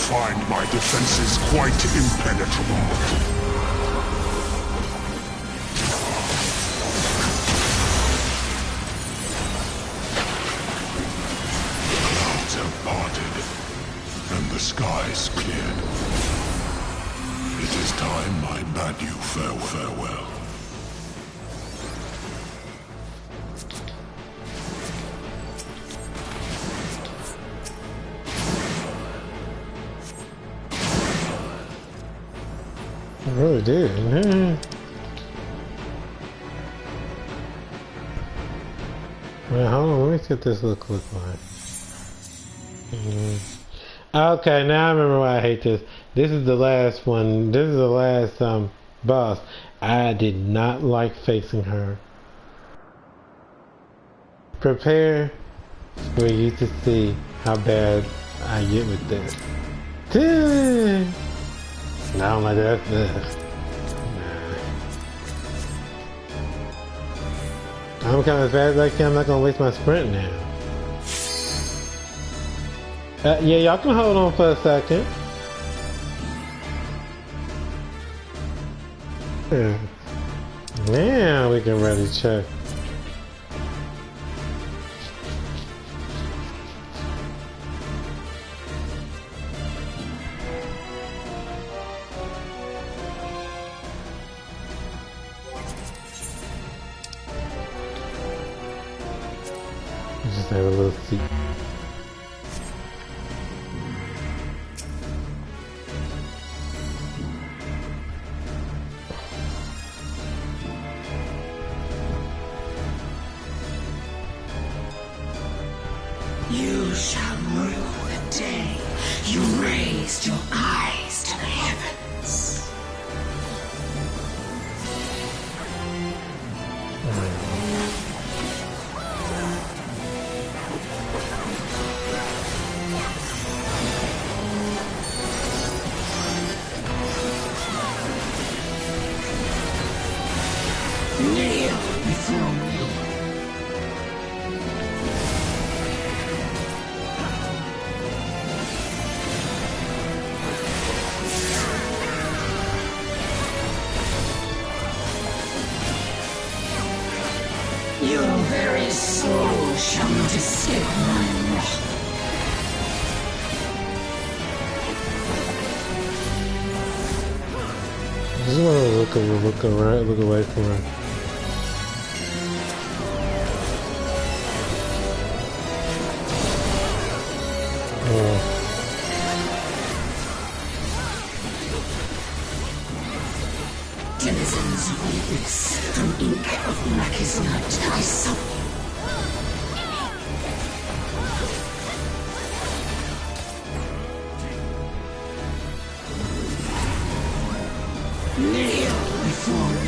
Find my defenses quite impenetrable. Clouds have parted, and the skies cleared. It is time I bade you farewell. I really did. Well, hold on, let me see what this look like. Okay, now I remember why I hate this. This is the last one. This is the last boss. I did not like facing her. Prepare for you to see how bad I get with this. I don't like that. I'm coming as fast as I can. I'm not gonna waste my sprint now. Yeah, y'all can hold on for a second. Now we can ready check. Just have a little seat. You shall rue the day you raised your eyes to the heavens. Kneel before me. Your very soul shall not escape my wrath. I just want to look away from her. Denizens of the abyss, from ink of blackest night, I summon you. Kneel before me.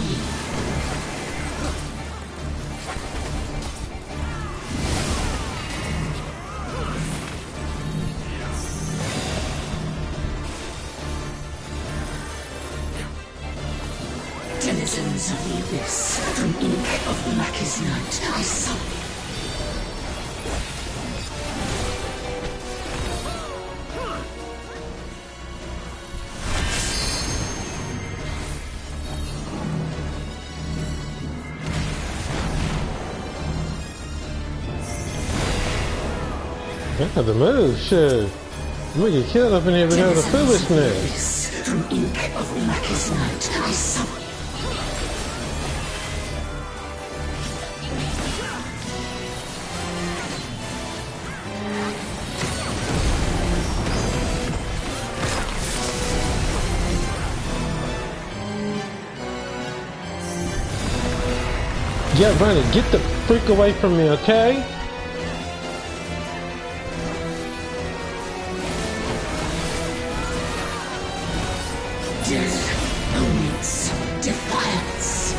Denizens of the abyss, from ink of blackest night, I summon you. Yeah, the move, shit. I'm gonna get killed up in here because of foolishness. From ink of blackest night, I summon you. Yeah, Ronnie, get the freak away from me, okay? Death awaits defiance.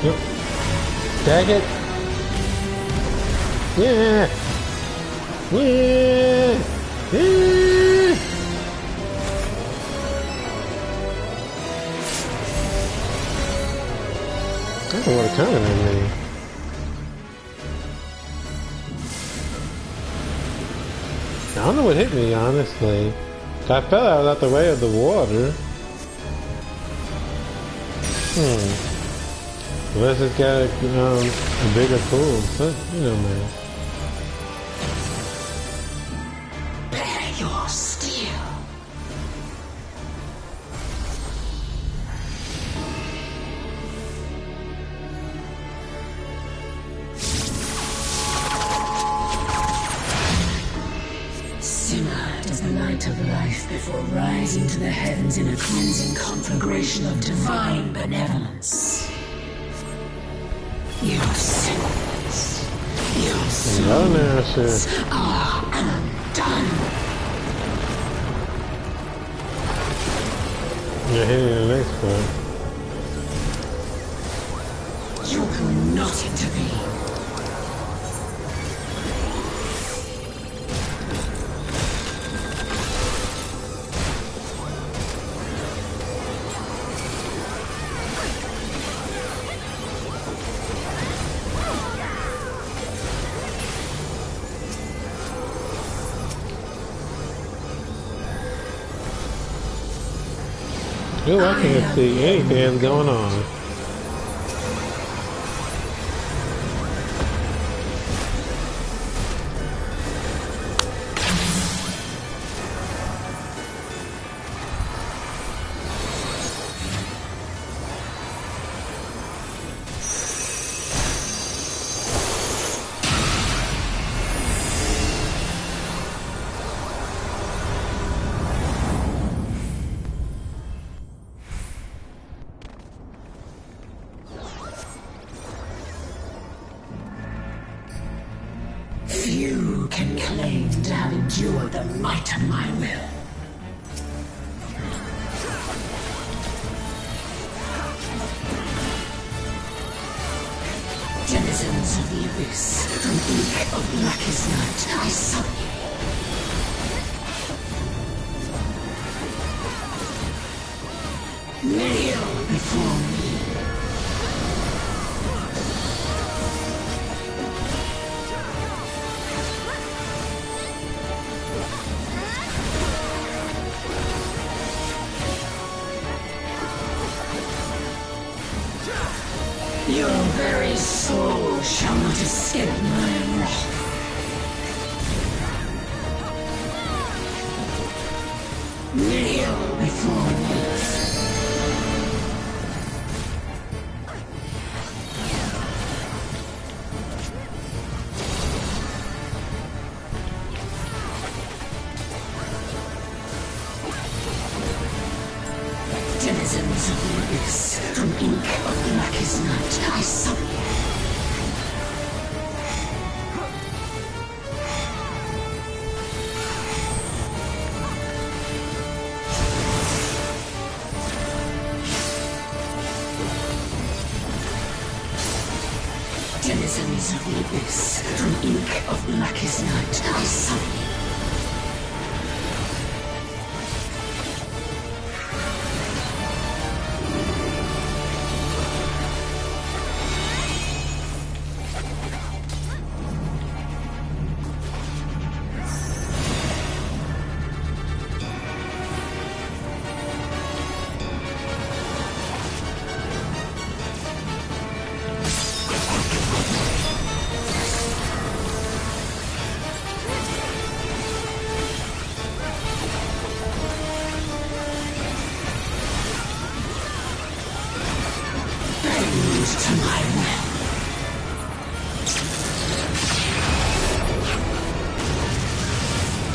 Yep. Tag it. Yeah. Yeah. Yeah. I don't know what kind of me. I don't know what hit me, honestly. I fell out the way of the water. Unless it's got a bigger pool, but you know, man. Bear your steel. Simmer as the light of life before rising to the heavens in a cleansing conflagration of divine benevolence. Your sins, your sins are undone. You're hitting the next part. You will not intervene. Ooh, I can't see anything going on. Few can claim to have endured the might of my will. Denizens of the abyss, from ink of blackest night, I summon you. Kneel before me. Your very soul shall not escape my wrath. Kneel before me. Denizens of the abyss, from ink of blackest night, I summon you. Denizens of the abyss, from ink of blackest night, I summon you.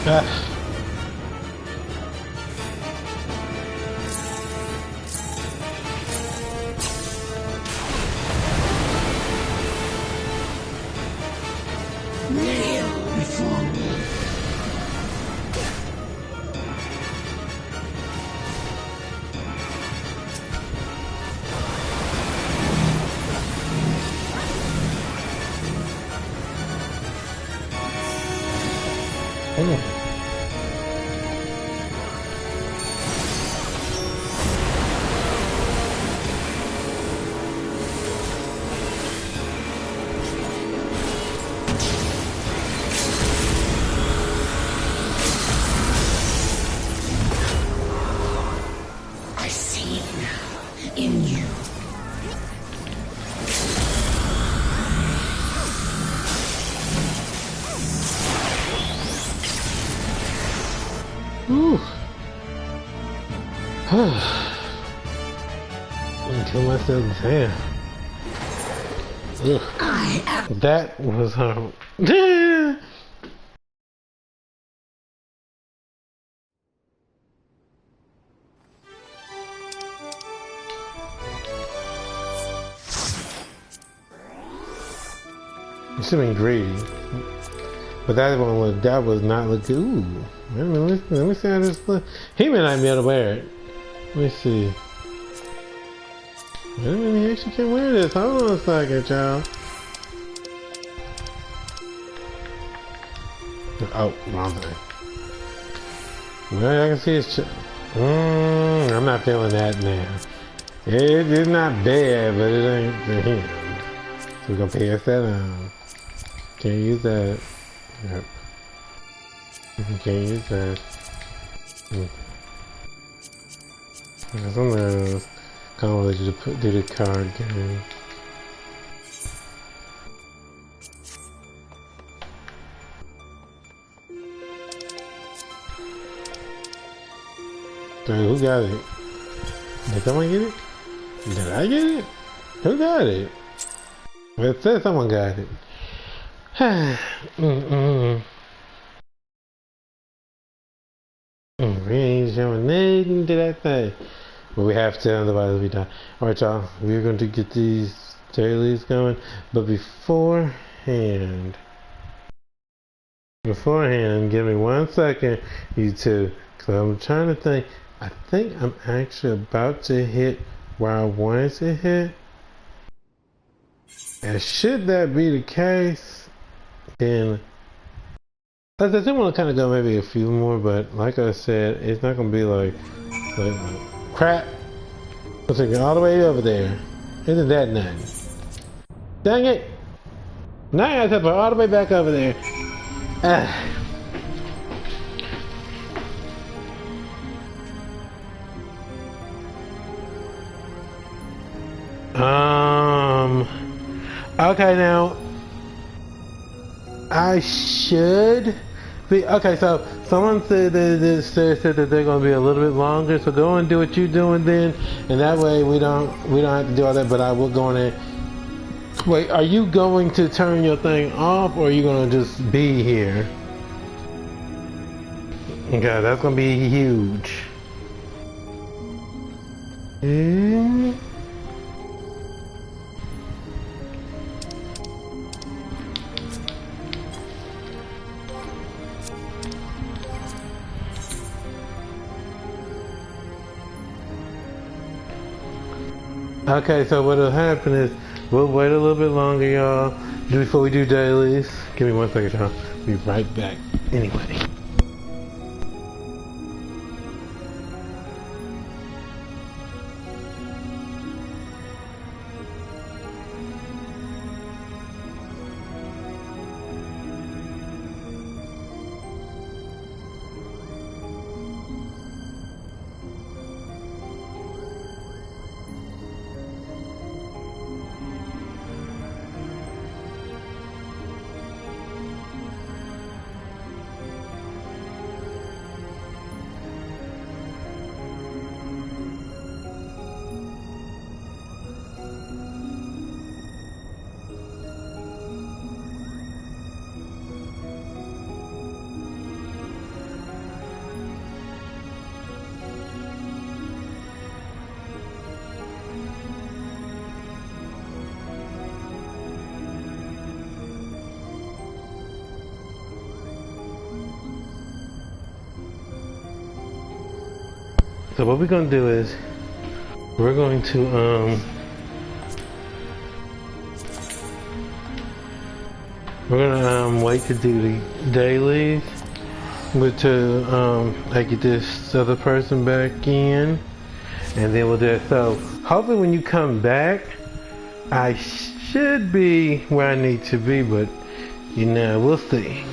Ah. Kneel before me. I see it now in you. Ooh. Kill myself down. Ugh. That was horrible. You should have been greedy. But that was not look good. Ooh. Wait a minute, let me see how this look. He may not be able to wear it. Let me see. Wait a minute, he actually can wear this. Hold on a second, y'all. Oh, wrong thing. Well, I can see his I'm not feeling that now. It's not bad, but it ain't for him. So we're gonna pass that on. Can't use that. Yep. Can't use that. Some of those kind of let you to do the card game. So who got it? Did someone get it? Did I get it? Who got it? Well, it said someone got it. We ain't showing nothing to that thing. But we have to, otherwise we die. Alright, y'all. We're going to get these dailies going. But beforehand, give me 1 second, you two. Because I'm trying to think. I think I'm actually about to hit where I wanted to hit. And should that be the case, then I do want to kind of go maybe a few more, but like I said, it's not going to be like crap. I'm thinking all the way over there. Isn't that nice? Dang it! Now I have to put all the way back over there. Okay, now I should be okay. So someone said that they're going to be a little bit longer. So go and do what you're doing then, and that way we don't have to do all that. But I will go in there. Wait, are you going to turn your thing off, or are you going to just be here? Okay, that's going to be huge. Okay, so what'll happen is we'll wait a little bit longer, y'all, before we do dailies. Give me 1 second, y'all. Be right back. Anyway. So what we're gonna do is we're going to wait to do the dailies, but to I get this other person back in, and then we'll do it. So hopefully when you come back, I should be where I need to be, but you know, we'll see.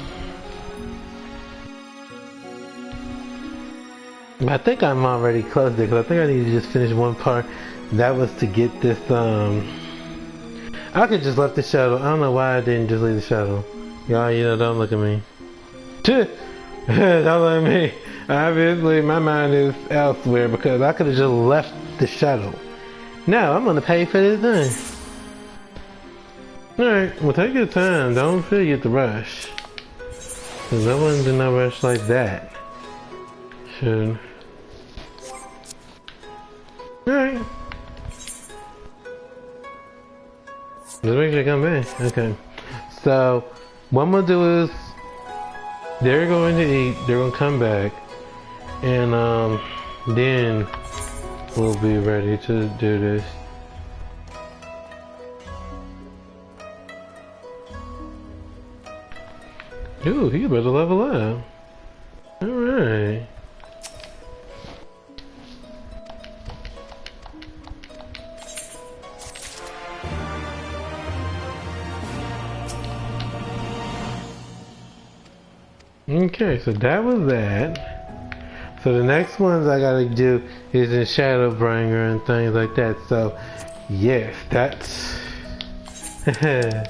But I think I'm already close there, because I think I need to just finish one part. That was to get this, I could just left the shuttle. I don't know why I didn't just leave the shuttle. Y'all, you know, don't look at me. Don't look at me. Obviously, my mind is elsewhere, because I could have just left the shuttle. No, I'm gonna pay for this thing. Alright, well take your time. Don't feel you have to rush. Cause I wouldn't do no rush like that. Should. Alright. Just make sure you come back. Okay. So, what I'm gonna do is, they're going to eat, they're gonna come back, and then we'll be ready to do this. Ooh, you better level up. Alright. Okay, so that was that. So the next ones I gotta do is in Shadowbringer and things like that. So, yes, that's... that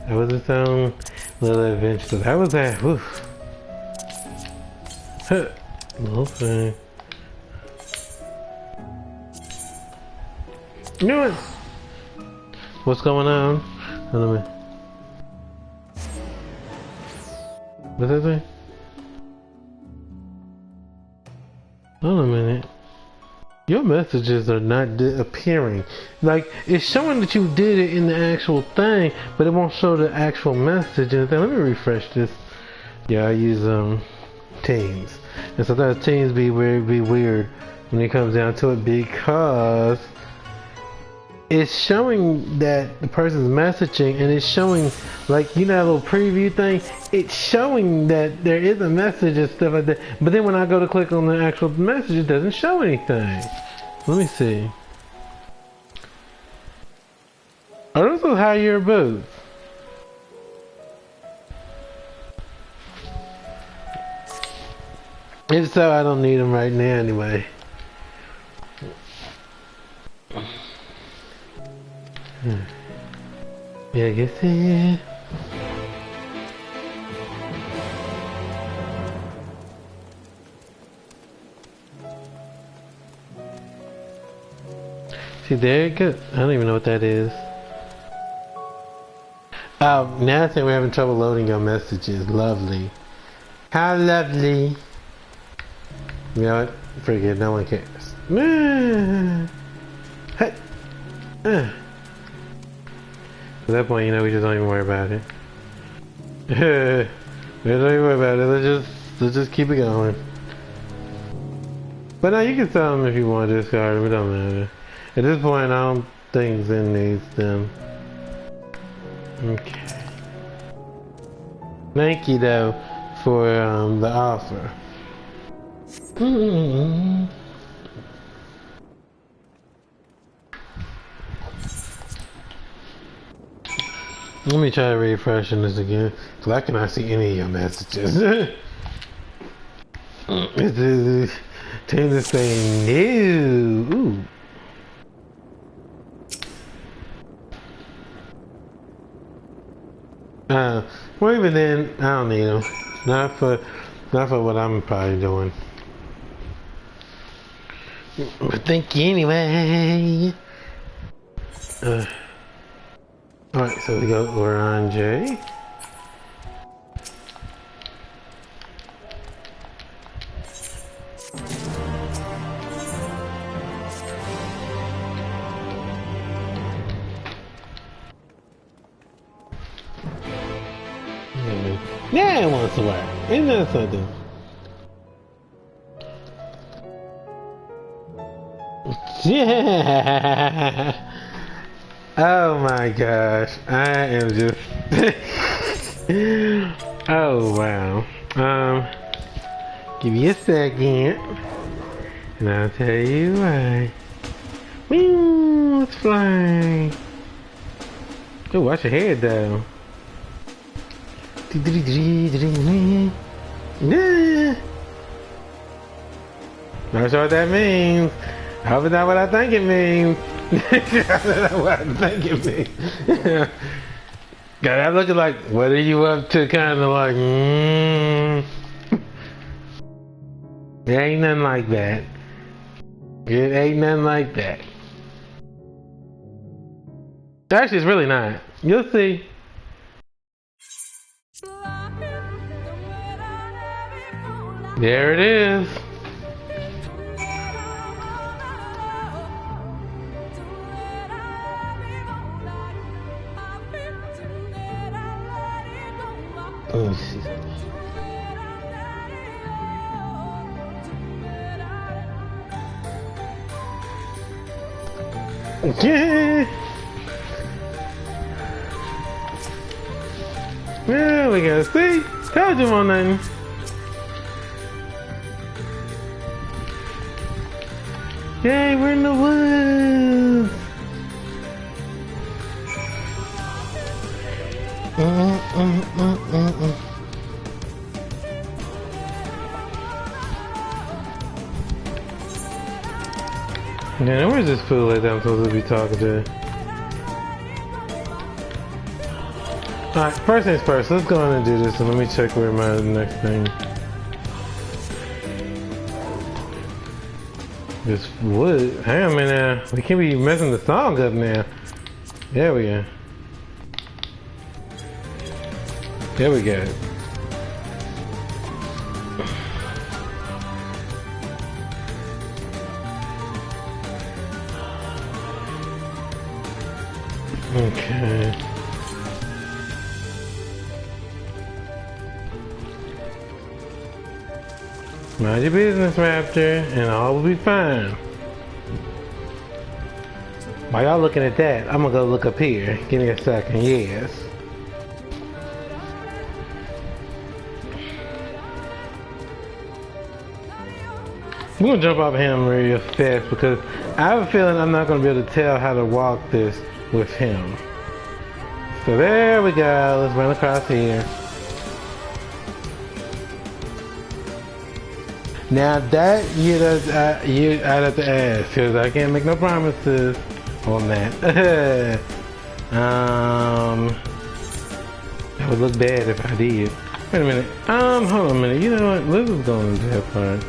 was its own little adventure. So that was that. Woof. Huh. Little thing. You know what? What's going on? Hold on a minute. What's that thing? Hold on a minute. Your messages are not appearing. Like, it's showing that you did it in the actual thing, but it won't show the actual message. And let me refresh this. Yeah, I use Teams, and sometimes Teams be weird when it comes down to it, because it's showing that the person's messaging, and it's showing, like, you know, that little preview thing. It's showing that there is a message and stuff like that. But then when I go to click on the actual message, it doesn't show anything. Let me see. Are those those higher boots? If so, I don't need them right now anyway. Yeah, I guess it. See, there it goes. I don't even know what that is. Oh, now I think we're having trouble loading your messages. Lovely. How lovely. You know what? Forget it. No one cares. Hey. At that point, you know, we just don't even worry about it. We don't even worry about it. Let's just keep it going. But now you can sell them if you want to discard them. It don't matter. At this point, I don't think Zen needs them. Okay. Thank you, though, for the offer. Let me try refreshing this again, because I cannot see any of your messages. Tend to say no. Ooh. Well, even then, I don't need them. Not for what I'm probably doing. But thank you anyway. Alright, so we're on J. Yeah, it wants to work. Isn't that something? Yeah. Oh my gosh. I am just oh wow. Give me a second and I'll tell you why. Woo, it's flying. Oh, watch your head though. Not sure what that means. I hope it's not what I think it means. That's what I think it means. God, I look like, what are you up to? Kind of like, It ain't nothing like that. It ain't nothing like that. Actually, it's really not. You'll see. There it is. Let me see. Yeah. Well, we gotta see. Told you on nothing. Yay, we're in the woods. Man, where's this fool that I'm supposed to be talking to? Alright, first things first, let's go on and do this and let me check where my next thing. This wood. Hang on a minute now. We can't be messing the song up now. There we go. There we go. Okay. Mind your business, Raptor, and all will be fine. While y'all looking at that, I'm gonna go look up here. Give me a second, yes. I'm gonna jump off him real fast because I have a feeling I'm not gonna be able to tell how to walk this with him. So there we go, let's run across here. Now that I'd have to ask because I can't make no promises on that. That would look bad if I did. Wait a minute. Hold on a minute. You know what? Let's just go into that part.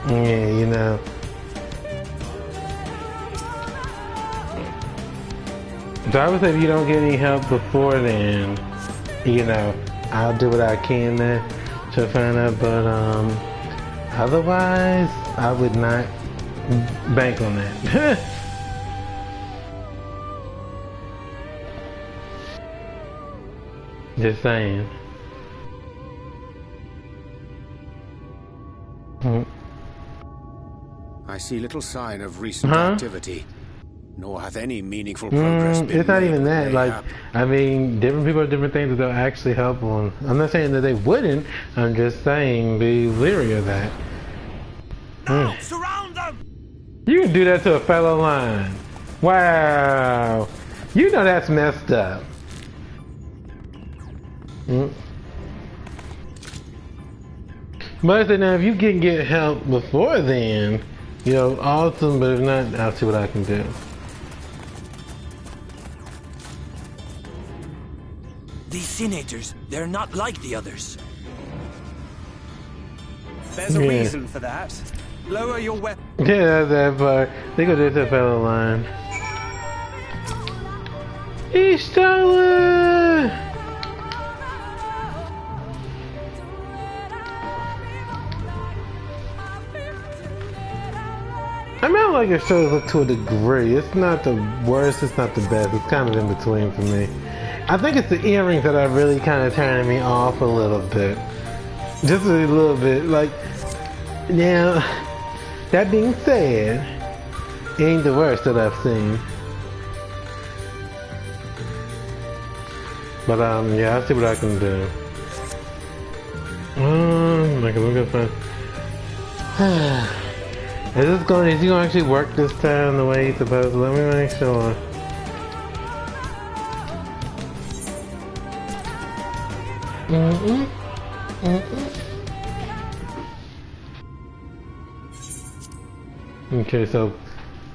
Yeah, you know. So I would say if you don't get any help before then, you know, I'll do what I can to find out, but otherwise I would not bank on that. Just saying. I see little sign of recent activity, nor hath any meaningful progress been It's not made. even that. Like, I mean, different people have different things that they'll actually help on. I'm not saying that they wouldn't. I'm just saying be leery of that. Surround them! You can do that to a fellow lion. Wow. You know that's messed up. But I said, now if you can get help before then, you know, awesome, but if not, I'll see what I can do. These senators, they're not like the others. There's a reason for that. Lower your weapon. Yeah, that's that part. They go to the fellow line. He stole it! I mean, I like your shows up to a degree. It's not the worst, it's not the best. It's kind of in between for me. I think it's the earrings that are really kind of turning me off a little bit. Just a little bit. Like, Now, that being said, it ain't the worst that I've seen. But yeah, I'll see what I can do. I can look at is he gonna actually work this time the way he's supposed to? Let me make sure. Okay, so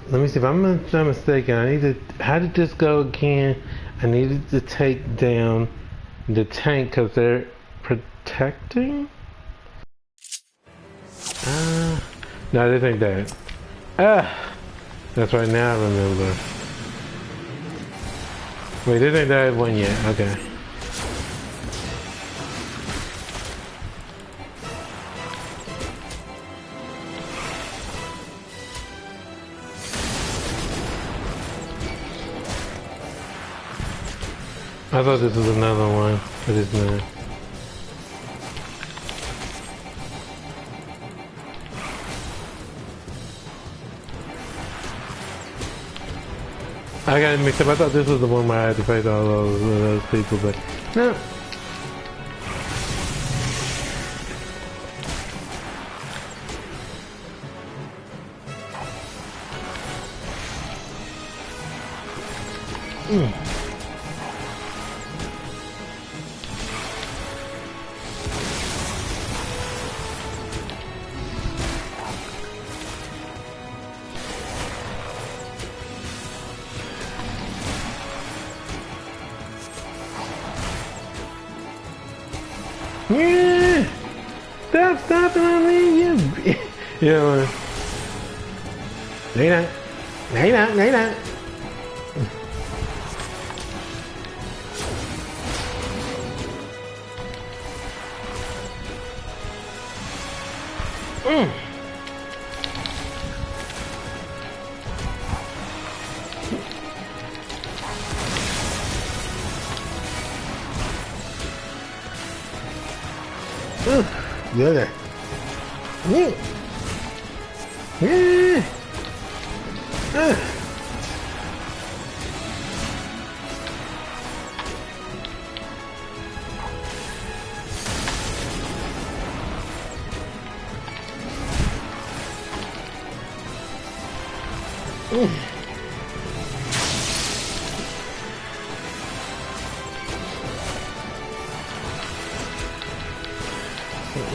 let me see if I'm not mistaken. I need to. How did this go again? I needed to take down the tank because they're protecting. No, this ain't that. That's right. Now I remember. Wait, this ain't that one yet. Okay. I thought this was another one, but it's not. I got it mixed up. I thought this was the one where I had to fight all those people, but no. Yeah! Stop stopping on me, you. Yeah, man. No, you're not. No, you're not. No, you're not. Good. Yeah. Yeah.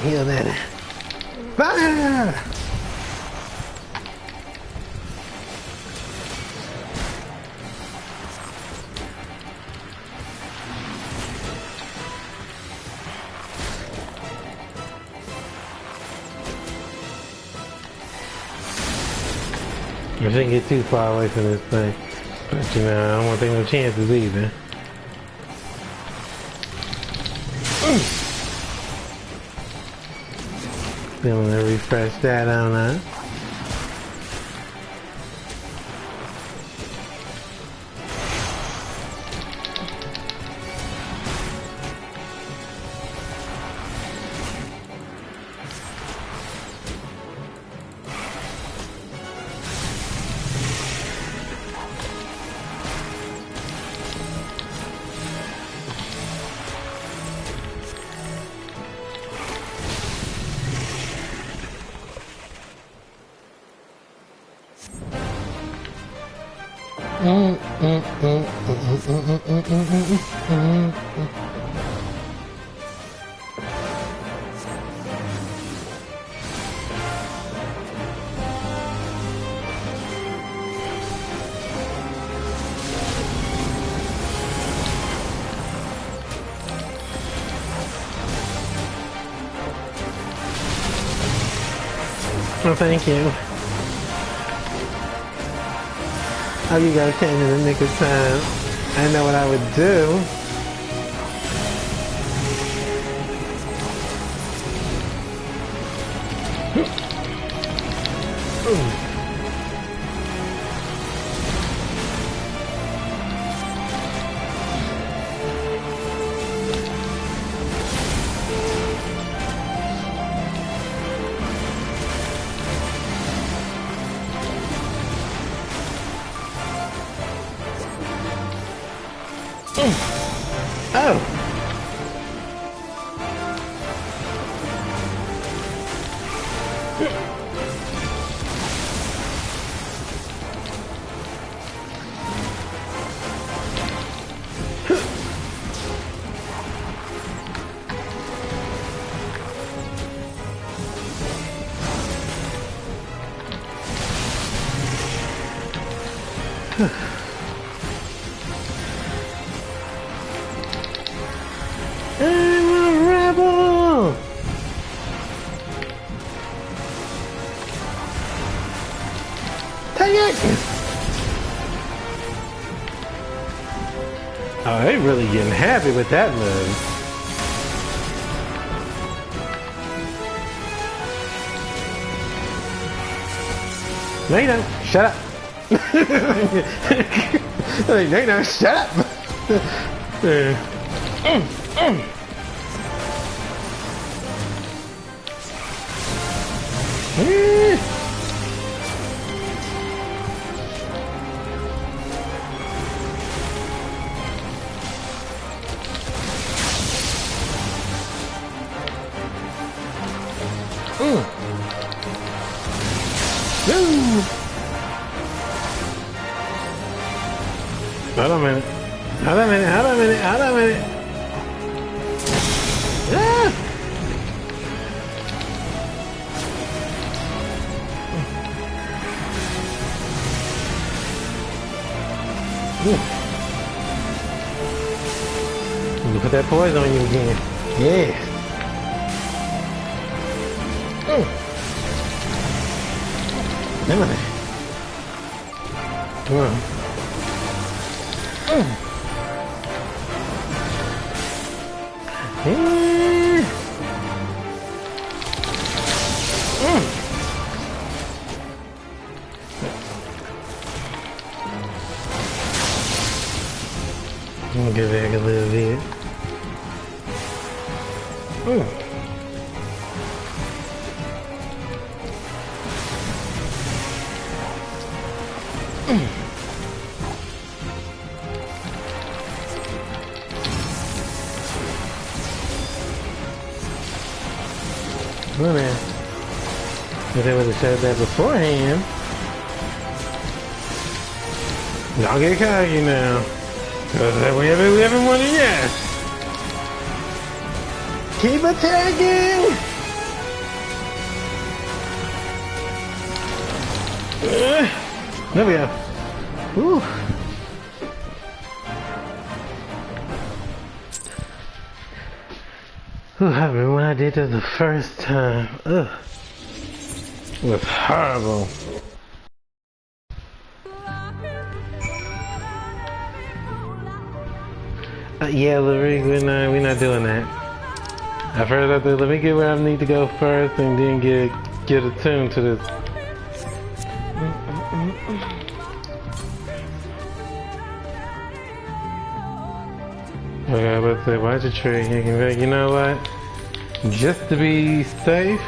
Heal that. Fire! I shouldn't get too far away from this thing. But you know, I don't want to take no chances either. Then I'm gonna refresh that on us. Well, thank you. Oh, you guys came in the nick of time. I know what I would do. I'm a rebel! Take it! Oh, they really getting happy with that move. No, you don't. Shut up. No, you don't. Shut up. Hold on a minute. Hold on a minute. Hold on a minute. Hold on a minute. Ah! You can put that poison on you again. Yeah. Come on. Come on. I'm gonna get back a little bit. Well man, if they would have said that beforehand, y'all get cocky now. Cause we haven't won it yet. Keep attacking! There we go. Whew. I remember when I did that the first time. Ugh. It was horrible. Yeah, Larry, we're not doing that. At first I thought, let me get where I need to go first and then get attuned to this. Okay, let's say, watch a tree. You know what? Just to be safe.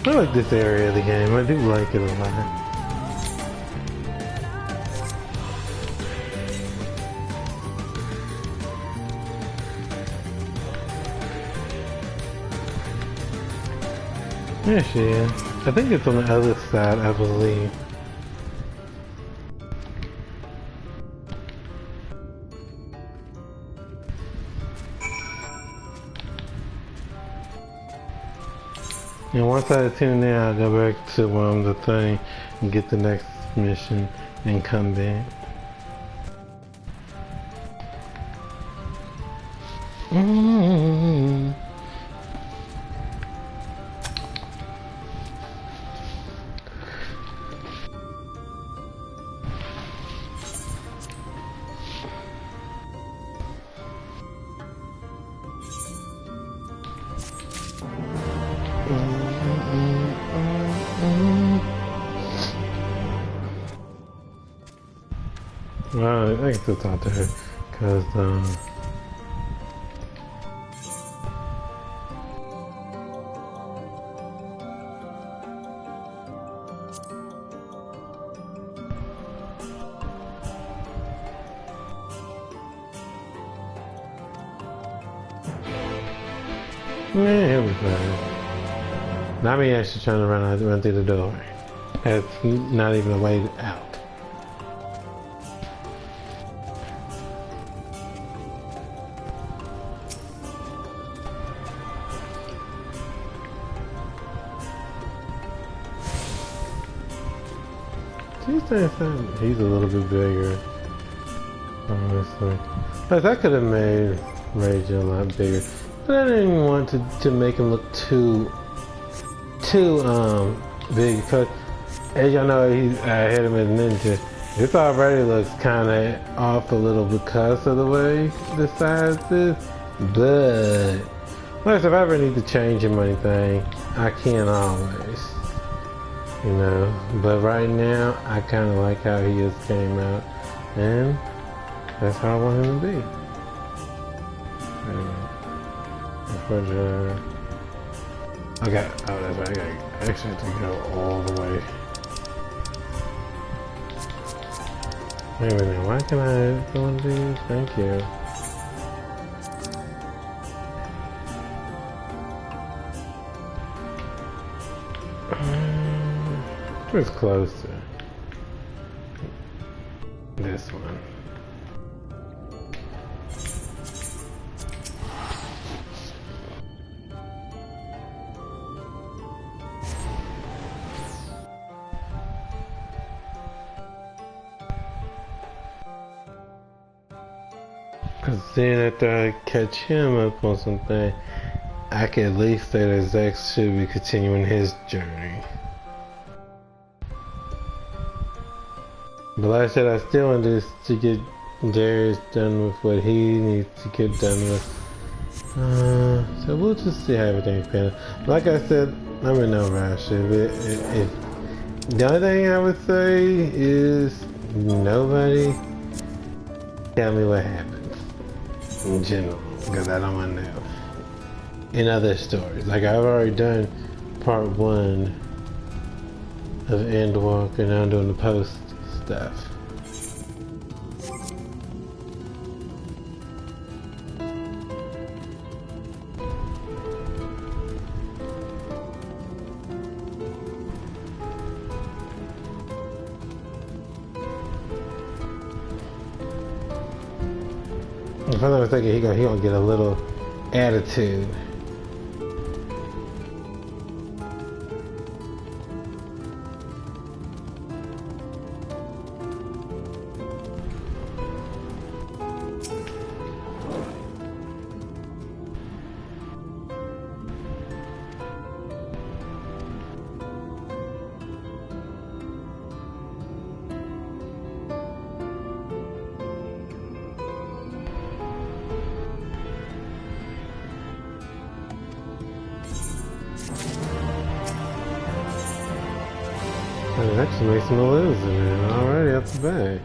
I like this area of the game. I do like it a lot. There she is. I think it's on the other side, I believe. And once I attune in, I'll go back to the thing and get the next mission and come back. Well, I can still talk to her, cause Yeah, he'll be fine. Not me actually trying to run through the door. That's not even a way out. He's a little bit bigger, honestly. Plus, I could have made Rage a lot bigger, but I didn't want to make him look too big. Because as y'all know, I hit him as Ninja. This already looks kind of off a little because of the way the size is. But plus, if I ever need to change him or anything, I can always. You know, but right now, I kind of like how he just came out, and that's how I want him to be. Refrigerator. Okay, oh, that's right, I actually have to go all the way. Wait a minute, why can I go and do this? Thank you. It's closer. This one. Cause then after I catch him up on something, I can at least say that Zack should be continuing his journey. But like I said, I still want this to get Darius done with what he needs to get done with. So we'll just see how everything's panned out. Like I said, I'm in no rush. The only thing I would say is nobody tell me what happens in general, because I don't want to know. In other stories, like I've already done part 1 of Endwalker, and now I'm doing the post stuff. If I'm not mistaken, he gonna get a little attitude. It actually makes him a loser, man. Already up the bat.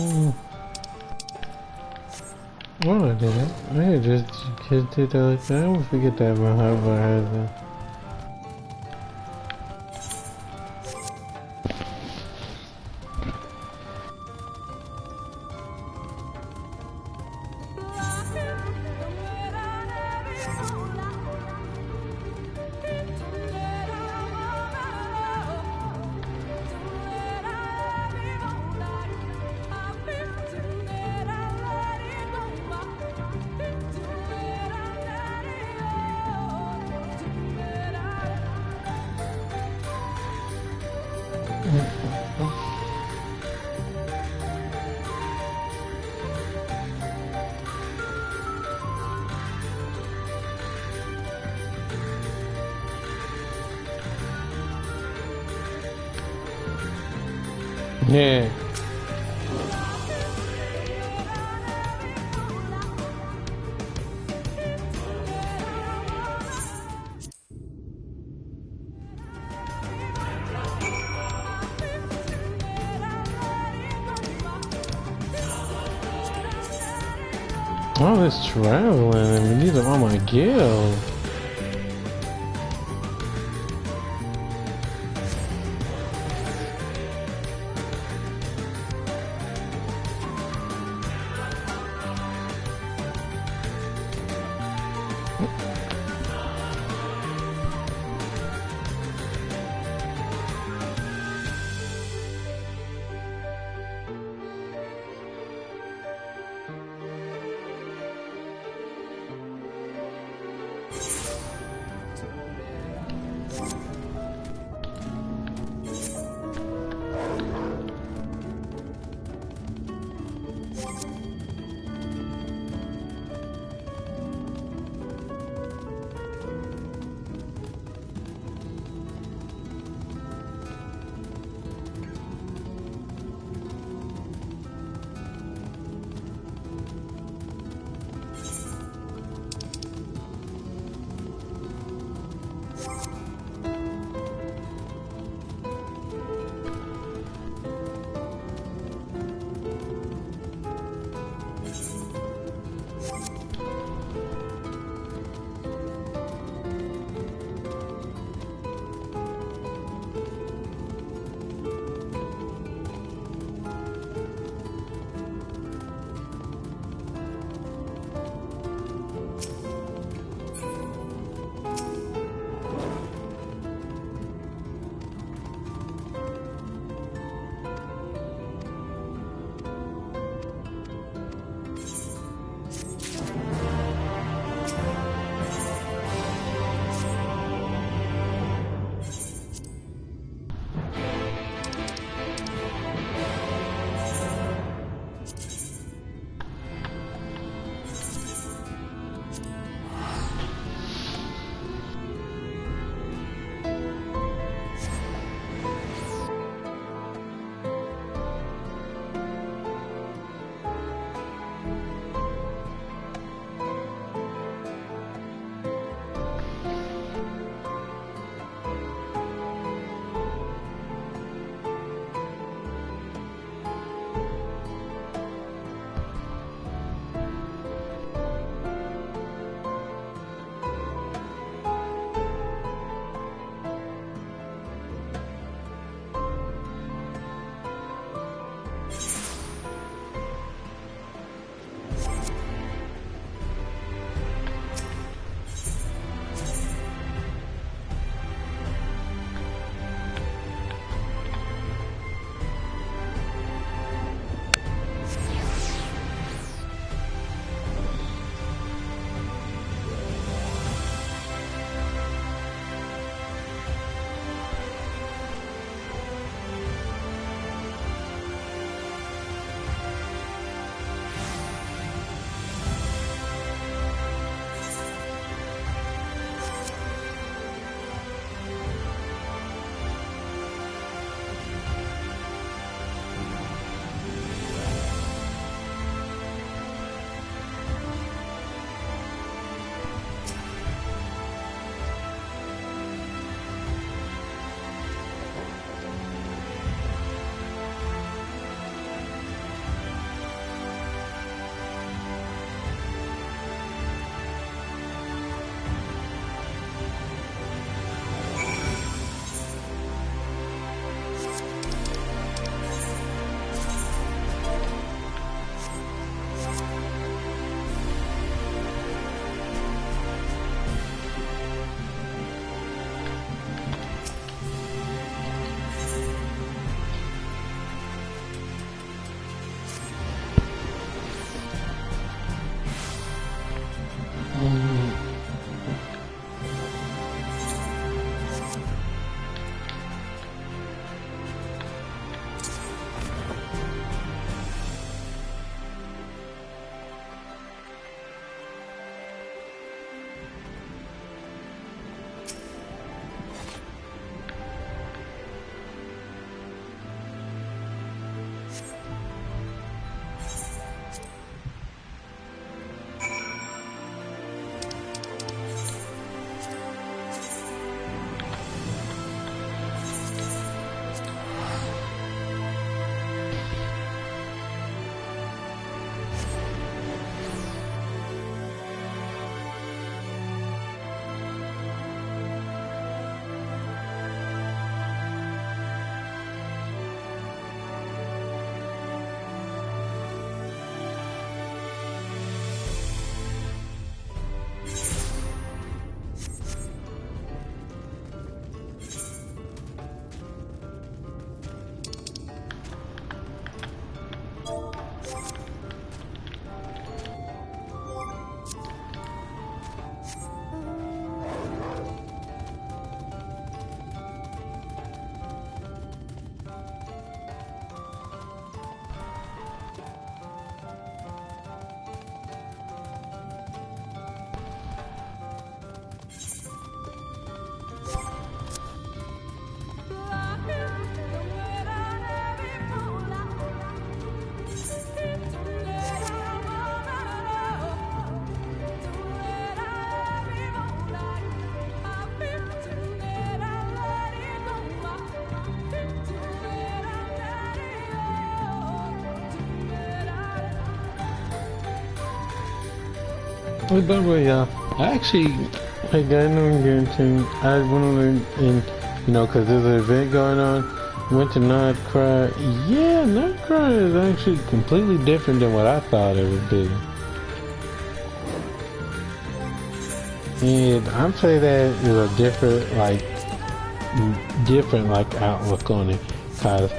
Oh, I didn't. I had just kissed it like that. I always forget that about her, but I had that. Yeah. All this traveling, I mean, these are all my gills. Well, by the way, y'all, I actually, I got no guarantee. I went on and you know, cause there's an event going on. Went to Nightcry. Yeah, Nightcry is actually completely different than what I thought it would be. And I'm saying that is a different, like outlook on it, cause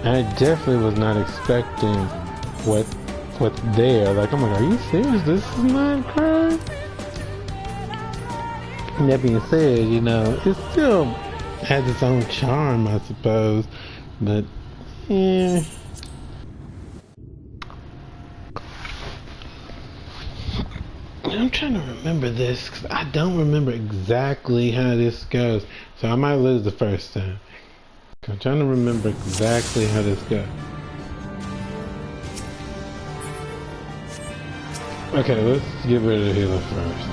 I definitely was not expecting what's there. Like, I'm like, are you serious? This is Nightcry? That being said, you know, it still has its own charm, I suppose, but yeah. I'm trying to remember this because I don't remember exactly how this goes, so I might lose the first time. I'm trying to remember exactly how this goes. Okay, let's get rid of the healer first.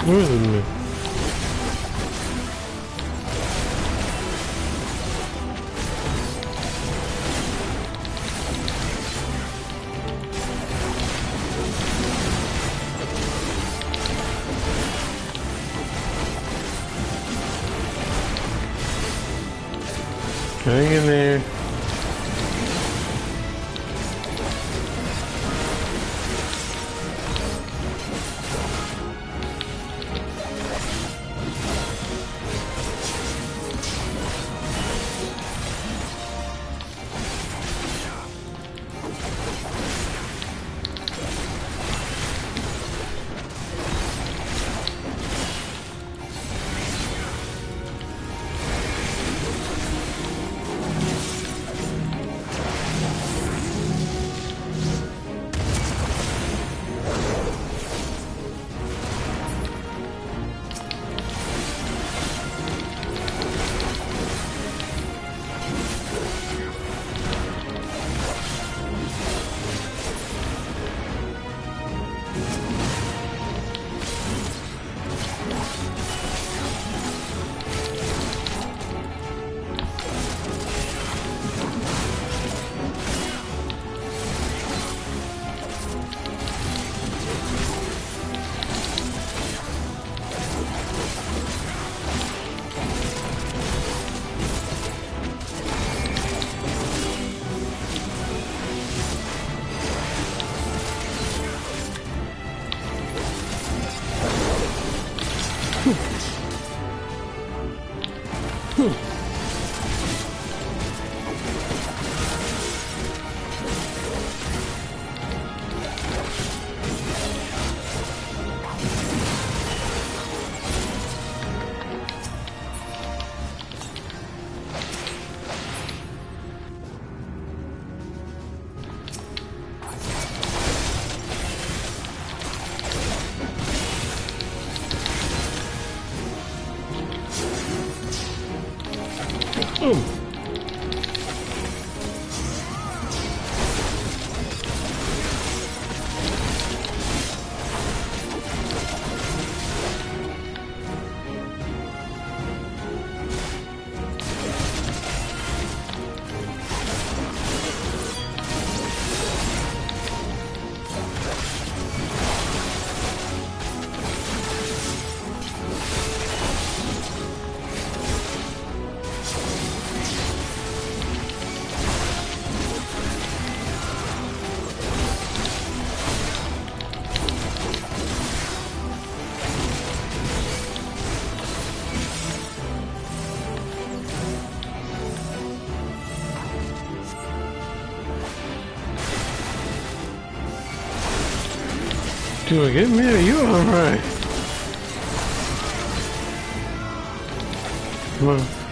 Where is it? Hang in there. Do I get me? Are you alright? Come on.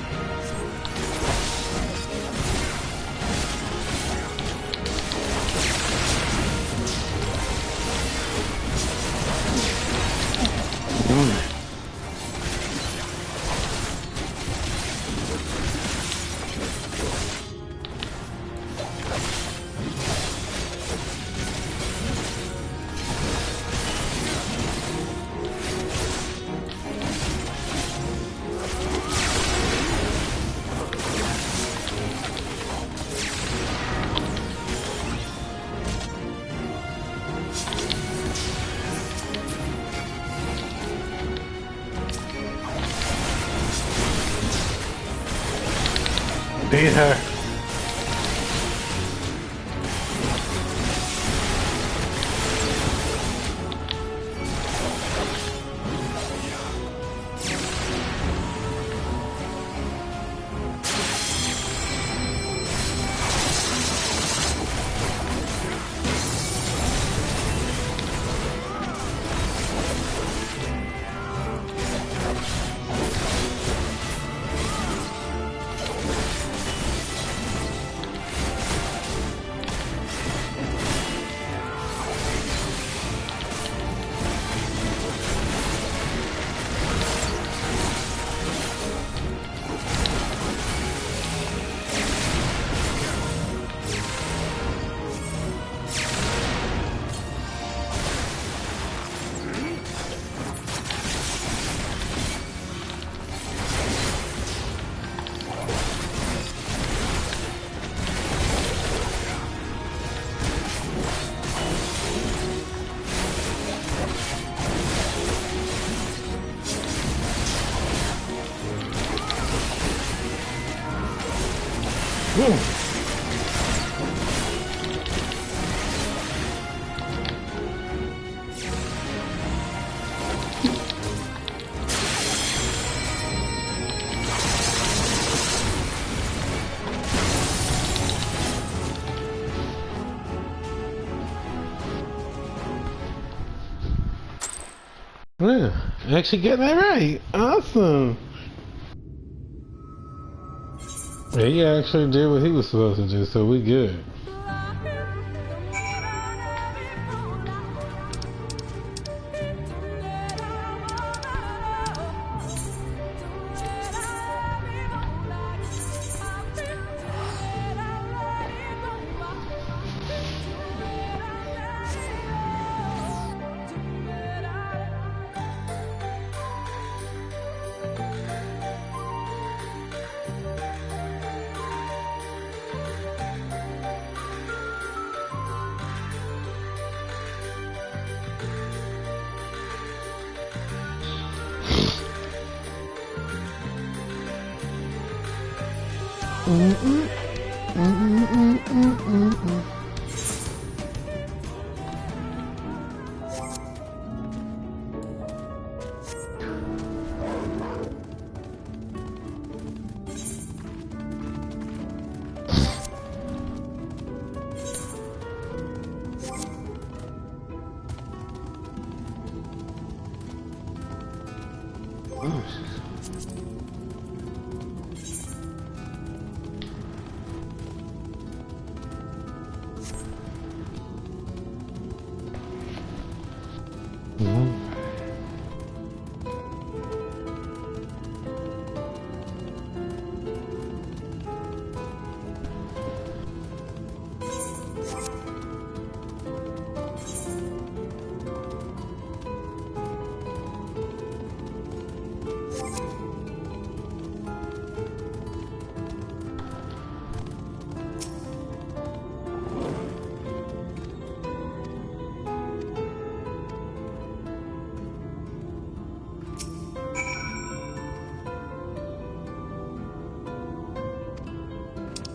Beat her. Yeah, actually getting that right. Awesome. Yeah, he actually did what he was supposed to do, so we good.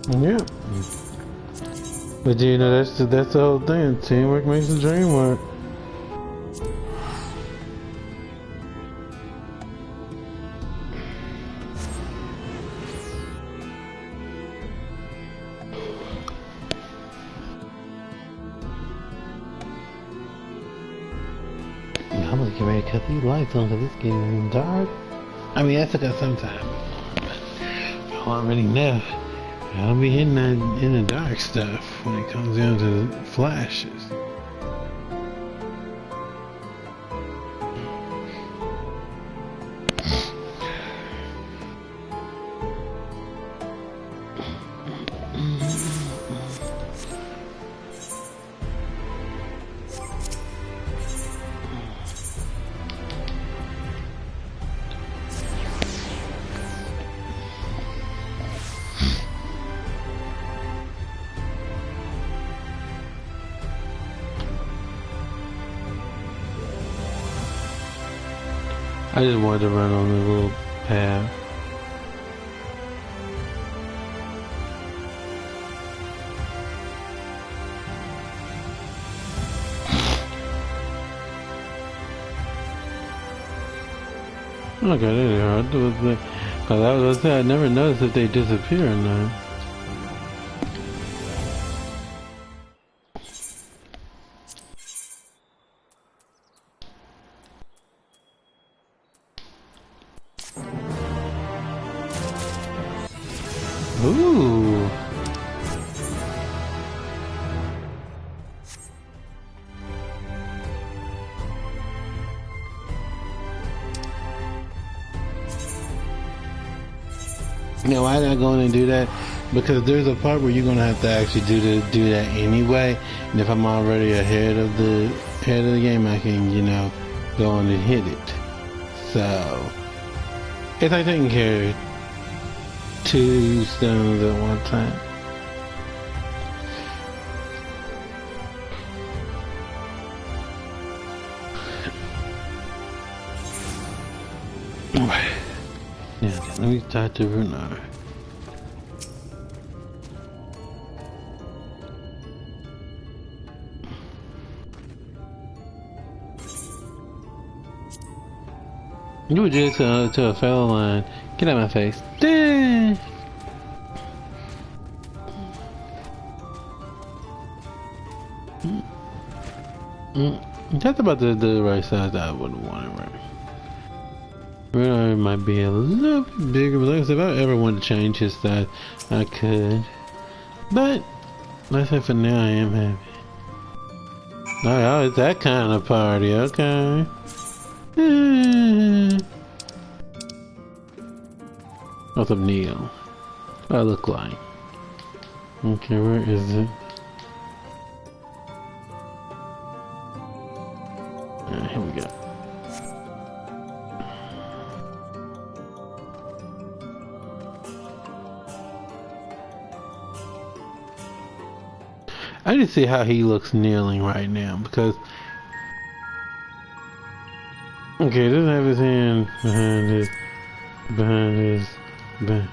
Yeah. But you know, that's the whole thing. Teamwork makes the dream work. I'm gonna get ready to cut these lights on because it's getting dark. I mean, that took us some time. already know. I'll be hitting that in the dark stuff when it comes down to the flashes. I just wanted to run on the little path. Okay, there they are. Cause I was gonna say I never noticed if they disappear or not. Ooh. You know why not going and do that? Because there's a part where you're gonna have to actually do that anyway. And if I'm already ahead of the game, I can, you know, go on and hit it. So it's like taking care of 2 stones at one time. Yeah, let me talk to Runar. You were just to a fellow line. Get out of my face. Dang. That's about the right size that I would want it, right? It might be a little bit bigger, but like I said, if I ever wanted to change his size, I could. But, let's say for now, I am happy. Oh, it's that kind of party, okay. What's up, Neil? What do I look like? Okay, where is it? Alright, here we go. I need to see how he looks kneeling right now, because okay, doesn't have his hand behind his back.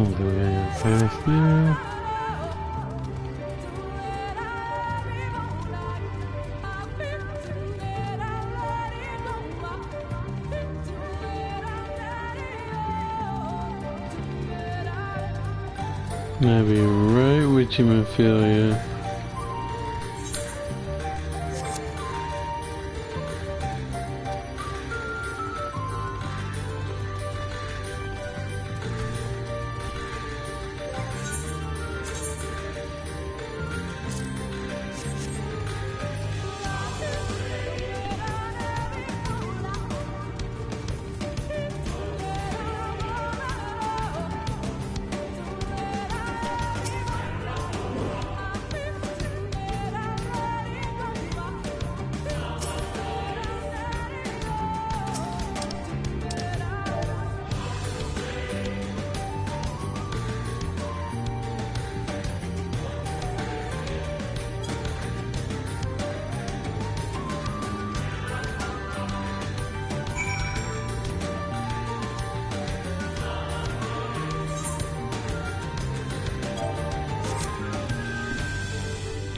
going fast now. I'll be right with you, Ophelia.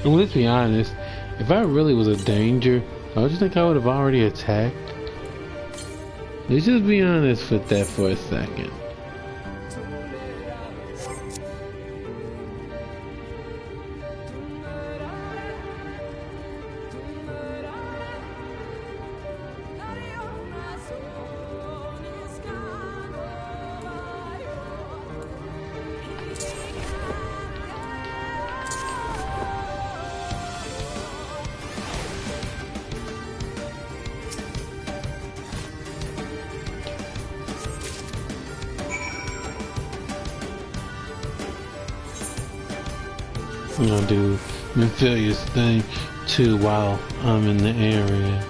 And let's be honest, if I really was a danger, don't you think I would have already attacked? Let's just be honest with that for a second. I'm gonna do Ophelia's thing too while I'm in the area.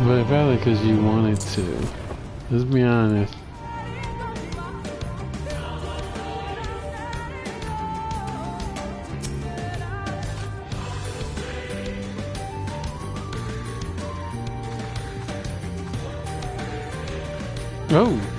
But probably because you wanted to. Let's be honest. Oh!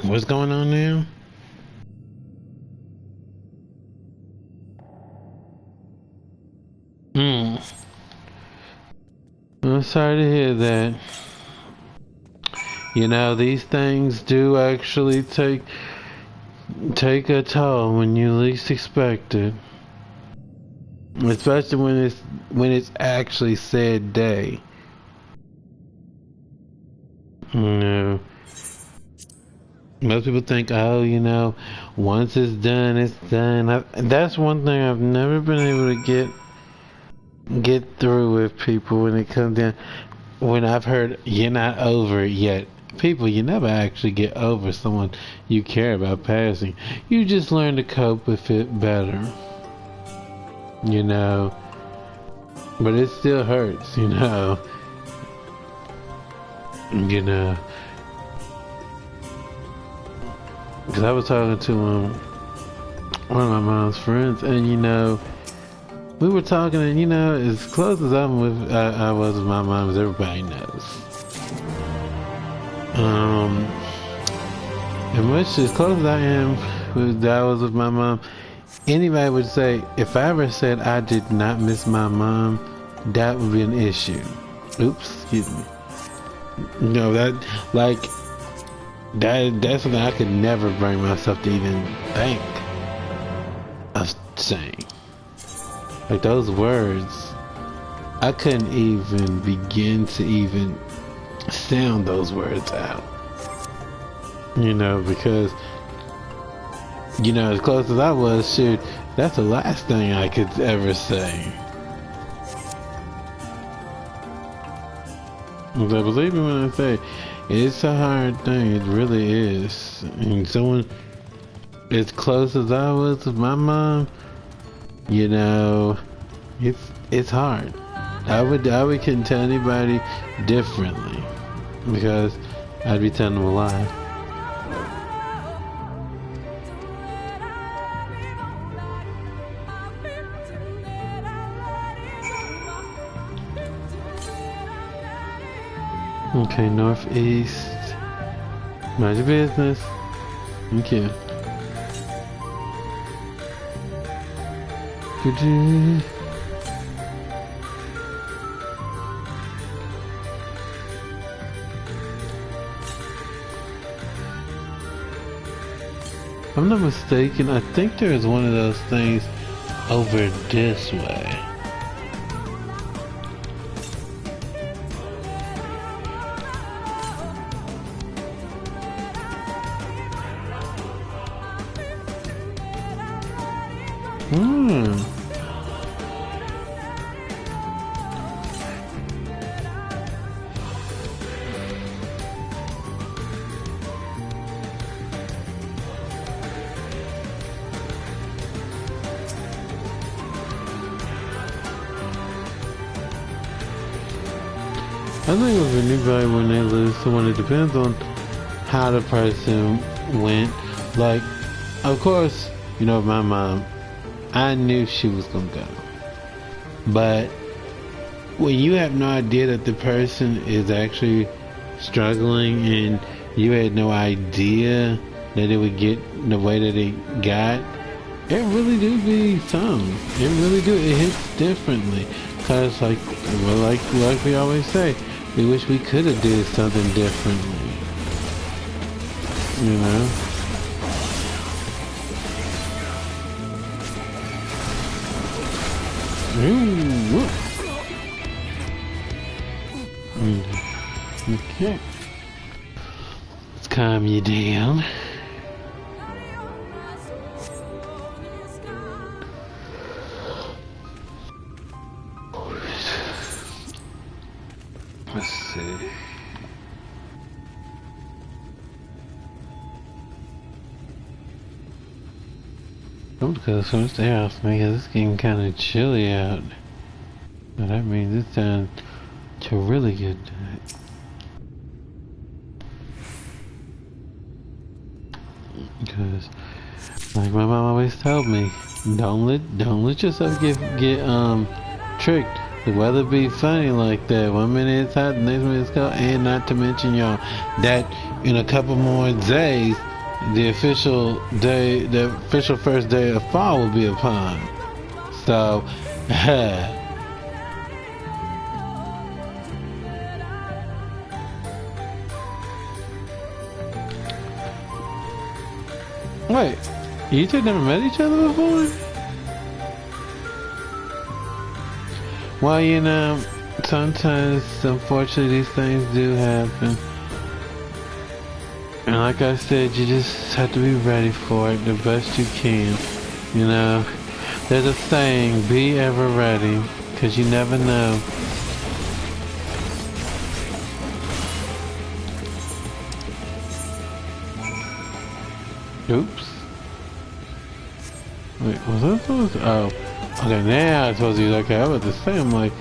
What's going on now? I'm sorry to hear that. You know, these things do actually take a toll when you least expect it. Especially when it's actually said day. You know, most people think, oh, you know, once it's done, it's done. That's one thing I've never been able to get through with people when it comes down. When I've heard you're not over it yet. People, you never actually get over someone you care about passing. You just learn to cope with it better. You know. But it still hurts, you know. You know. Because I was talking to one of my mom's friends, and you know, we were talking, and you know, as close as I was with my mom, as everybody knows. And much as close as I was with my mom, anybody would say, if I ever said I did not miss my mom, that would be an issue. Oops, excuse me. No, that's something I could never bring myself to even think of saying. Like those words, I couldn't even begin to even sound those words out. You know, because, you know, as close as I was, shoot, that's the last thing I could ever say. But believe me when I say, it's a hard thing, it really is. And someone as close as I was with my mom, you know, it's hard. I couldn't tell anybody differently, because I'd be telling them a lie. Okay, northeast. Mind your business. Thank you. If I'm not mistaken, I think there is one of those things over this way. I think with anybody when they lose someone, it depends on how the person went. Like, of course, you know, my mom, I knew she was gonna go. But when you have no idea that the person is actually struggling and you had no idea that it would get the way that it got, it really do be something. It really do. It hits differently. Cause like we always say, we wish we could have did something differently. You know? Okay. Let's calm you down. Let's see. I'm gonna switch the house because it's getting kind of chilly out. But that means it's time to really get that. Because, like my mom always told me, don't let yourself get tricked. The weather be funny like that. 1 minute it's hot, the next minute it's cold, and not to mention, y'all, that in a couple more days, the official first day of fall will be upon. So, wait, you two never met each other before? Well, you know, sometimes, unfortunately, these things do happen. And like I said, you just have to be ready for it the best you can. You know, there's a saying, be ever ready, because you never know. Oops. Wait, was I supposed to? Oh. Okay, now I'm supposed to use, okay, I was about to say, I'm like,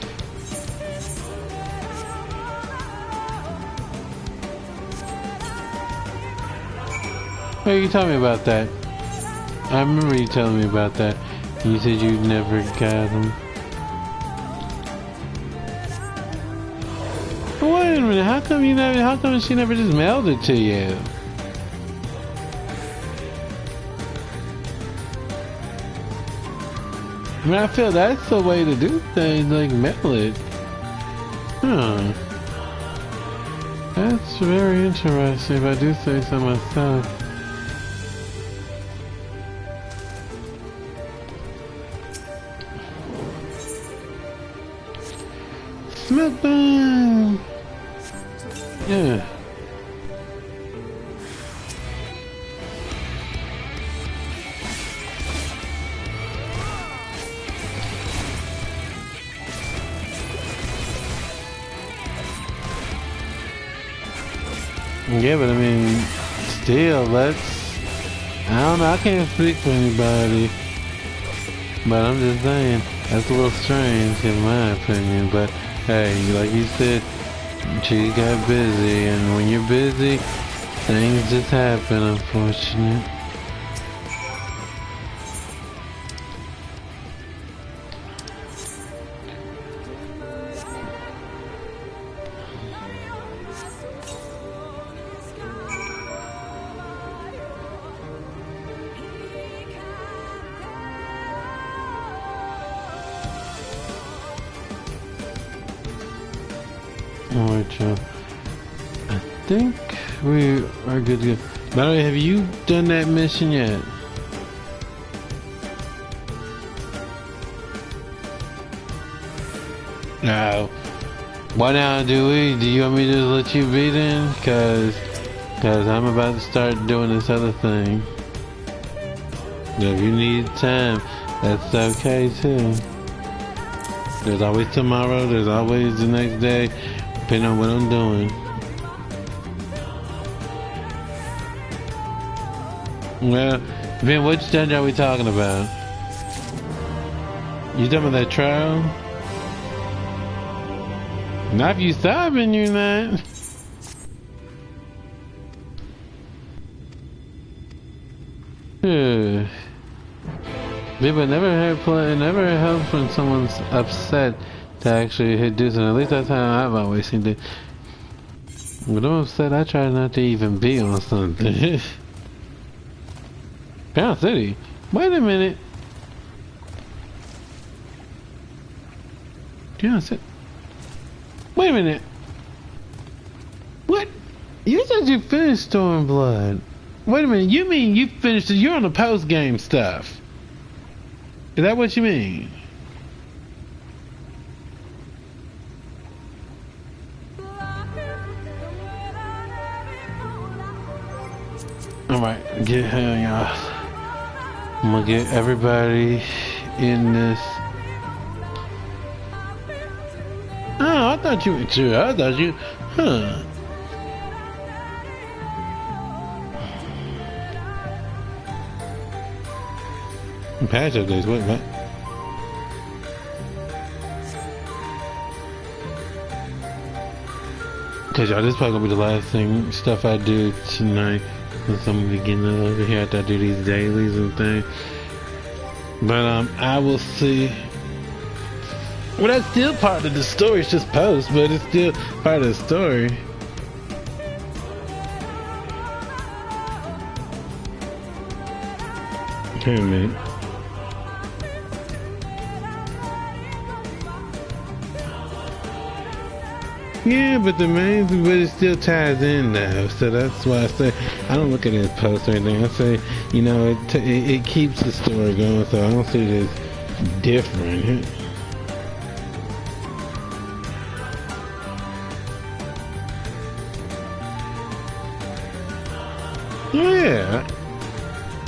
hey, you told me about that. I remember you telling me about that. You said you never got them. But wait a minute, how come she never just mailed it to you? I mean, I feel that's the way to do things, like mail it. Huh. That's very interesting, if I do say so myself. Smackdown! Yeah. Yeah, but I mean, still, I don't know, I can't speak for anybody, but I'm just saying, that's a little strange in my opinion, but hey, like you said, she got busy, and when you're busy, things just happen, unfortunately. special. I think we are good to go. By the way, have you done that mission yet? No. Why now do you want me to let you be then? Cause I'm about to start doing this other thing. If you need time, that's okay too. There's always tomorrow, there's always the next day, depending on what I'm doing. Well, Ben, which dungeon are we talking about? You talking about that trial? Not if you stopping, you're not. But it never helps when someone's upset to actually do something. At least that's how I've always seen it. When I'm upset, I try not to even be on something. Pound City? Wait a minute. Pound City? Wait a minute. What? You said you finished Stormblood. Wait a minute. You mean you finished it? You're on the post-game stuff. Is that what you mean? Alright, hang on. I'm gonna get everybody in this. Oh, I thought you were true. I thought you, huh? Patch updates, what? Cause y'all, this is probably gonna be the last stuff I do tonight. Since I'm gonna be getting over here after I do these dailies and things. But I will see. Well, that's still part of the story. It's just post, but it's still part of the story. Wait a minute. Yeah, but it still ties in now. So that's why I say I don't look at it as post or anything. I say, you know, it keeps the story going. So I don't see it as different. Yeah,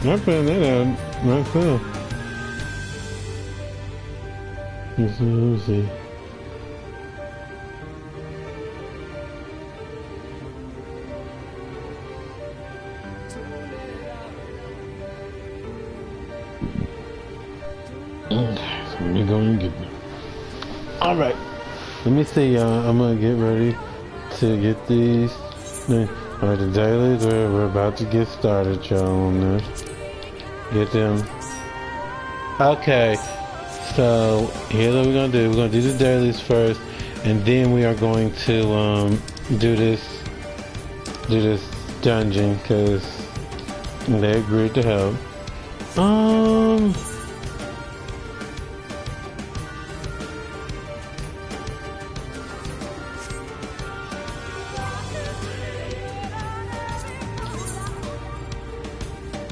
I found that out myself. Let's see. So let me go and get them. All right, let me see, y'all. I'm gonna get ready to get these. Alright, the dailies, we're about to get started, y'all, on this. Get them. Okay, so here's what we're gonna do. We're gonna do the dailies first, and then we are going to do this dungeon, because they agreed to help.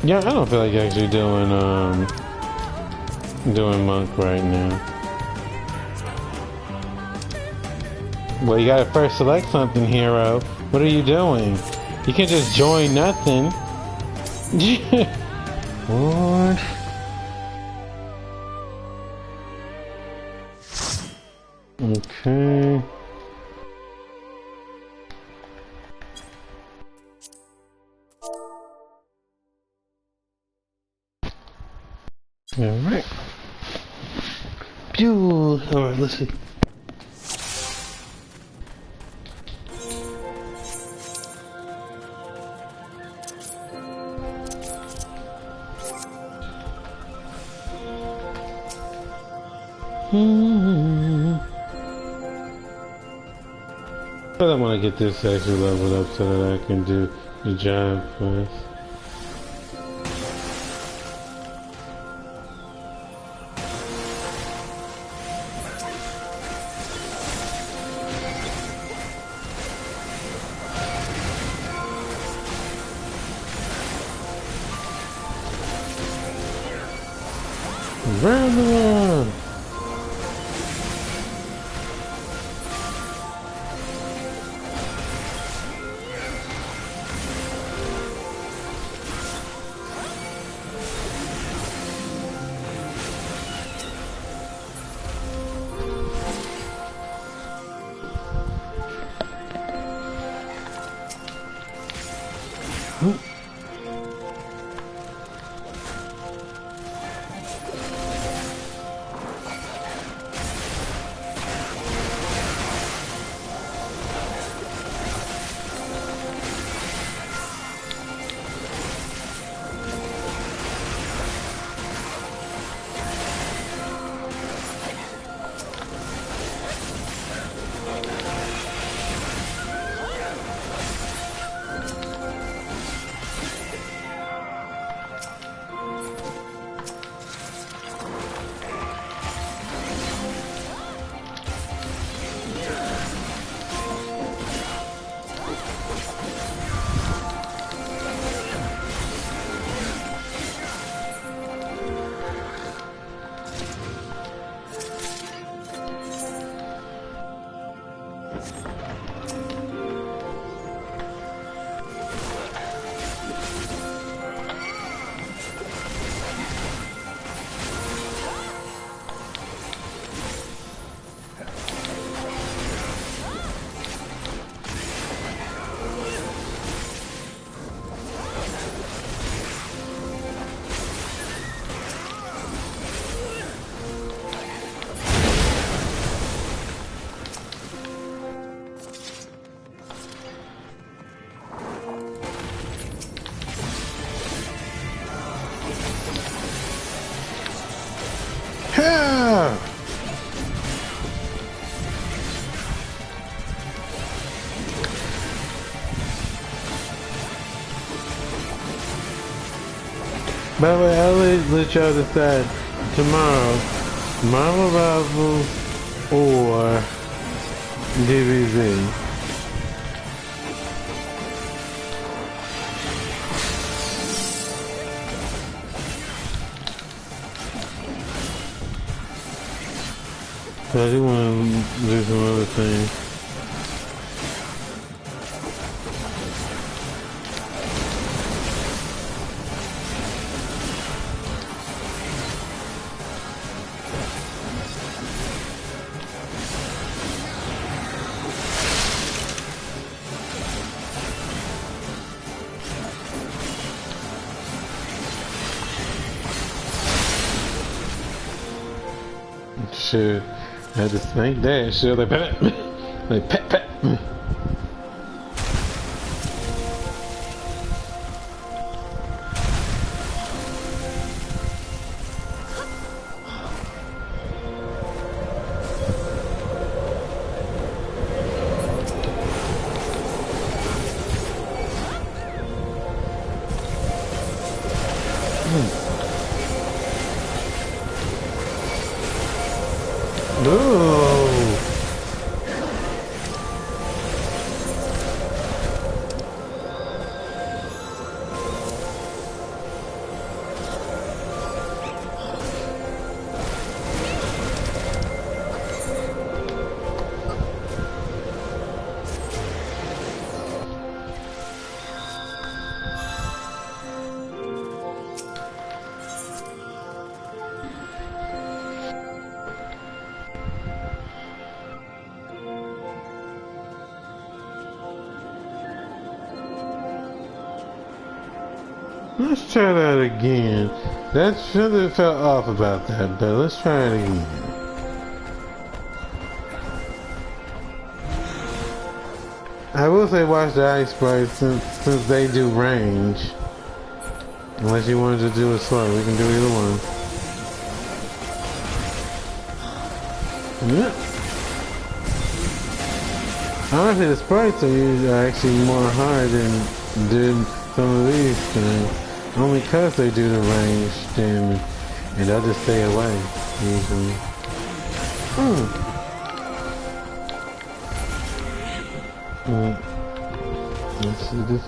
Yeah, I don't feel like actually doing monk right now. Well, you gotta first select something, hero. What are you doing? You can't just join nothing. What? Okay. Alright. Alright, let's see. But I want to get this actually leveled up so that I can do the job first. Round the world. Yeah! By the way, I'll let y'all decide tomorrow, Marvel Rivals or DBZ. So I do want to do some other things. Shit, I had to spank that shit like pat, like pat pat. No. Let's try that again. That should have felt off about that, but let's try it again. I will say watch the ice sprites since they do range. Unless you wanted to do it slow, we can do either one. Yeah. Honestly, the sprites are actually more hard than did some of these things. Only because they do the range damage. And I'll just stay away, usually. Let's see this.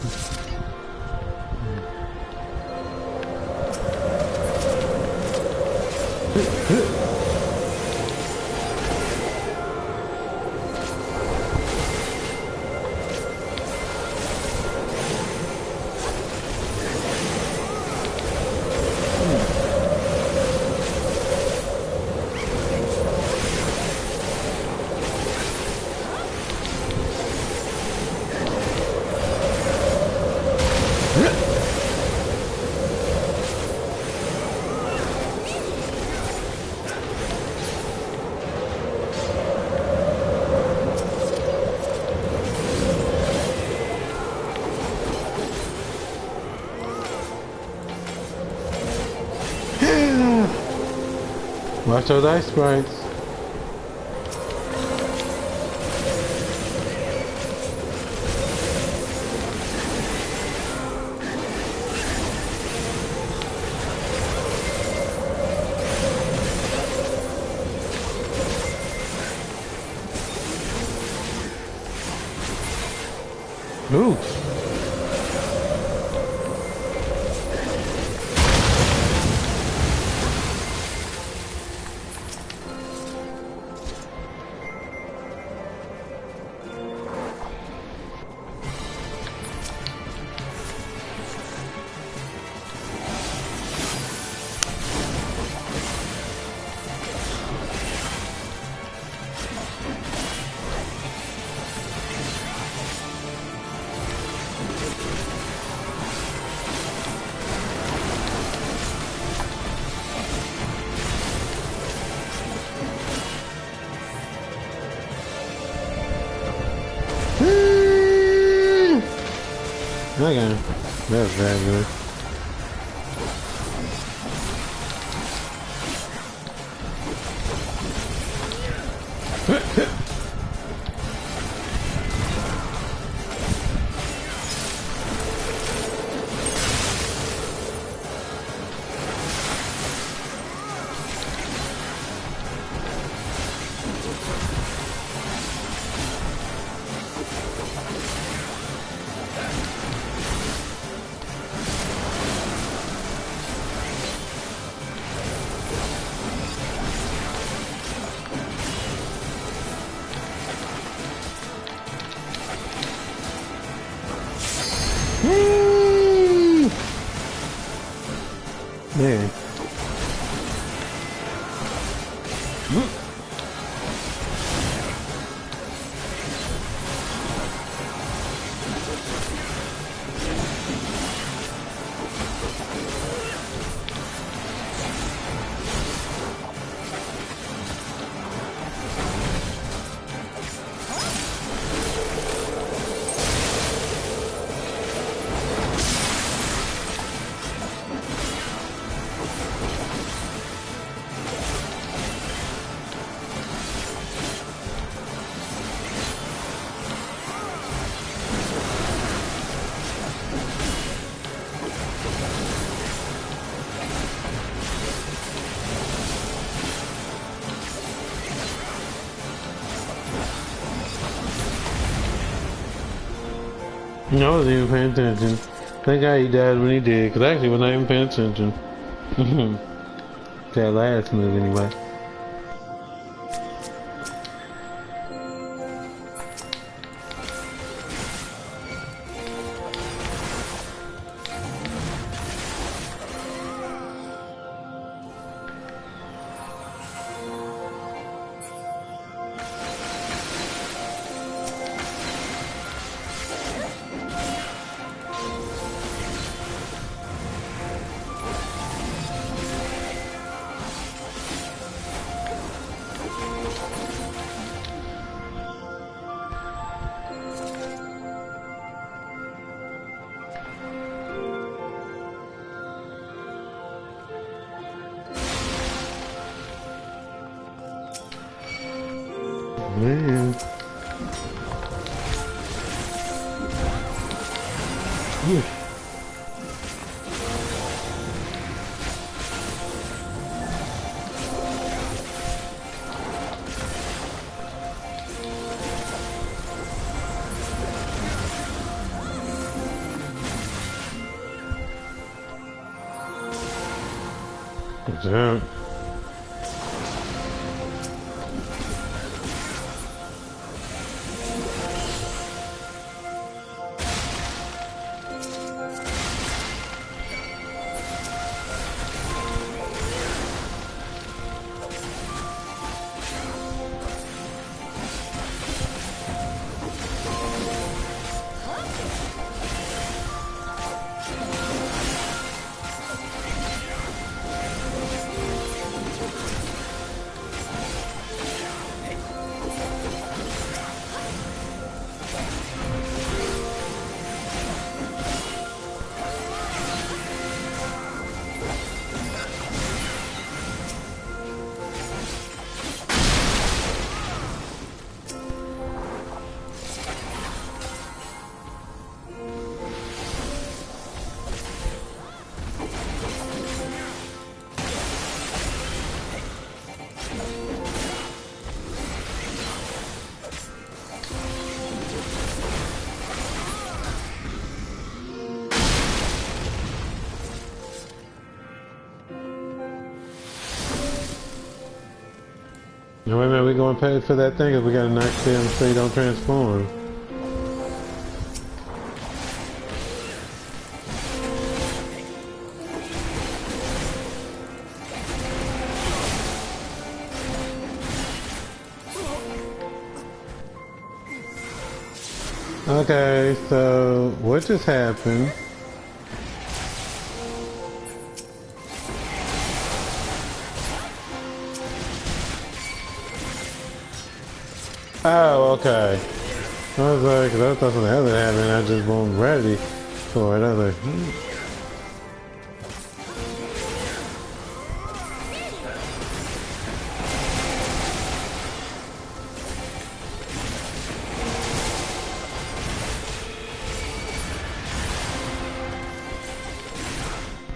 Watch those ice sprites. Ooh. Okay, that's very good. Yeah. I wasn't even paying attention. Thank God he died when he did, because I actually was not even paying attention. That last move, anyway. Man. What's up? Now wait a minute, we going to pay for that thing because we got to knock him so he don't transform. Okay, so what just happened? Oh, okay. I was like, 'cause I thought something else had happened. I just wasn't ready for it. I was like,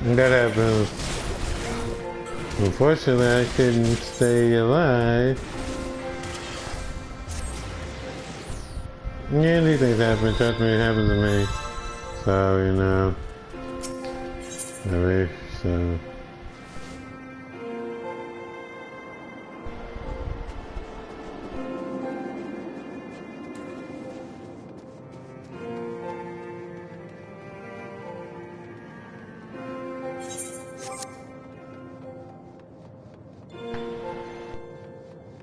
And that happens. Unfortunately, I couldn't stay alive. Yeah, these things happen. Trust me, it happens to me. So, you know. Alright, so.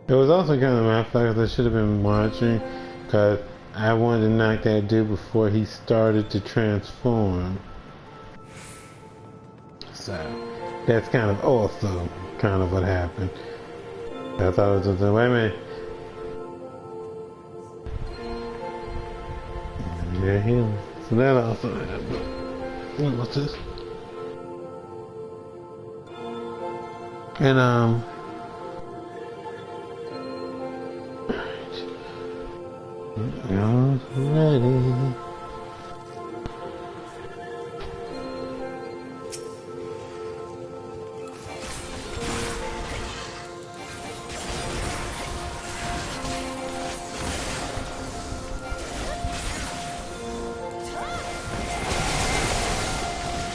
It was also kind of my fault. I should have been watching because I wanted to knock that dude before he started to transform. So that's kind of also kind of what happened. I thought it was just, wait a minute. Yeah, him. So that also happened. What's this? And ready.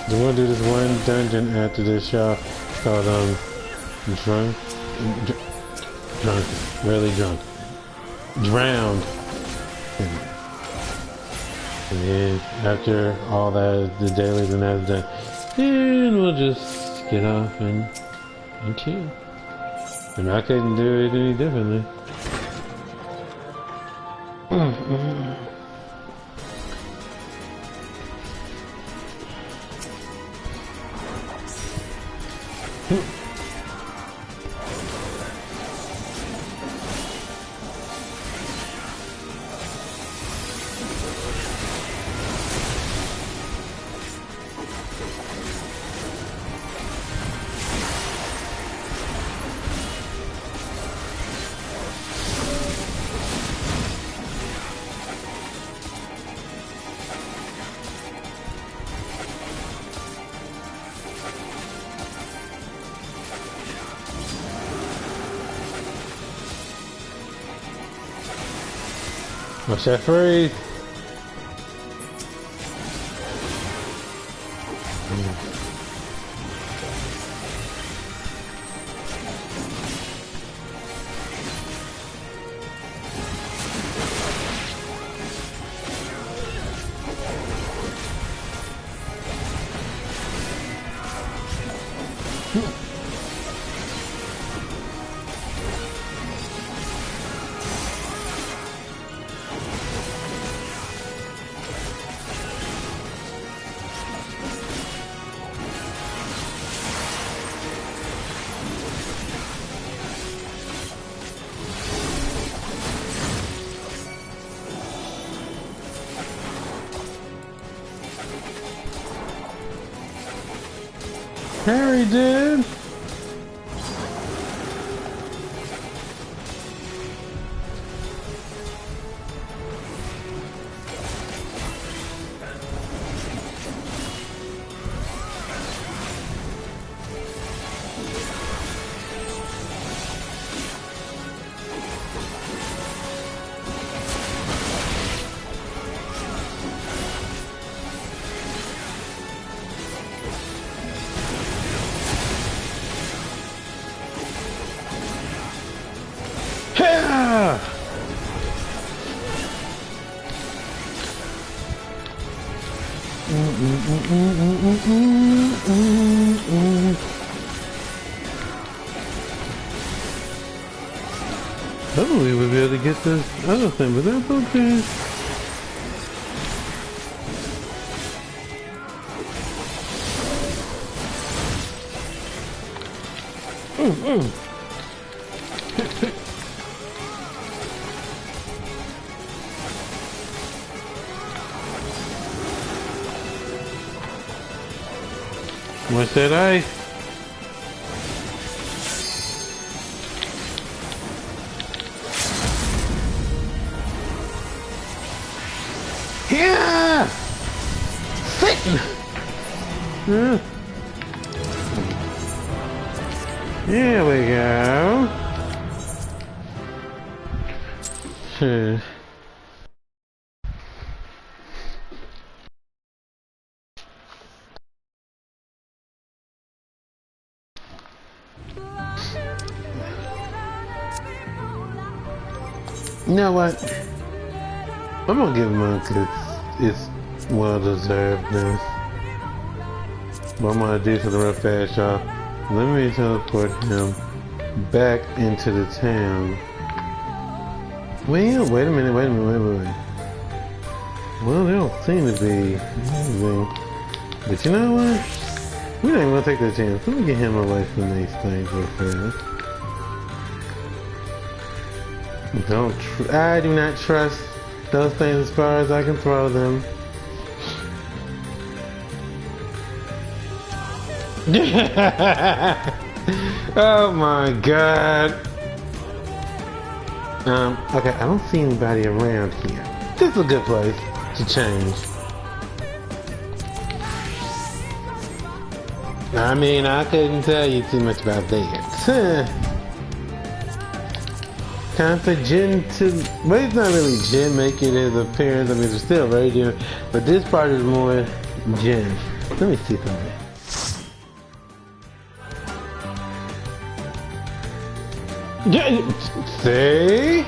We're gonna do this one dungeon after this, y'all. Called drunk, really drunk, drowned. And then after all that, the dailies and that's done, then we'll just get off and chill. And I couldn't do it any differently. What's that free? Harry did. Hopefully we'll be able to get this other thing, but that's okay. What's that ice? Yeah! Sit! Here we go. Sure. You know what? I'm gonna give him a good. It's well deserved now. What I'm gonna do to the real fast, y'all. Let me teleport him back into the town. Well, wait a minute. Well, they don't seem to be moving. But you know what? We're not even gonna take that chance. Let me get him away from these things real fast. I do not trust those things as far as I can throw them. Oh my god. Okay, I don't see anybody around here. This is a good place to change. I mean, I couldn't tell you too much about that. Time for Jin to... Well, it's not really Jin making his appearance. I mean, it's still radio, but this part is more Jin. Let me see something. Yeah, see?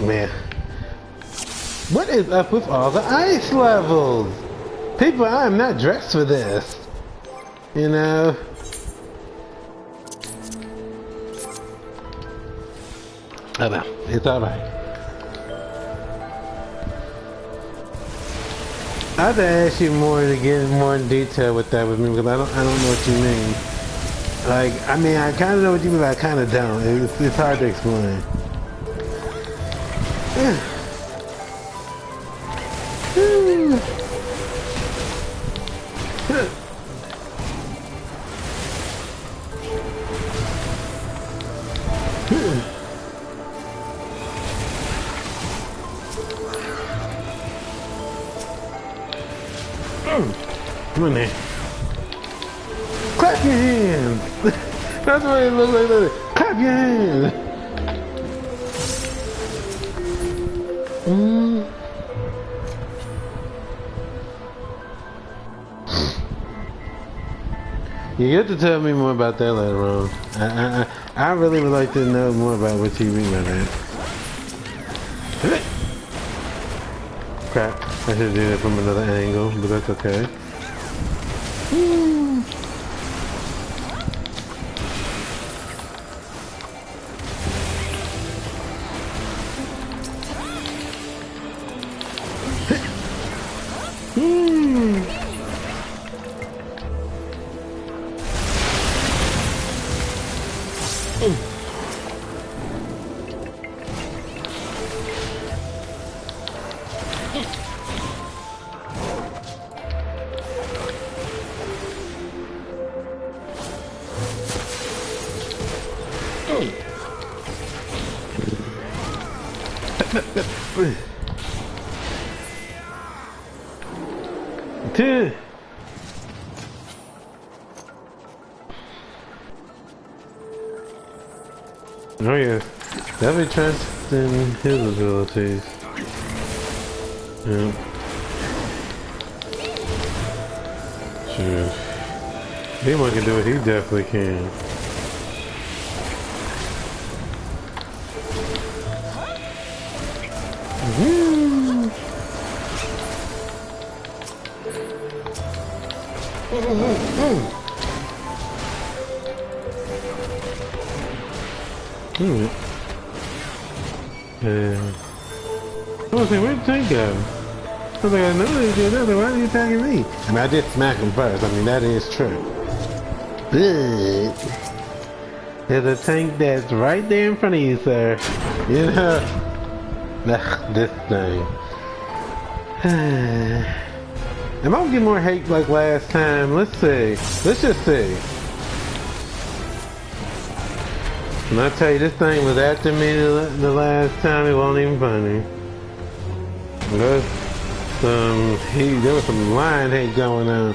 Man. What is up with all the ice levels? People, I am not dressed for this. You know? Oh well, it's alright. I have to ask you more to get more in detail with that with me because I don't know what you mean. Like, I mean, I kind of know what you mean, but I kind of don't. It's hard to explain. Come on there. Clap your hands! That's what it looks like. Clap your hands! You get to tell me more about that later on. I really would like to know more about what you mean by that. Crap, I should do that from another angle, but that's okay. Oh yeah, definitely trust in his abilities. Yeah. Sure. If anyone can do it, he definitely can. Where'd the tank go? I was like, I know they did nothing. Why are you attacking me? I mean, I did smack him first. I mean, that is true. But there's a tank that's right there in front of you, sir. You know, this thing. Am I gonna get more hate like last time? Let's see. Let's just see. And I tell you, this thing was after me the last time. It wasn't even funny. There was some lion hate going on.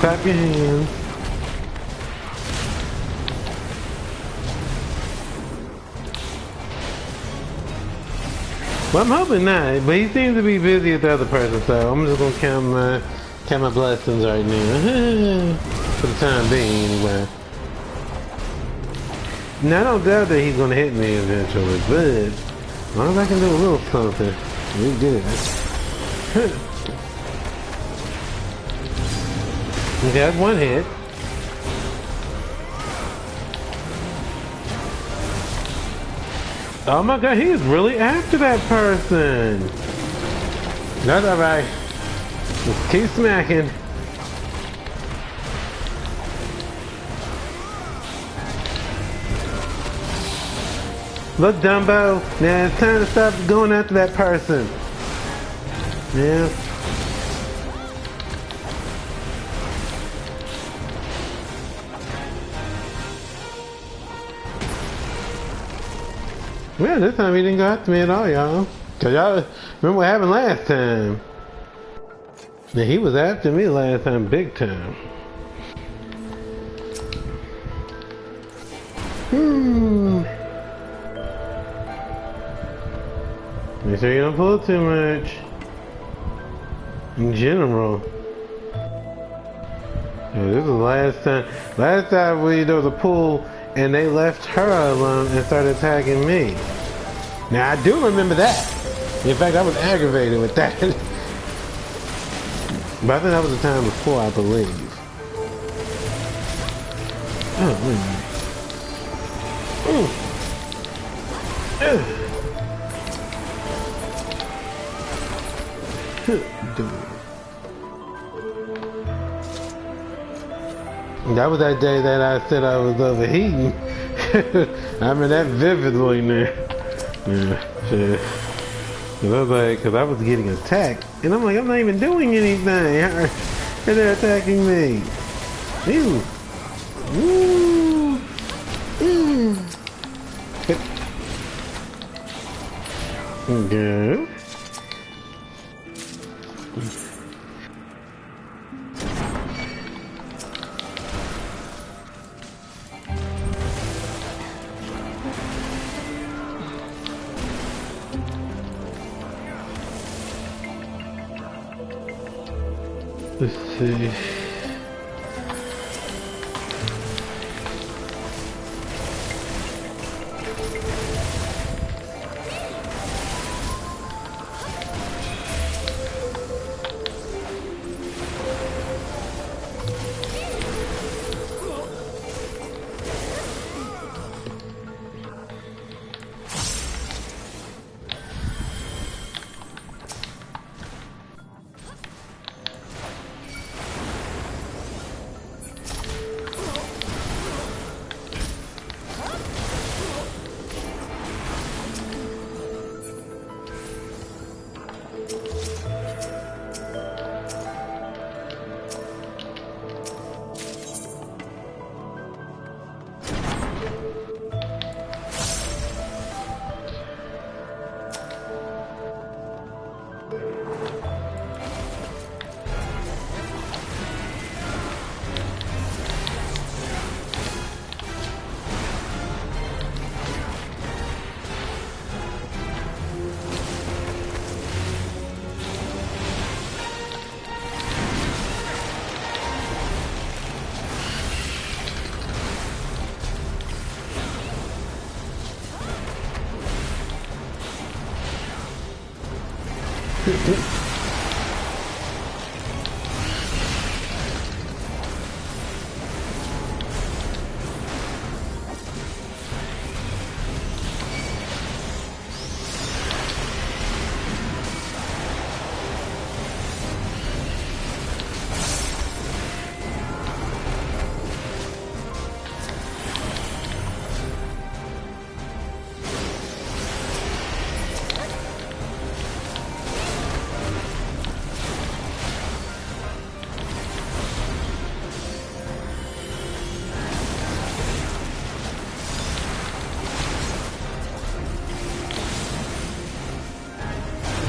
Clap your hands. Well, I'm hoping not, but he seems to be busy with the other person, so I'm just gonna count my blessings right now. For the time being, anyway. Now, I don't doubt that he's gonna hit me eventually, but as long as I can do a little something, we good. He got one hit. Oh my god, he is really after that person. That's alright. Just keep smacking. Look, Dumbo. Now it's time to stop going after that person. Yeah. Well, this time he didn't go after me at all, y'all. Cause y'all remember what happened last time. Now, he was after me last time, big time. Make sure you don't pull too much. In general. Yeah, this is the last time. Last time there was a pull and they left her alone and started attacking me. Now I do remember that. In fact, I was aggravated with that. But I think that was the time before, I believe. Oh, wait a minute. That was that day that I said I was overheating. I remember that vividly now. Yeah, shit. Cause I was like, cause I was getting attacked, and I'm like, I'm not even doing anything, and they're attacking me. Ew. Ooh. Go. Let's see.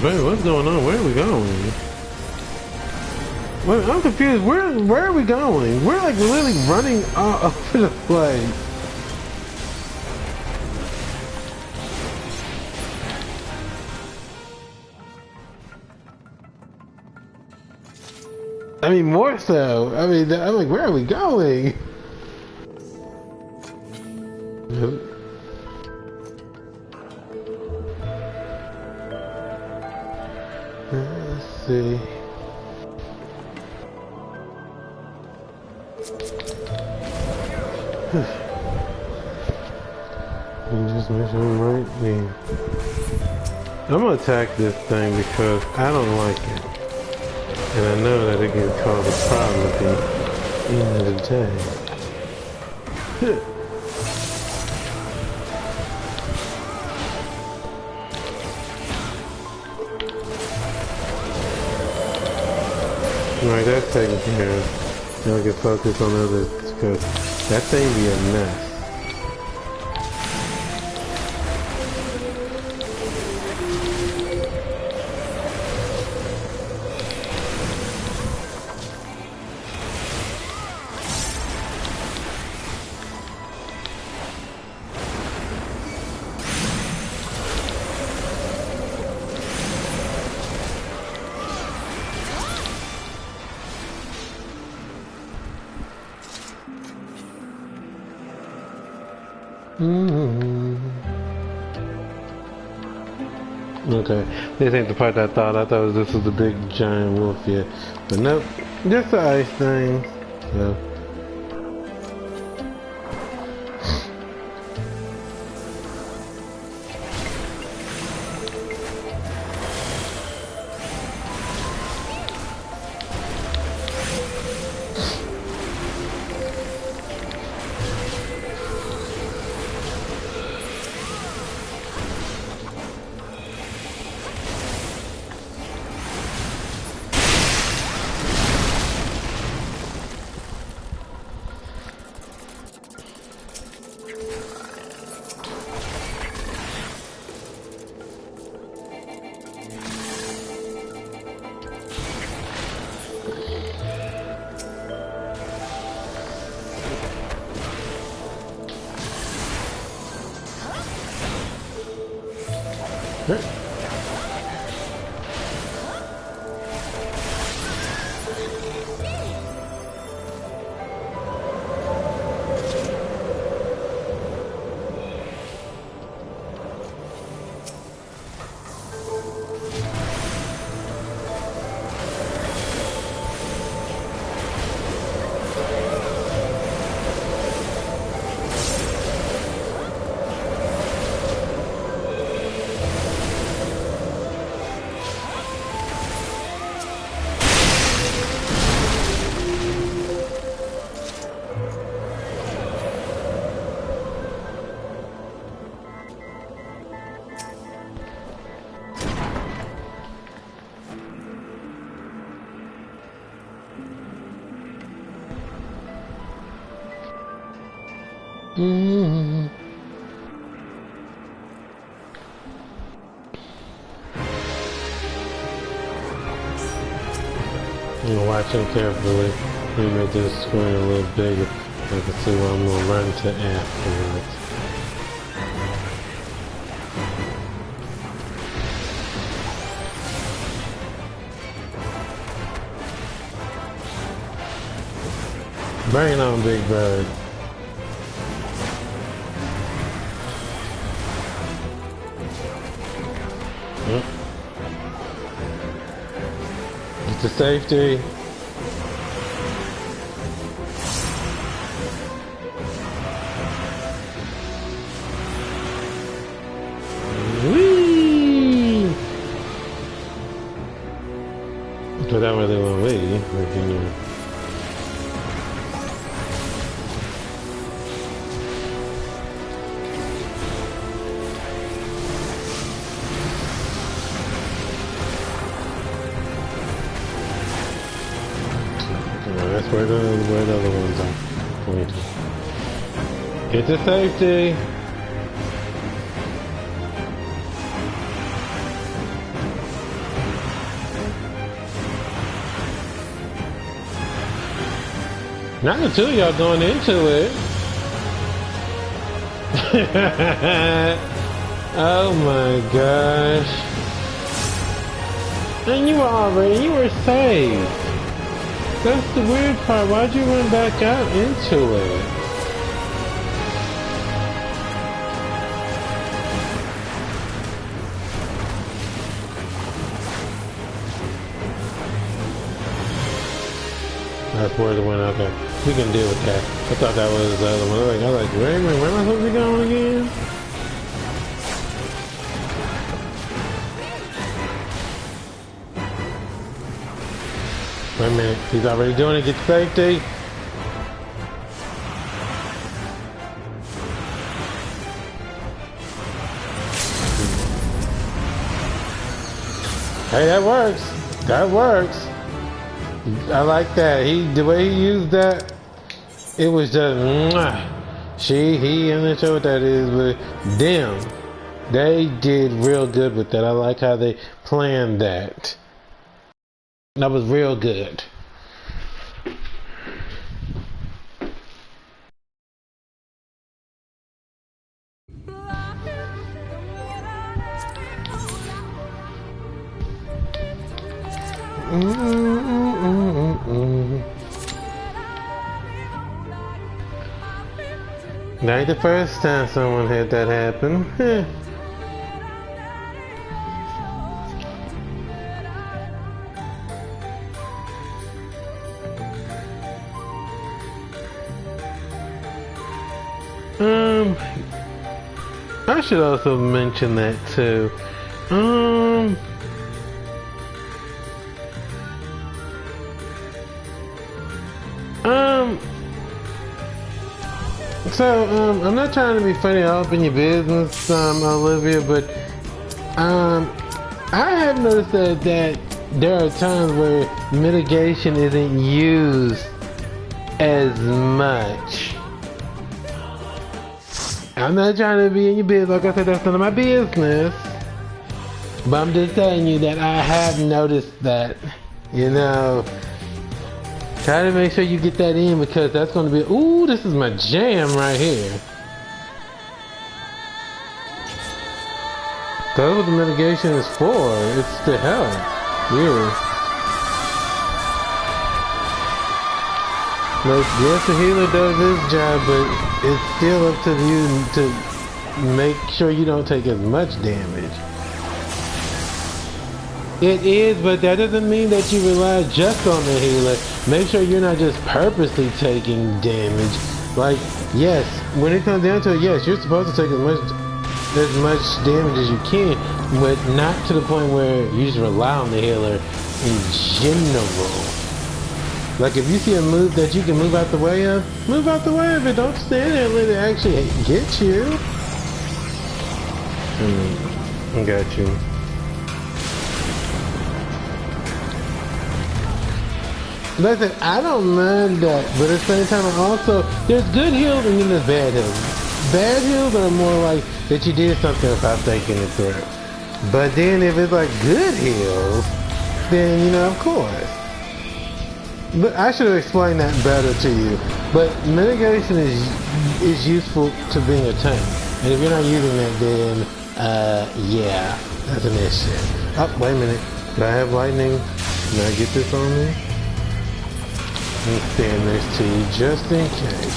Wait, what's going on? Where are we going? Wait, I'm confused. Where are we going? We're like literally running all over the place. I mean, more so. I mean, I'm like, where are we going? Let's see. Just make sure I'm right there. I'm gonna attack this thing because I don't like it. And I know that it can cause a problem at the end of the day. Alright, that's taken care of. Now we can focus on others because that thing be a mess. Okay, this ain't the part I thought. I thought this was the big giant wolf here. But nope, just the ice thing. So. I'm watching carefully. Let me make this screen a little bigger. I can see what I'm going to run to afterwards. Bring it on, Big Bird. to safety. Whee! But I really want to wait. That's where the other ones are going to. Get to safety. Not the two of y'all going into it. Oh my gosh. And you were saved. That's the weird part. Why'd you run back out into it? That's where the one out there. We can deal with that. I thought that was the other one. I was like, wait a minute, where am I supposed to be going again? Wait a minute, he's already doing it. Get to safety. Hey, that works. That works. I like that. The way he used that, it was just mwah. He, I'm not sure what that is, but damn, they did real good with that. I like how they planned that. That was real good. That ain't the first time someone had that happen. I should also mention that too. I'm not trying to be funny all up in your business, Olivia, but I have noticed that there are times where mitigation isn't used as much. I'm not trying to be in your business. Like I said, that's none of my business. But I'm just telling you that I have noticed that, you know. Try to make sure you get that in because that's going to be, ooh, this is my jam right here. That's what the mitigation is for. It's to help. Yeah. Look, yes, the healer does his job, but it's still up to you to make sure you don't take as much damage. It is, but that doesn't mean that you rely just on the healer. Make sure you're not just purposely taking damage. Like, yes, when it comes down to it, yes, you're supposed to take as much damage as you can, but not to the point where you just rely on the healer in general. Like, if you see a move that you can move out the way of, move out the way of it. Don't stand there and let it actually get you. I got you. Listen, I don't mind that, but at the same time, also, there's good heals and then there's bad heals. Bad heals are more like that you did something without thinking it through. But then if it's like good heals, then, you know, of course. But I should have explained that better to you. But mitigation is useful to being a tank. And if you're not using that, then, yeah, that's an issue. Oh, wait a minute. Do I have lightning? Can I get this on me? And stand next to you just in case.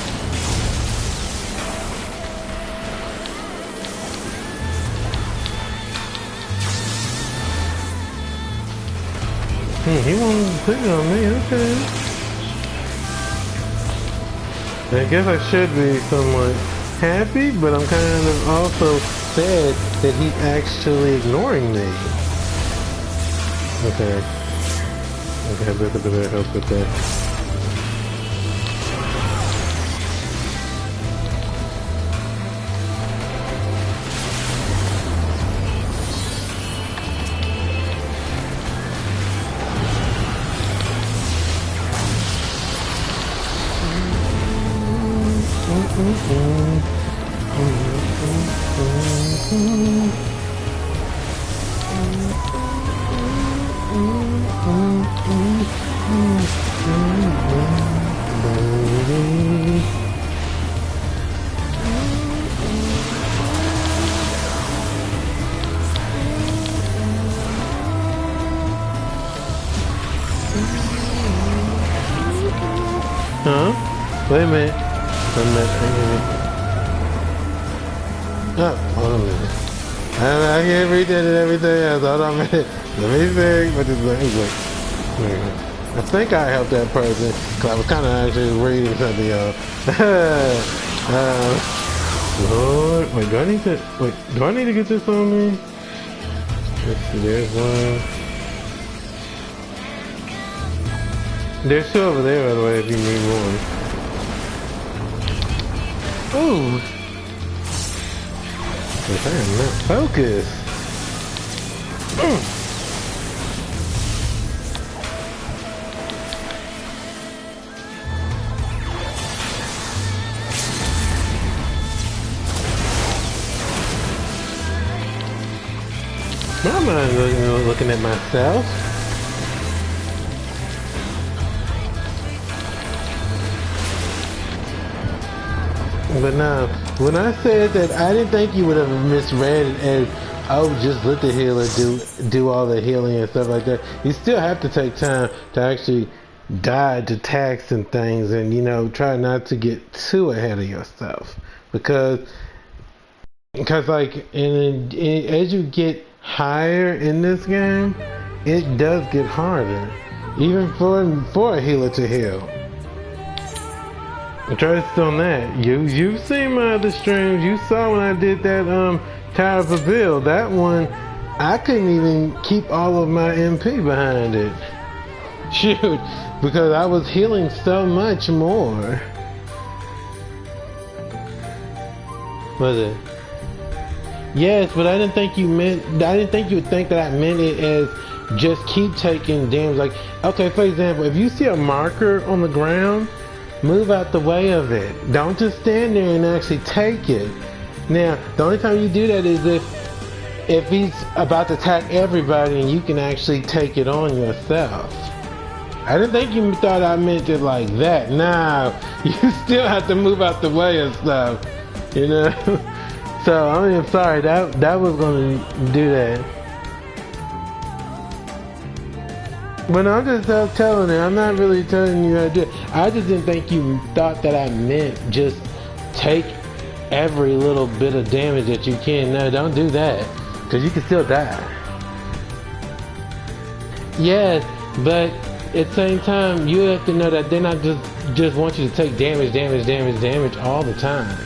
He won't put it on me, okay. I guess I should be somewhat happy, but I'm kind of also sad that he's actually ignoring me. Okay. Okay, I better help with that. Huh? Wait a minute. Oh, hold on a minute. I can't read that and everything else. Hold on a minute. Let me see what this is. I think I helped that person because I was kind of actually reading something, y'all. Lord, wait, do I need to get this on me? Let's see, there's one. There's two over there, by the way, if you need one. Ooh! I am not focused. I'm not looking at myself. But no, when I said that, I didn't think you would have misread it as, oh, just let the healer do all the healing and stuff like that. You still have to take time to actually dodge attacks and things, and you know, try not to get too ahead of yourself, because like, as you get higher in this game, it does get harder, even for a healer to heal. Trust on that. You've seen my other streams. You saw when I did that Tower of Babel. That one, I couldn't even keep all of my MP behind it. Shoot, because I was healing so much more. Was it? Yes, but I didn't think you would think that I meant it as just keep taking damage. Like, okay, for example, if you see a marker on the ground, move out the way of it. Don't just stand there and actually take it. Now, the only time you do that is if he's about to attack everybody and you can actually take it on yourself. I didn't think you thought I meant it like that. Nah, you still have to move out the way of stuff, you know? So, I mean, I'm sorry, that was gonna do that. But I'm just telling you, I'm not really telling you how to do it. I just didn't think you thought that I meant just take every little bit of damage that you can. No, don't do that, because you can still die. Yes, but at the same time, you have to know that they're not just want you to take damage all the time.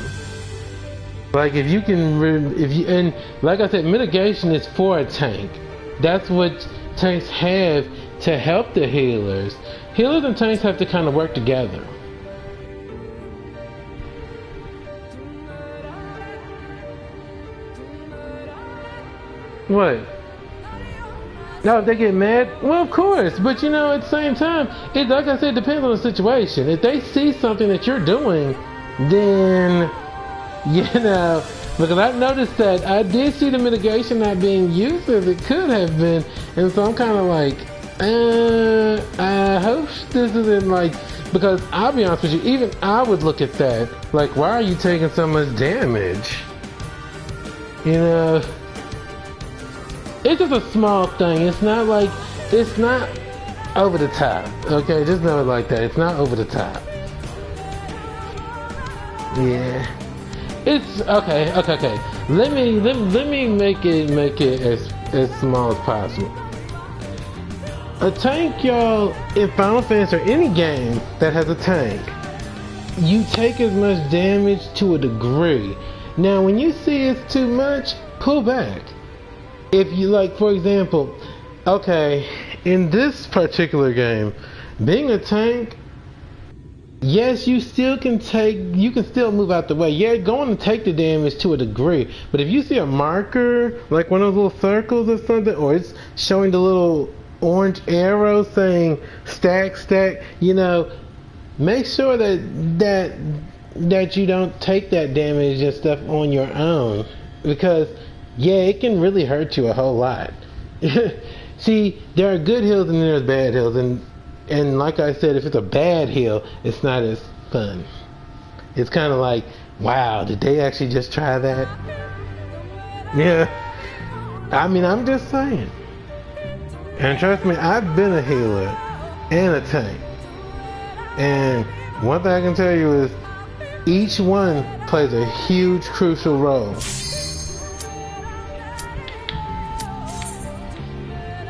Like if you can, and like I said, mitigation is for a tank. That's what tanks have to help the healers. Healers and tanks have to kind of work together. What? No, if they get mad? Well, of course. But you know, at the same time, it, like I said, it depends on the situation. If they see something that you're doing, then, you know, because I've noticed that I did see the mitigation not being used as it could have been. And so I'm kind of like, I hope this isn't like, because I'll be honest with you, even I would look at that, like, why are you taking so much damage? You know, it's just a small thing. It's not like, it's not over the top. Okay, just know it like that. It's not over the top. Yeah. It's okay. Let me make it as small as possible. A tank, y'all, in Final Fantasy or any game that has a tank, you take as much damage to a degree. Now, when you see it's too much, pull back. If you like, for example, okay, in this particular game, being a tank, yes, you can still move out the way. Yeah, you're going to take the damage to a degree. But if you see a marker, like one of those little circles or something, or it's showing the little orange arrow saying stack, you know, make sure that you don't take that damage and stuff on your own. Because, yeah, it can really hurt you a whole lot. See, there are good heals and there's bad heals, and like I said, if it's a bad heal, it's not as fun. It's kind of like, wow, did they actually just try that? Yeah. I mean, I'm just saying. And trust me, I've been a healer and a tank. And one thing I can tell you is, each one plays a huge, crucial role.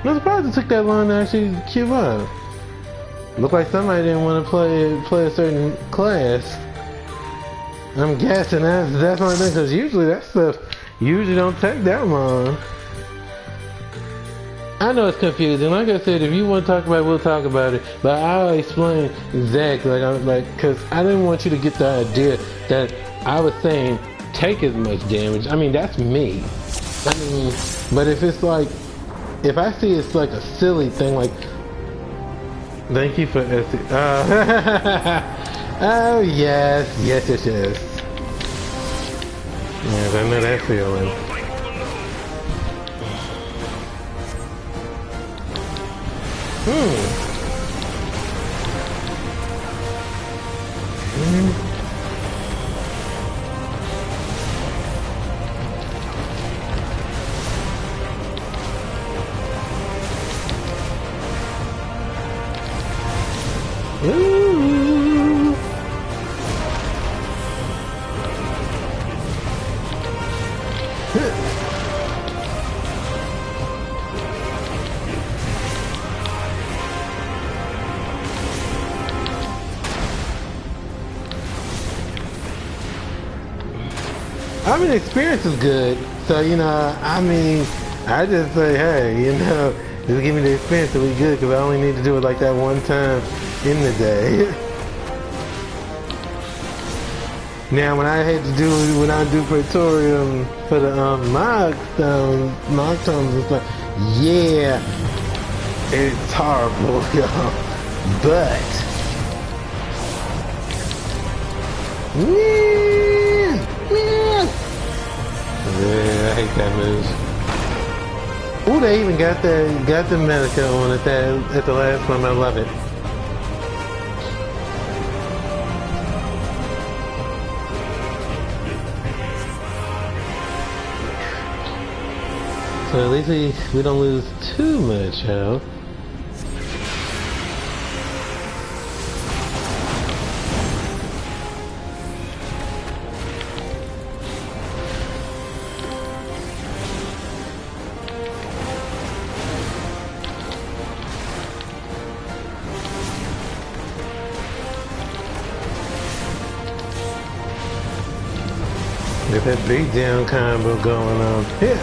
I'm surprised it took that long to actually queue up. Looked like somebody didn't want to play a certain class. I'm guessing that's one thing, because usually that stuff usually don't take that long. I know it's confusing. Like I said, if you want to talk about it, we'll talk about it. But I'll explain exactly. Because I didn't want you to get the idea that I was saying take as much damage. I mean, that's me. I mean, but if it's like, if I see it's like a silly thing, like, thank you for Essie. Oh yes. Yes. Yes, I know that feeling. Ooh. I mean, experience is good, so, you know, I mean, I just say, hey, you know, just give me the experience to be good, because I only need to do it like that one time in the day. Now, when I do Praetorium for the mock tomes and stuff, yeah, it's horrible, y'all, but yeah, I hate that move. Ooh, they even got the medica on it at the last one. I love it. So at least we don't lose too much health. Get that beatdown combo going on here.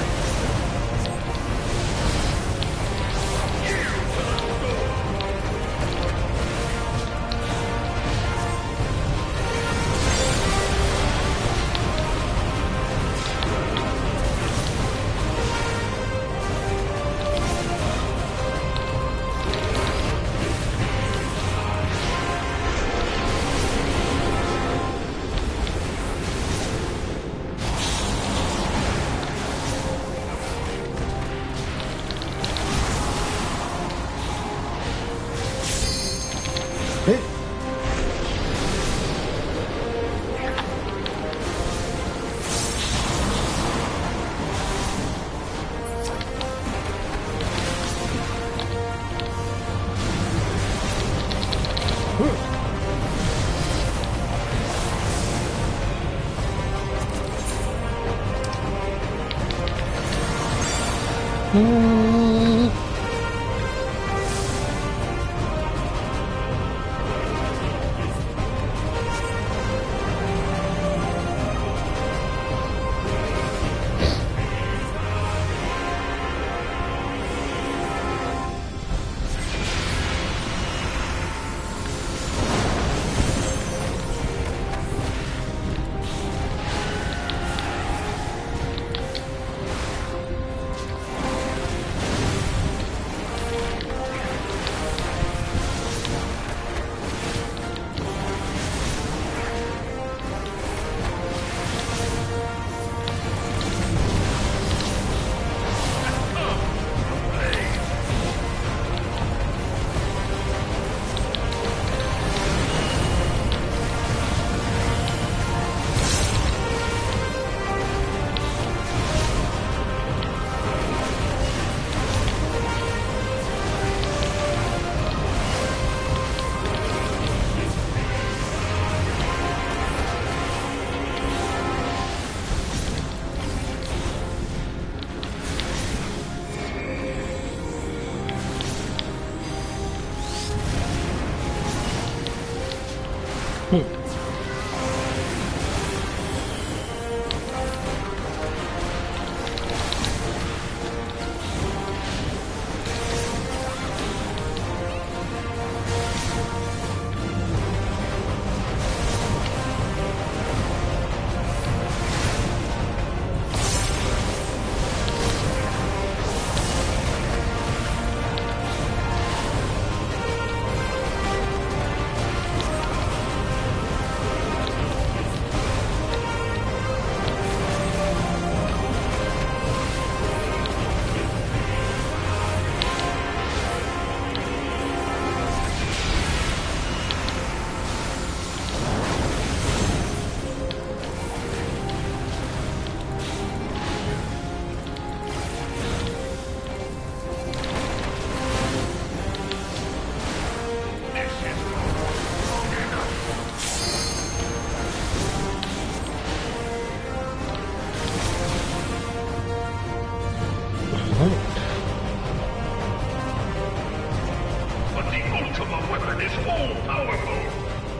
But the ultimate weapon is all-powerful.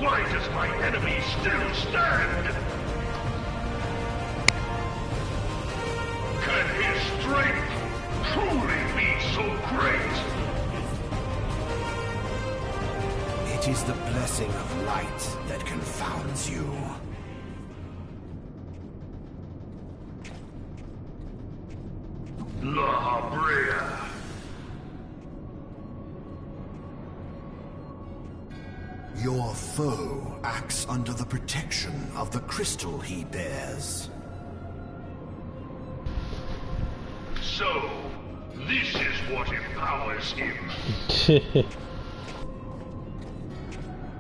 Why does my enemy still stand? Can his strength truly be so great? It is the blessing of light that confounds you. La Habrea. Your foe acts under the protection of the crystal he bears. So, this is what empowers him.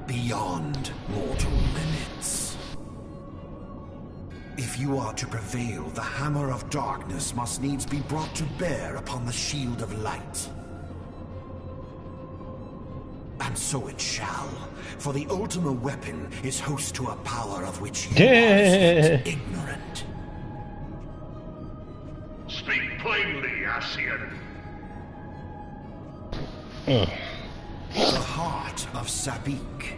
Beyond mortal limits. If you are to prevail, the hammer of darkness must needs be brought to bear upon the shield of light. And so it shall, for the ultimate weapon is host to a power of which you are ignorant. Speak plainly, Ascian. The heart of Sabik.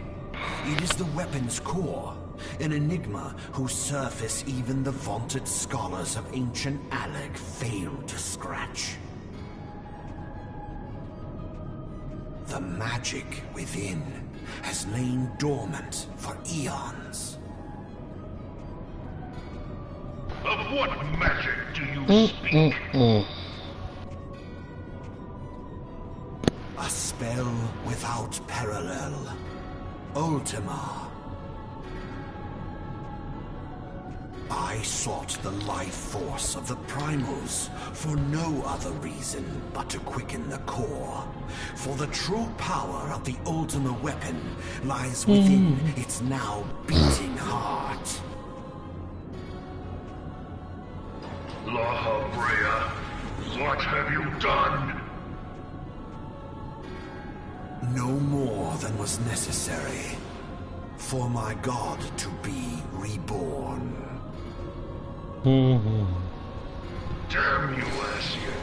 It is the weapon's core, an enigma whose surface even the vaunted scholars of ancient Alec failed to scratch. The magic within has lain dormant for eons. Of what magic do you speak? A spell without parallel. Ultima. I sought the life force of the primals for no other reason but to quicken the core. For the true power of the Ultima weapon lies within its now beating heart. La Habrea, what have you done? No more than was necessary for my god to be reborn. Damn you, Ascian.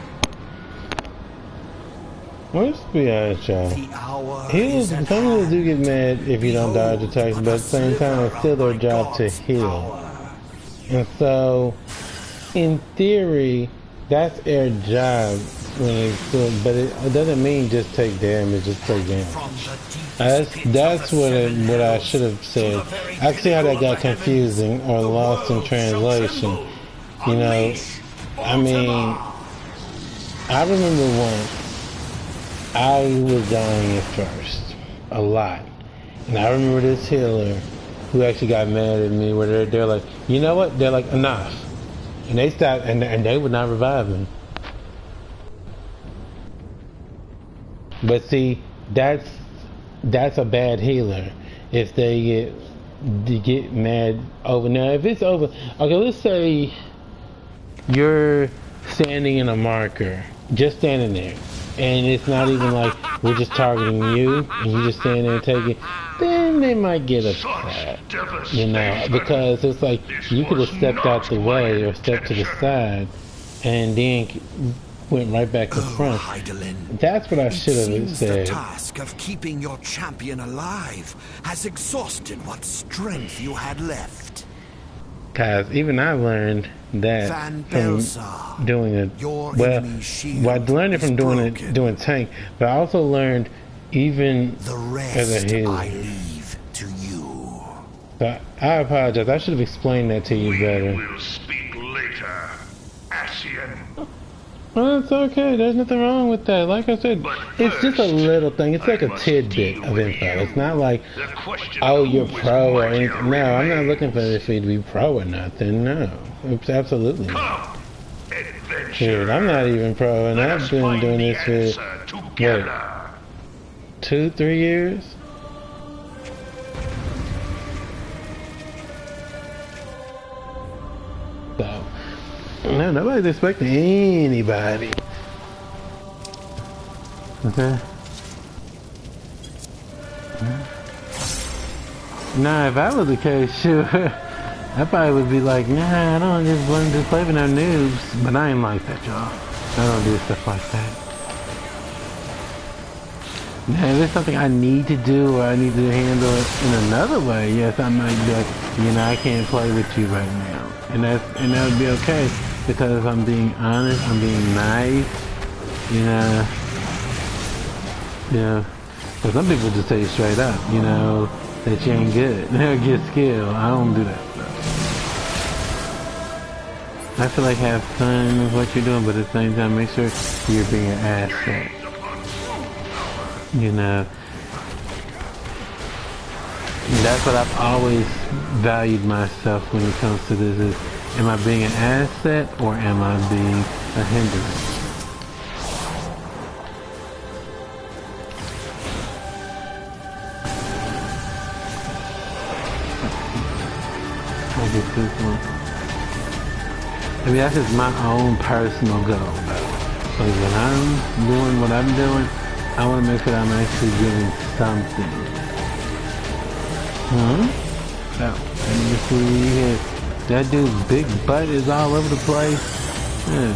Let's be honest, y'all. Some people do get mad if you don't dodge attacks, but at the same time, it's still their job to heal. And so, in theory, that's their job when it's doing, but it doesn't mean just take damage, just take damage. That's what I should have said. I see how that got confusing or lost in translation. You know, I mean, I remember once I was dying at first, a lot. And I remember this healer who actually got mad at me where they're like, you know what? They're like, enough. And they stopped, and they would not revive him. But see, that's a bad healer if they get mad over. Now, if it's over, okay, let's say you're standing in a marker, just standing there, and it's not even like we're just targeting you, and you just stand there and take it, then they might get upset, you know, because it's like you could have stepped out the way or stepped to the side, and then went right back to front. Heidelin, That's what I should have seems said. the task of keeping your champion alive has exhausted what strength you had left. Cause even I learned that from doing it. Well, I learned it from doing tank, but I also learned even the rest as a healer. I leave to you. So I apologize. I should have explained that to you better. We will speak later, Ascian. Well, it's okay. There's nothing wrong with that. Like I said, it's just a little thing. It's like a tidbit of info. It's not like, oh, you're pro or anything. No, I'm not looking for this to be pro or nothing. No, it's absolutely not. Dude, I'm not even pro, and I've been doing this for, what, 2-3 years? So, no, nobody's expecting anybody. Okay. Nah, if that was the case, sure. I probably would be like, nah, I don't just want to play with no noobs. But I ain't like that, y'all. I don't do stuff like that. Now, if it's something I need to do or I need to handle it in another way, yes, I might be like, I can't play with you right now. And that would be okay. Because if I'm being honest, I'm being nice, Because some people just say straight up, that you ain't good. They'll get skilled. I don't do that stuff. I feel like have fun with what you're doing, but at the same time, make sure you're being an asset. That's what I've always valued myself when it comes to this is, am I being an asset or am I being a hindrance? I'll get this one. I mean, that's just my own personal goal, though. So when I'm doing what I'm doing, I want to make sure I'm actually giving something. So, let me see here. That dude's big butt is all over the place. Yeah.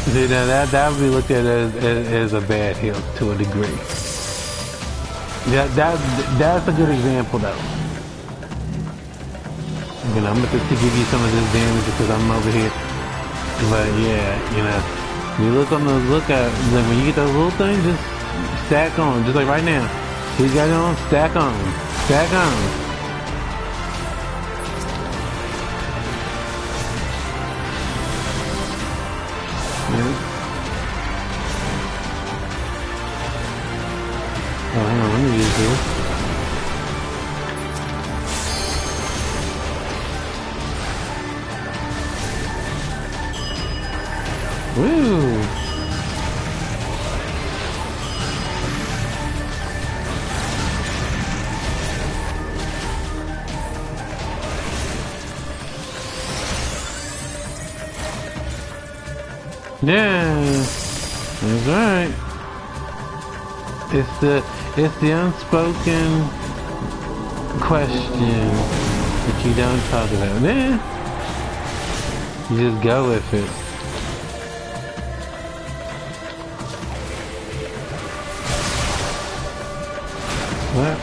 See, now that would be looked at as a bad heal to a degree. That's a good example, though. I'm going to give you some of this damage because I'm over here. But yeah, you look on the lookout. When you get those little things, just stack on, just like right now. You got it on, stack on, stack on. Oh, hang on, let me use this. Woo! Yeah, that's right. It's the unspoken question that you don't talk about. Man, you just go with it. What?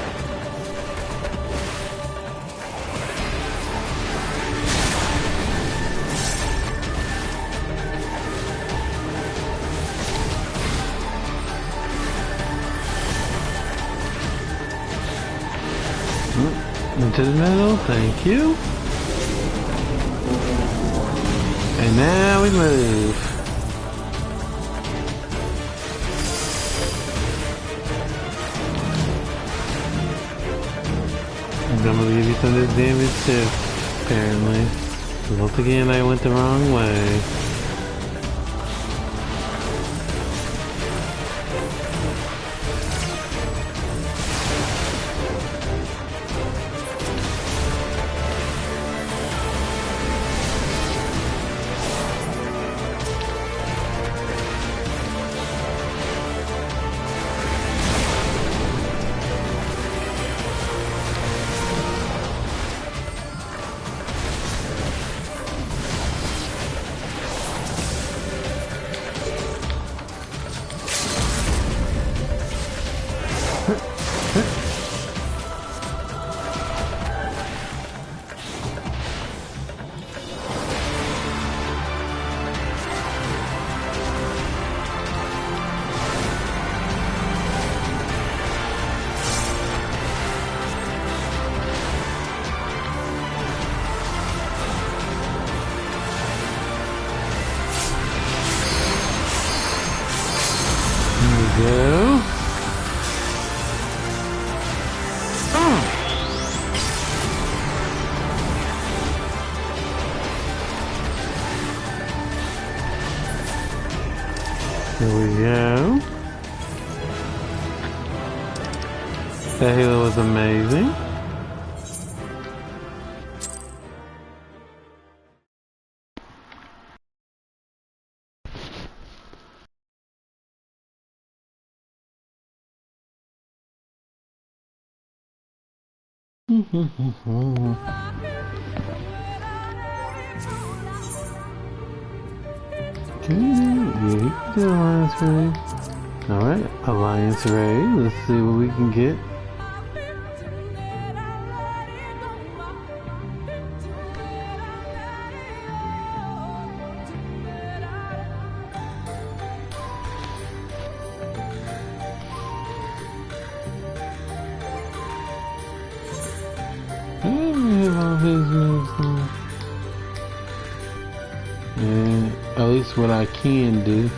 Into the middle, thank you. And now we move. I'm gonna give you some of this damage too, apparently. Once again, I went the wrong way. Go. Here we go. That healer was amazing. Alliance raid. Alright, Alliance raid. Let's see what we can get. And at least what I can do is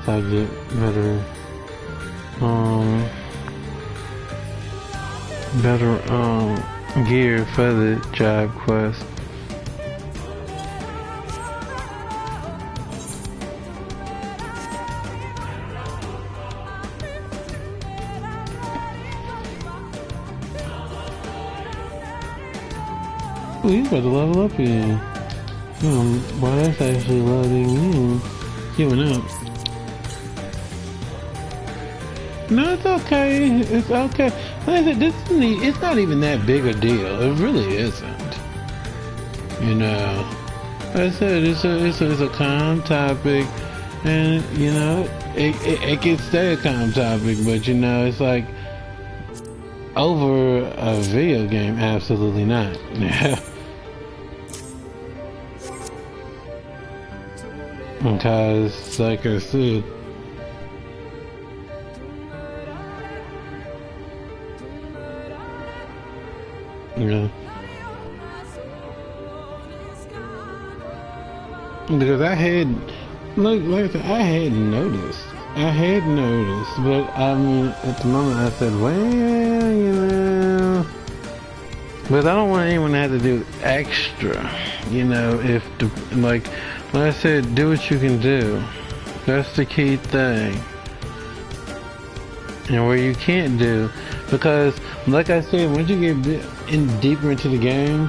I get better gear for the job quest. Ooh, he's about to level up again. Boy, that's actually loading in. Giving up. No, it's okay. It's okay. Like I said, it's not even that big a deal. It really isn't. You know, like I said, it's a calm topic, and you know, it can stay a calm topic, but you know, it's like over a video game, absolutely not. Because, like I said, yeah. Because I had, like I said, I hadn't noticed. But I mean, at the moment I said, well, you know, but I don't want anyone to have to do extra, you know, if the, like I said, do what you can do. That's the key thing. And where you can't do, because like I said, once you get deeper into the game,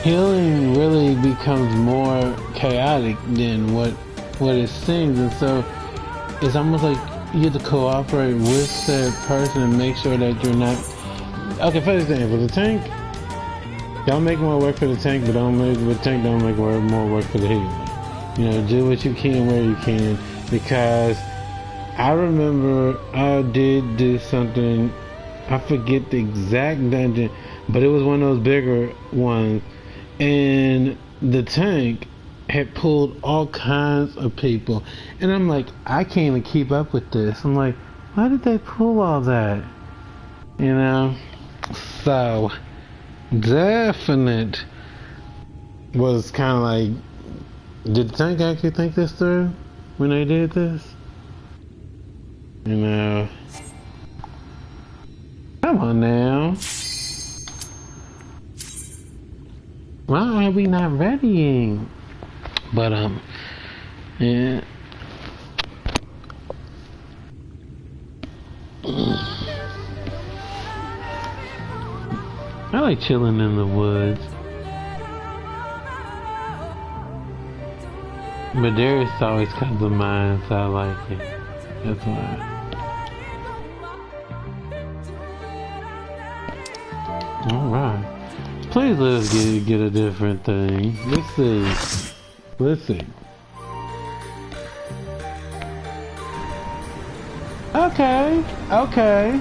healing really becomes more chaotic than what it seems, and so it's almost like you have to cooperate with that person and make sure that you're not. Okay, for example, the tank. Don't make more work for the tank, but don't make more work for the healer. You know, do what you can where you can, because I remember I did do something. I forget the exact dungeon, but it was one of those bigger ones, and the tank had pulled all kinds of people, and I'm like, I can't even keep up with this. I'm like, why did they pull all that? You know, so definite was kind of like, did the tank actually think this through when they did this? You know, come on now. Why are we not readying? But yeah. I like chilling in the woods. But Darius always comes to mind, so I like it. That's why. Alright. Please let us get a different thing. Let's see. Let's see. Okay. Okay.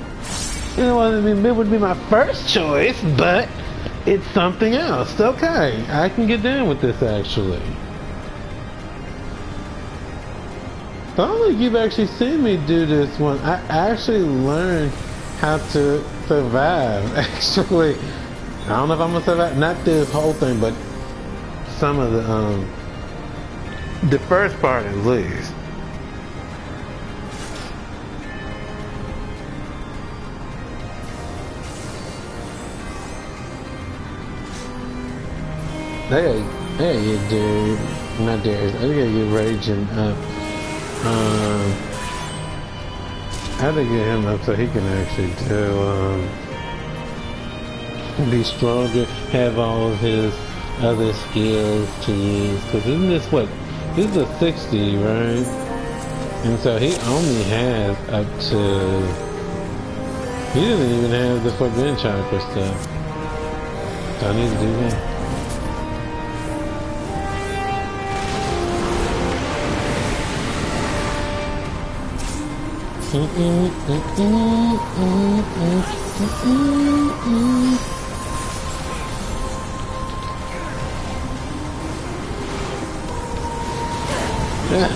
It would be my first choice, but it's something else. Okay. I can get down with this actually. I don't think you've actually seen me do this one. I actually learned how to survive, actually. I don't know if I'm gonna survive, not this whole thing, but some of the first part at least. Hey, dude. Not Darius. I gotta get raging up. I have to get him up so he can actually be stronger, have all of his other skills to use. Cause isn't this what? This is a 60, right? And so he only has up to. He doesn't even have the forbidden chakra stuff. So I need to do that. Yeah.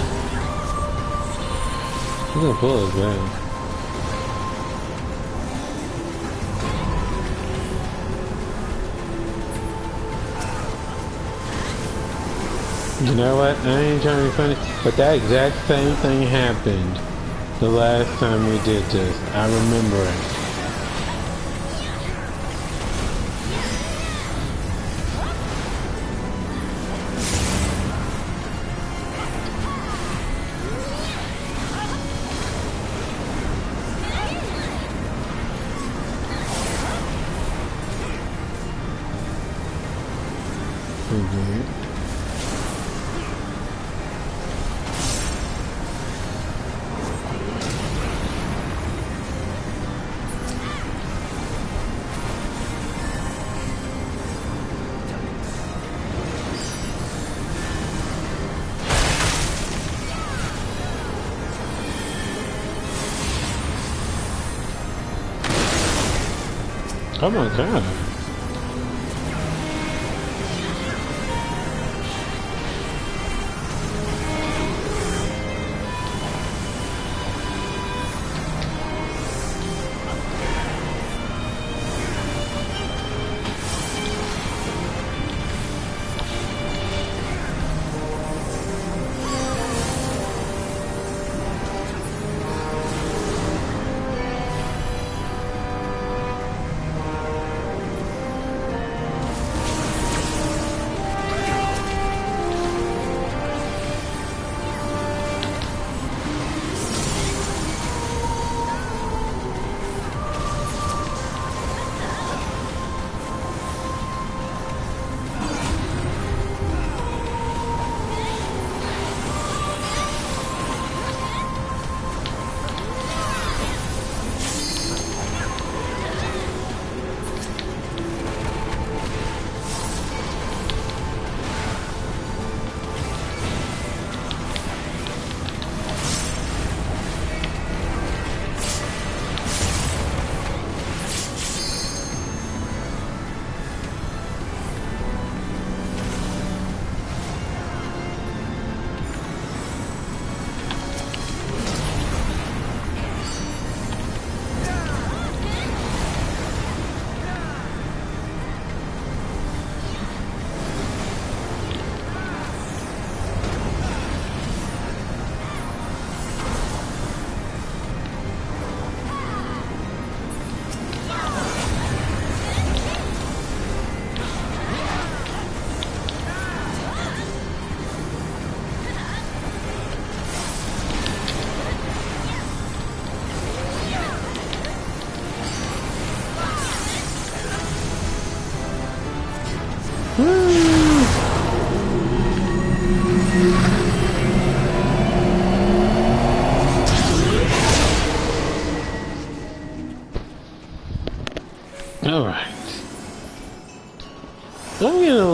He's gonna pull us back. You know what? I ain't trying to be funny, but that exact same thing happened the last time we did this. I remember it. Oh my god.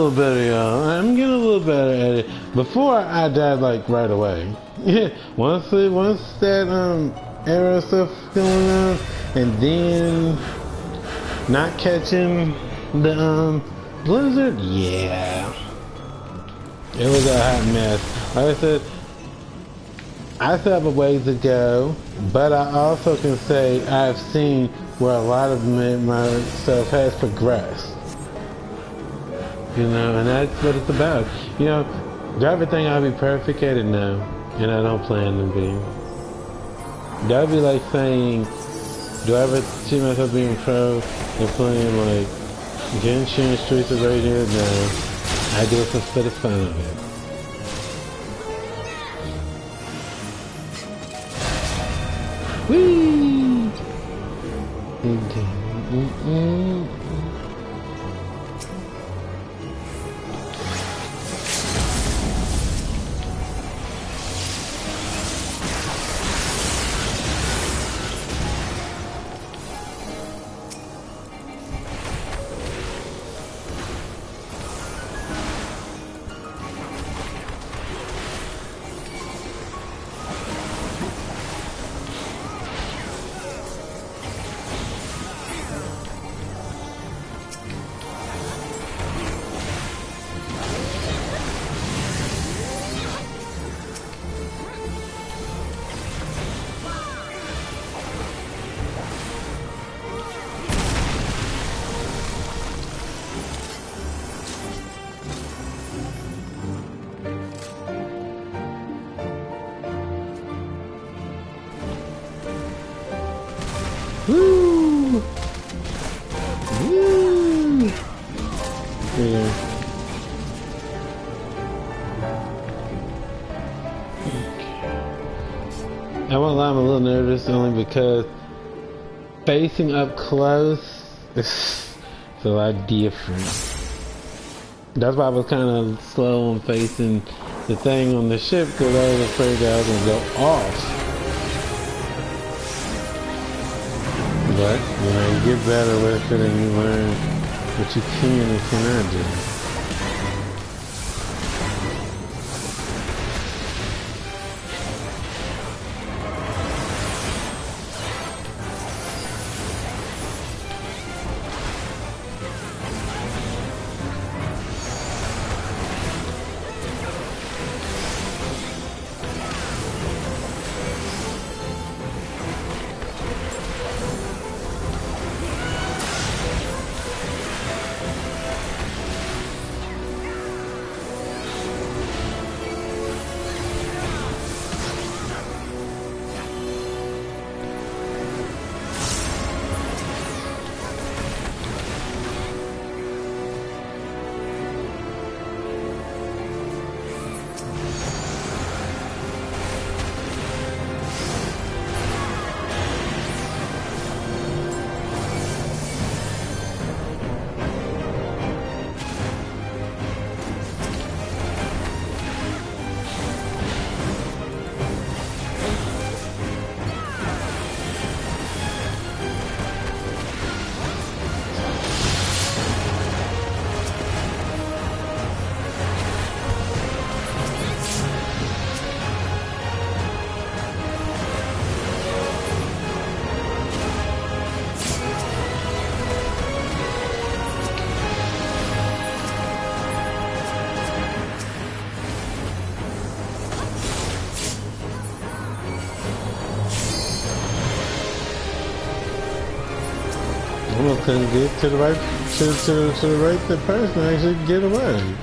little better, y'all. I'm getting a little better at it. Before I died like right away. Yeah, once that arrow stuff going on, and then not catching the blizzard. Yeah, it was a hot mess. Like I said, I still have a ways to go, but I also can say I've seen where a lot of my stuff has progressed. You know, and that's what it's about. You know, do I ever think I'll be perfect at it? No, and I don't plan to be. That'd be like saying, do I ever see myself being pro and playing like Genshin Streets of Rage? No, I do it for the fun of it. Whee! Woo! Woo! Yeah. I won't lie, I'm a little nervous only because facing up close is a lot different. That's why I was kind of slow on facing the thing on the ship because I was afraid that I was going to go off. But, you know, you get better with it and you learn what you can and cannot do. I couldn't get to the right to the right person to actually get away.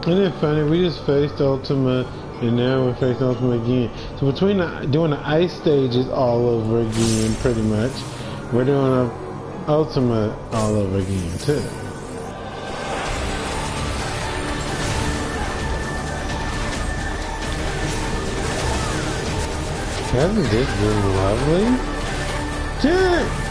Isn't it funny? We just faced Ultima, and now we're facing Ultima again. So between doing the ice stages all over again, pretty much, we're doing a Ultima all over again too. Hasn't this been lovely? Dude!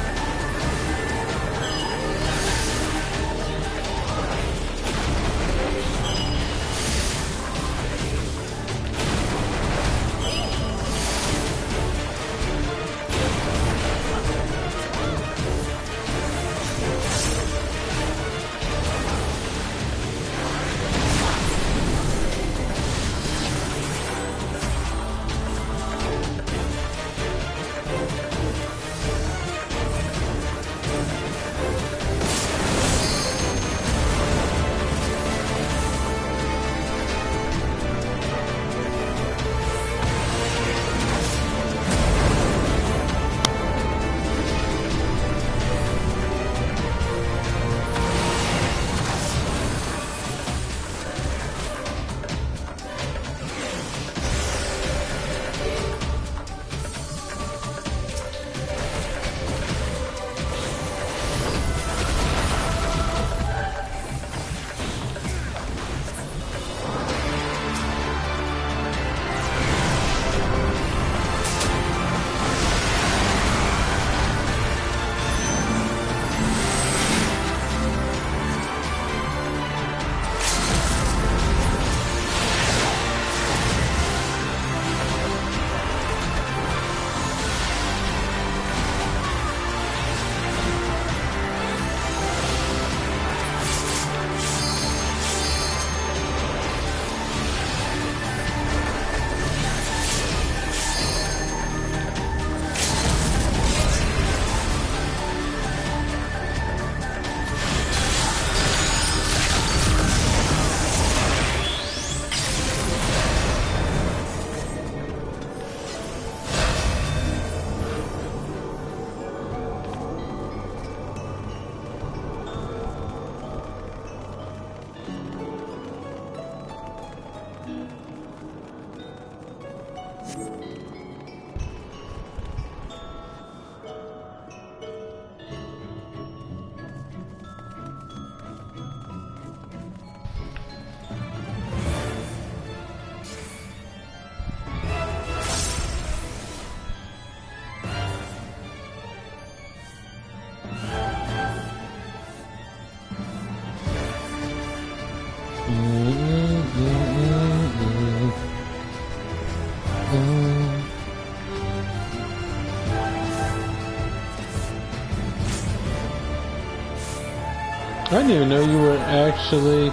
I didn't even know you were actually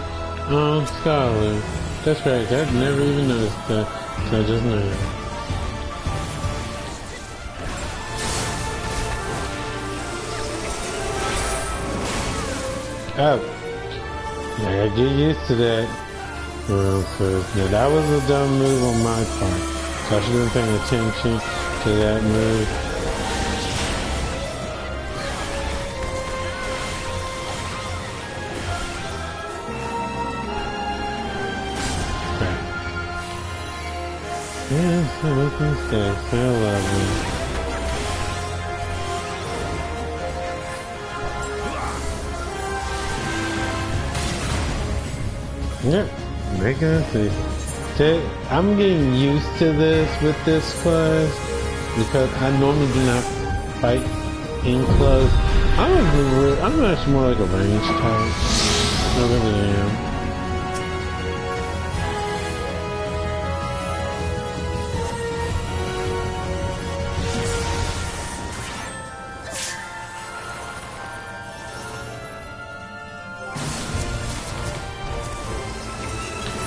Scholar. That's right, I've never even noticed that. So I just know. Oh. I gotta get used to that. Now that was a dumb move on my part. So I should have been paying attention to that move. Yeah, so looking stuff, so lovely. Yep, making a see. I'm getting used to this with this class because I normally do not fight in close. I'm actually more like a range type. I really am.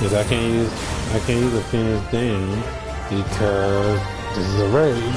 Because I can't use a Phoenix down because this is a raid.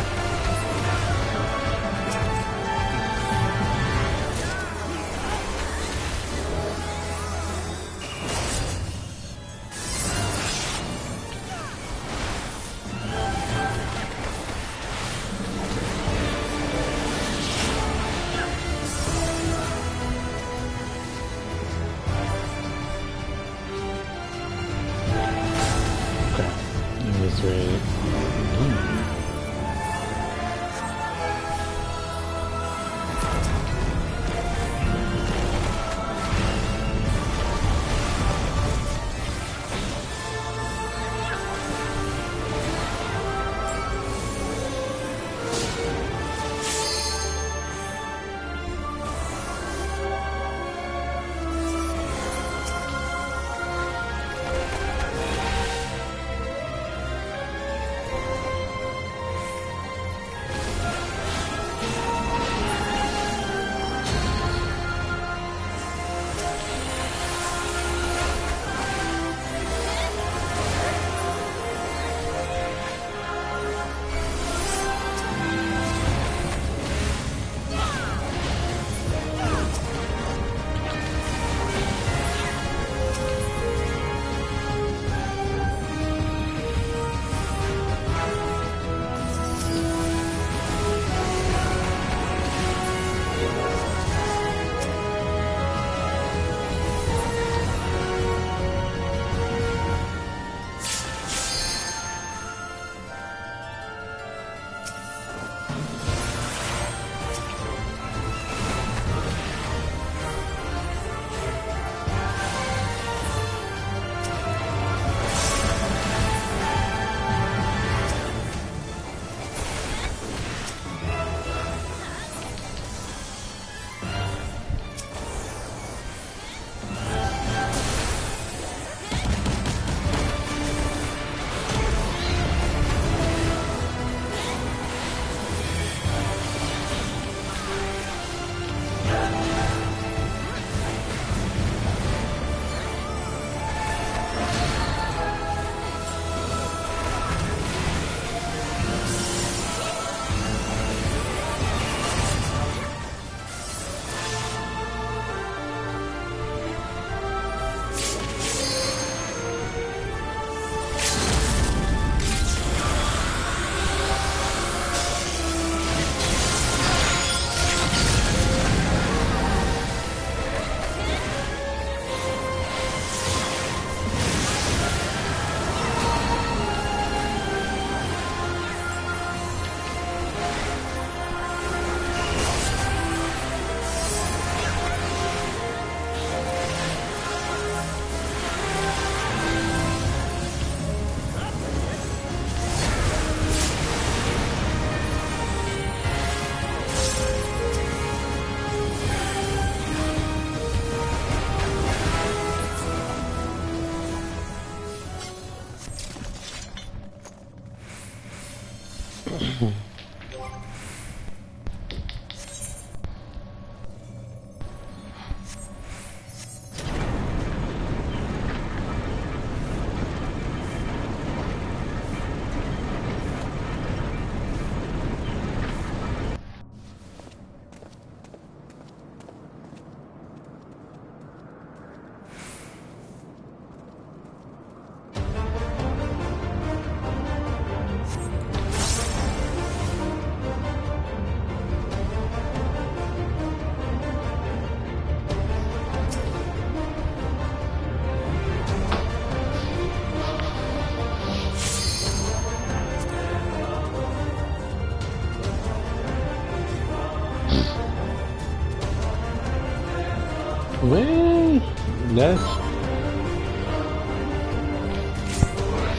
Well,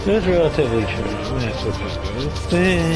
that's relatively true. That's what it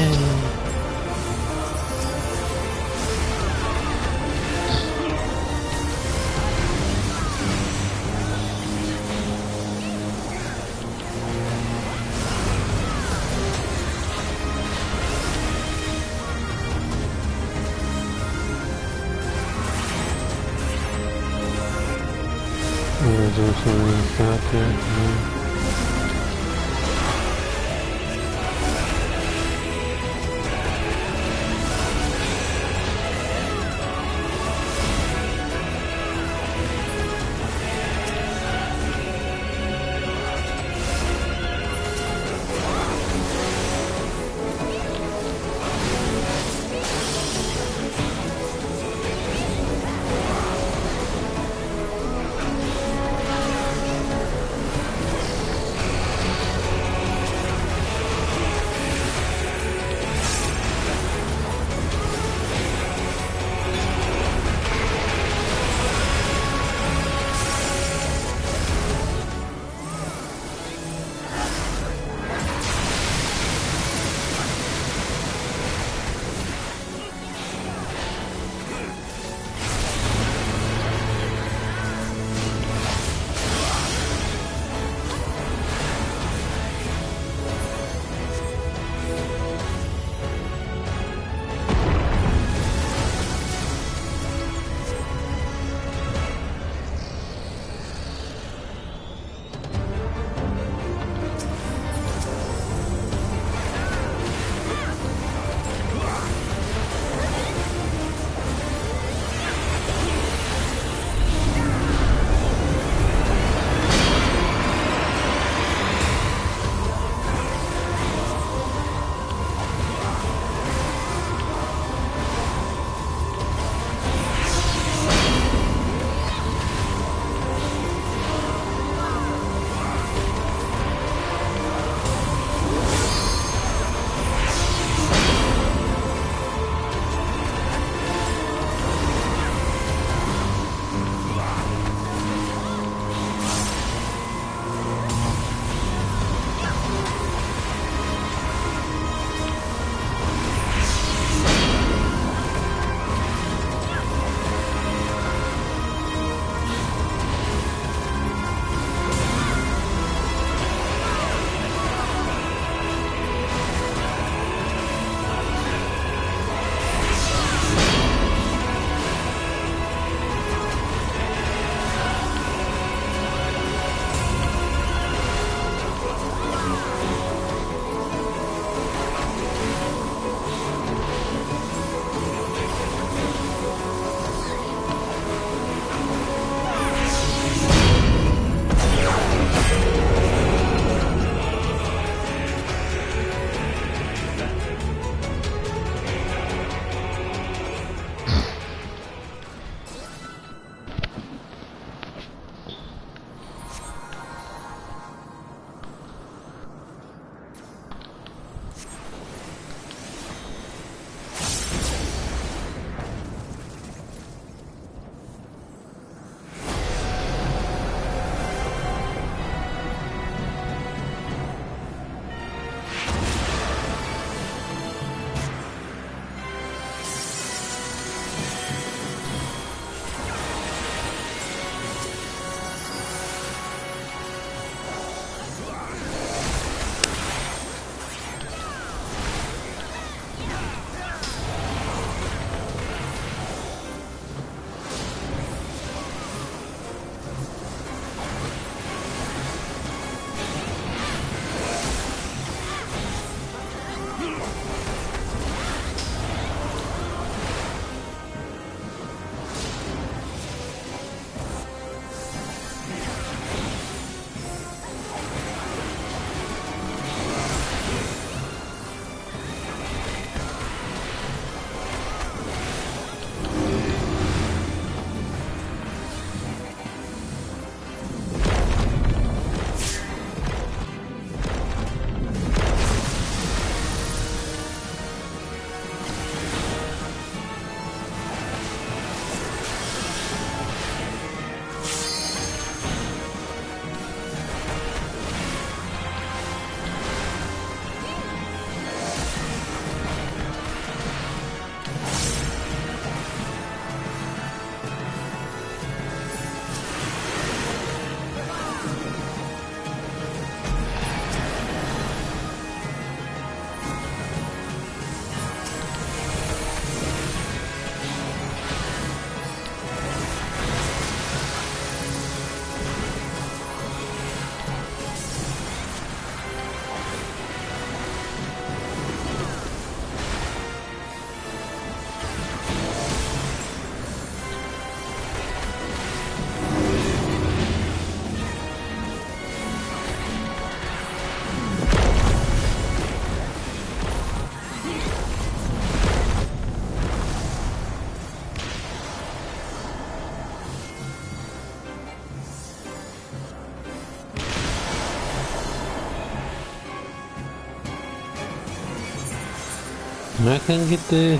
I couldn't get the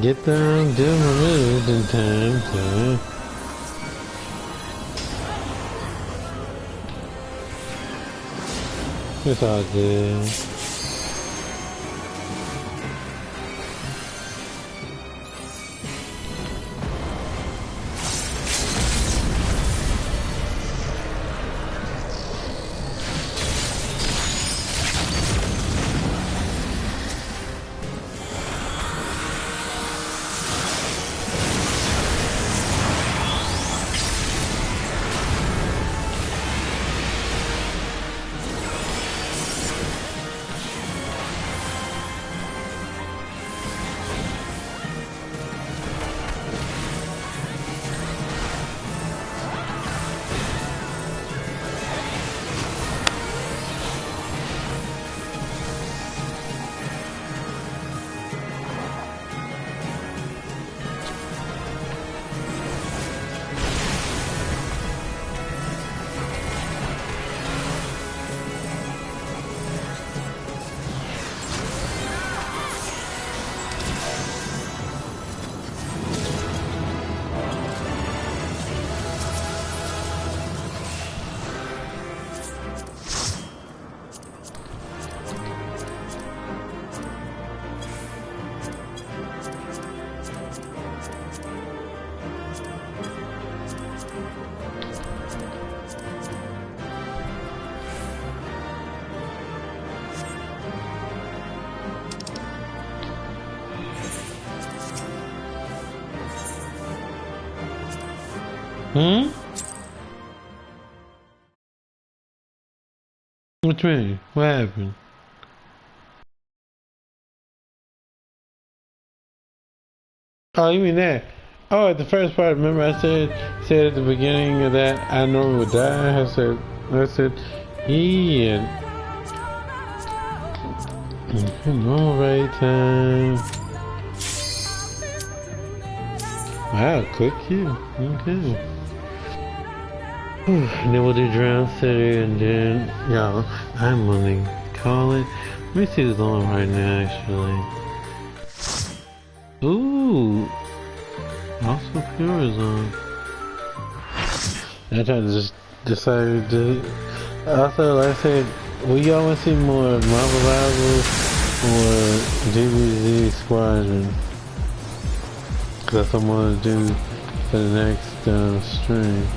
doing my moves in time, so it's all good. What you mean? What happened? Oh, you mean that? Oh, at the first part, remember I said at the beginning of that I normally would die? I said, yeah. Normal right time. Wow, quick kill. Okay. And then we'll do Drown City, and then, y'all, I'm gonna call it. Let me see who's on right now, actually. Ooh. Also Pure is on. I tried to just decide to. Also, like I said, we y'all want to see more Marvel Rivals or DBZ Squadron. Cause that's what I'm gonna do for the next stream.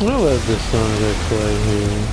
I love this song they play here.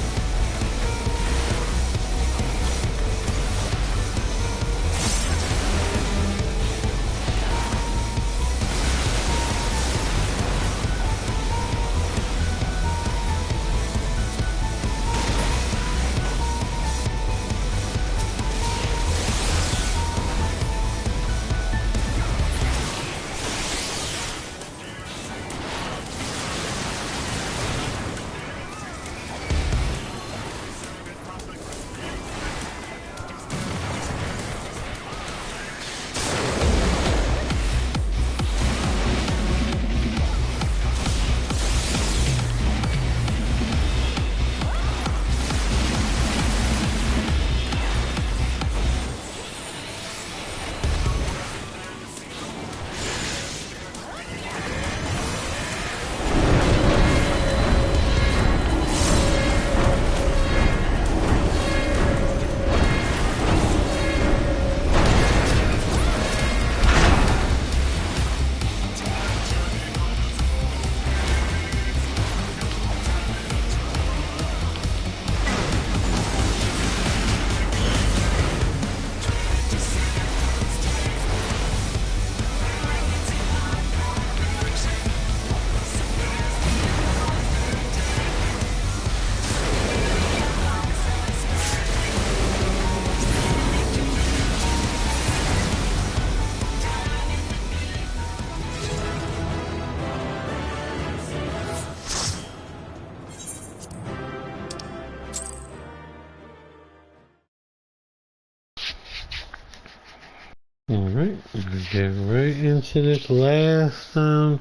get right into this last thing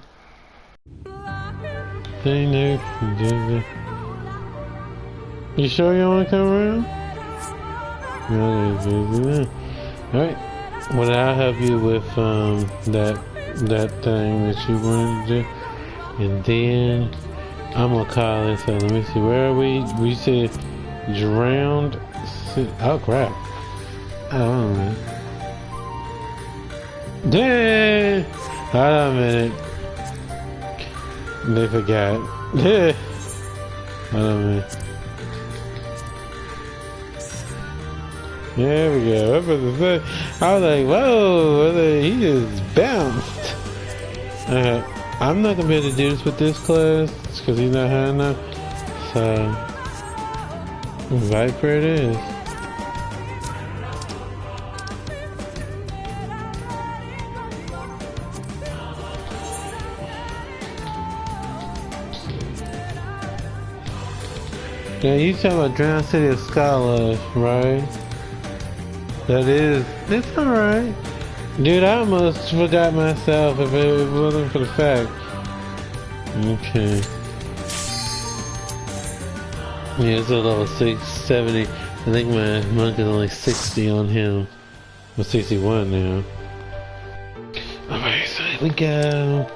there. You sure you want to come around? Alright. Well, I'll help you with that thing that you wanted to do. And then I'm gonna call it. So let me see. Where are we? We said drowned. Oh crap. Oh. Dang! Hold on a minute. They forgot. Hold on a minute. There we go. I was like, whoa, he just bounced. I'm not gonna be able to do this with this class because he's not high enough. So, Viper it is. Yeah, you talking about Drowned City of Scholars, right? It's alright. Dude, I almost forgot myself if it wasn't for the fact. Okay. Yeah, it's a level 670. I think my monk is only 60 on him. Well, 61 now. Alright, so here we go.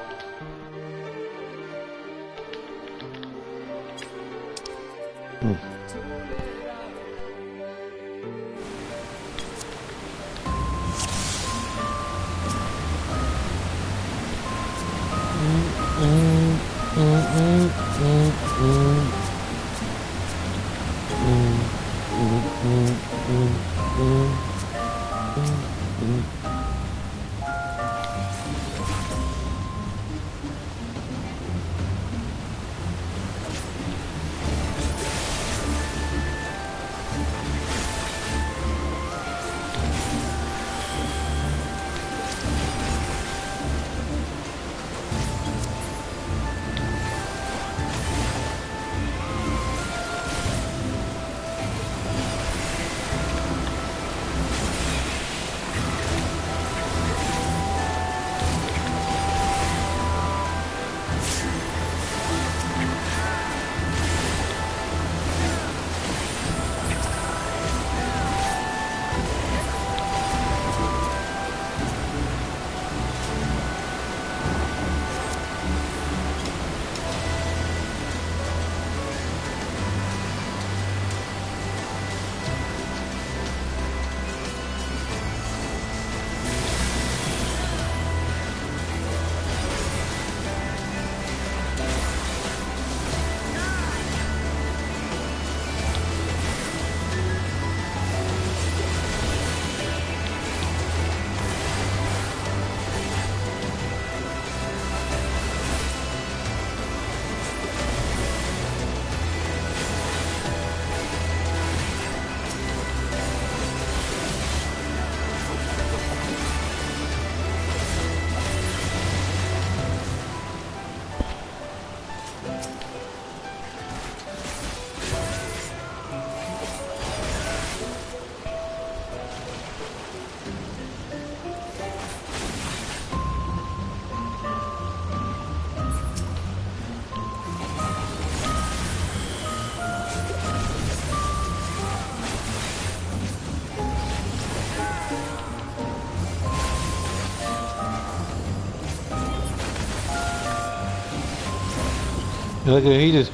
Look at he just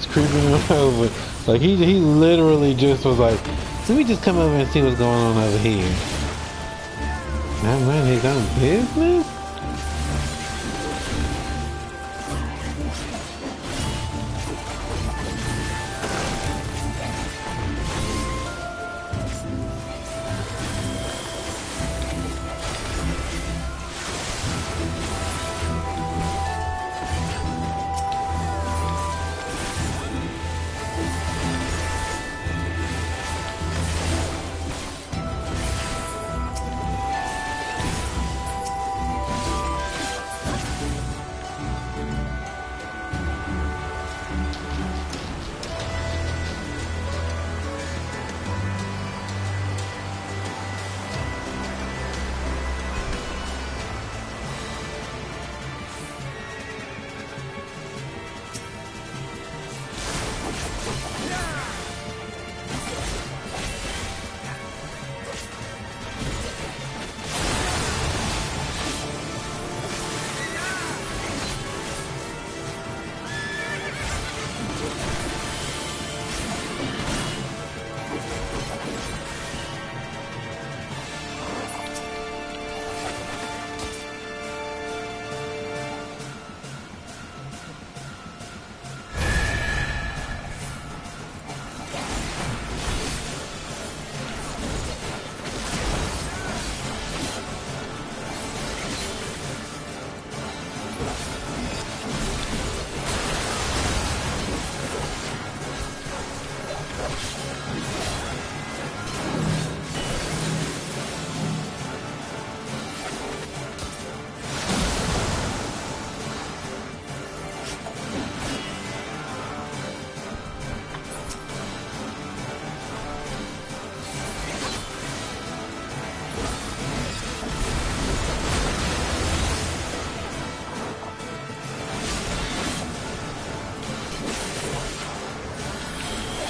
creeping him over. Like he literally just was like, let me just come over and see what's going on over here. Not mind his own business.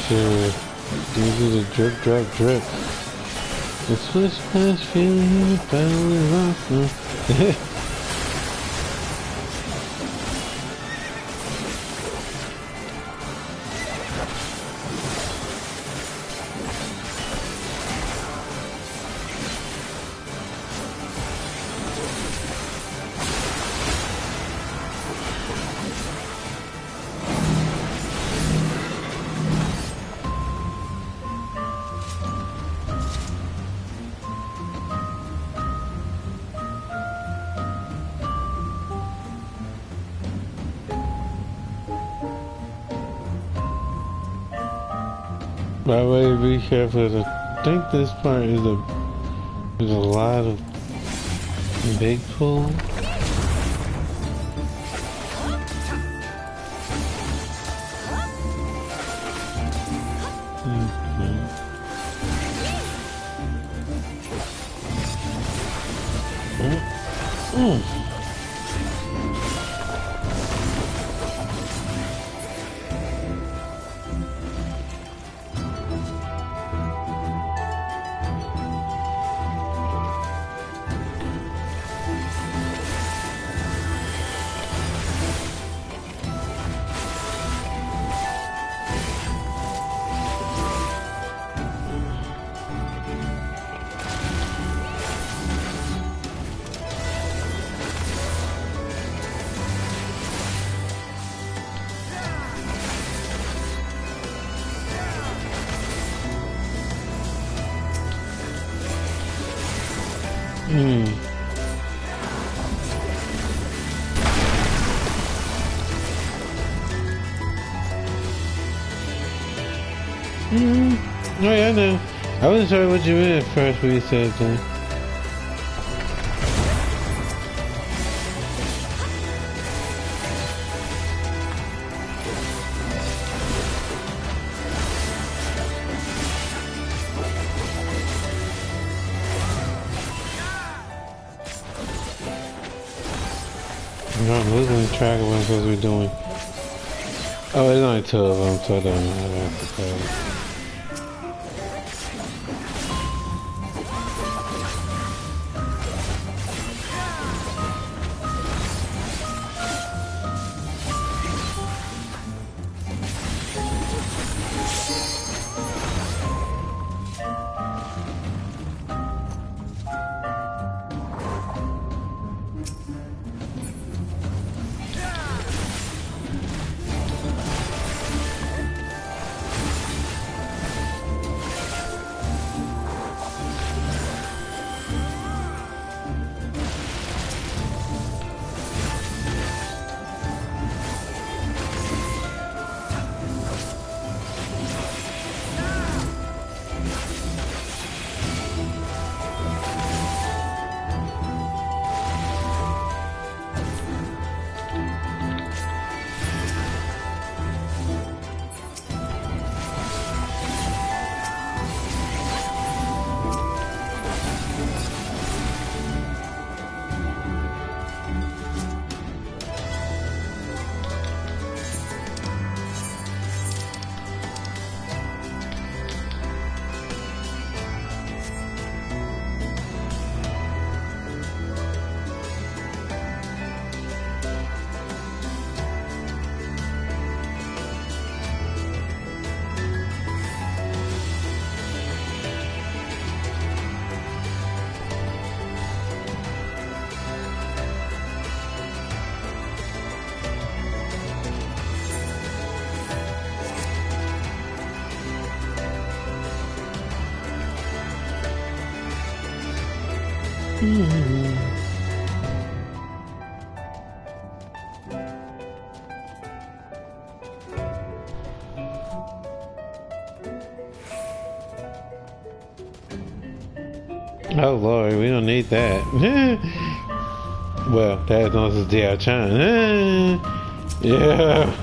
Sure. Easy to drip, drop, drip. The swish splash feeling the battle is awesome. By the way, be careful. I think this part is there's a lot of big pull. Oh yeah, I know. I wasn't sure what you meant at first when you said that. I'm losing track of what I'm supposed to be doing. Oh, there's only 2 of them, so I don't have to play. Oh Lord, we don't need that. Well, that's unless it's Diao-chan. Yeah.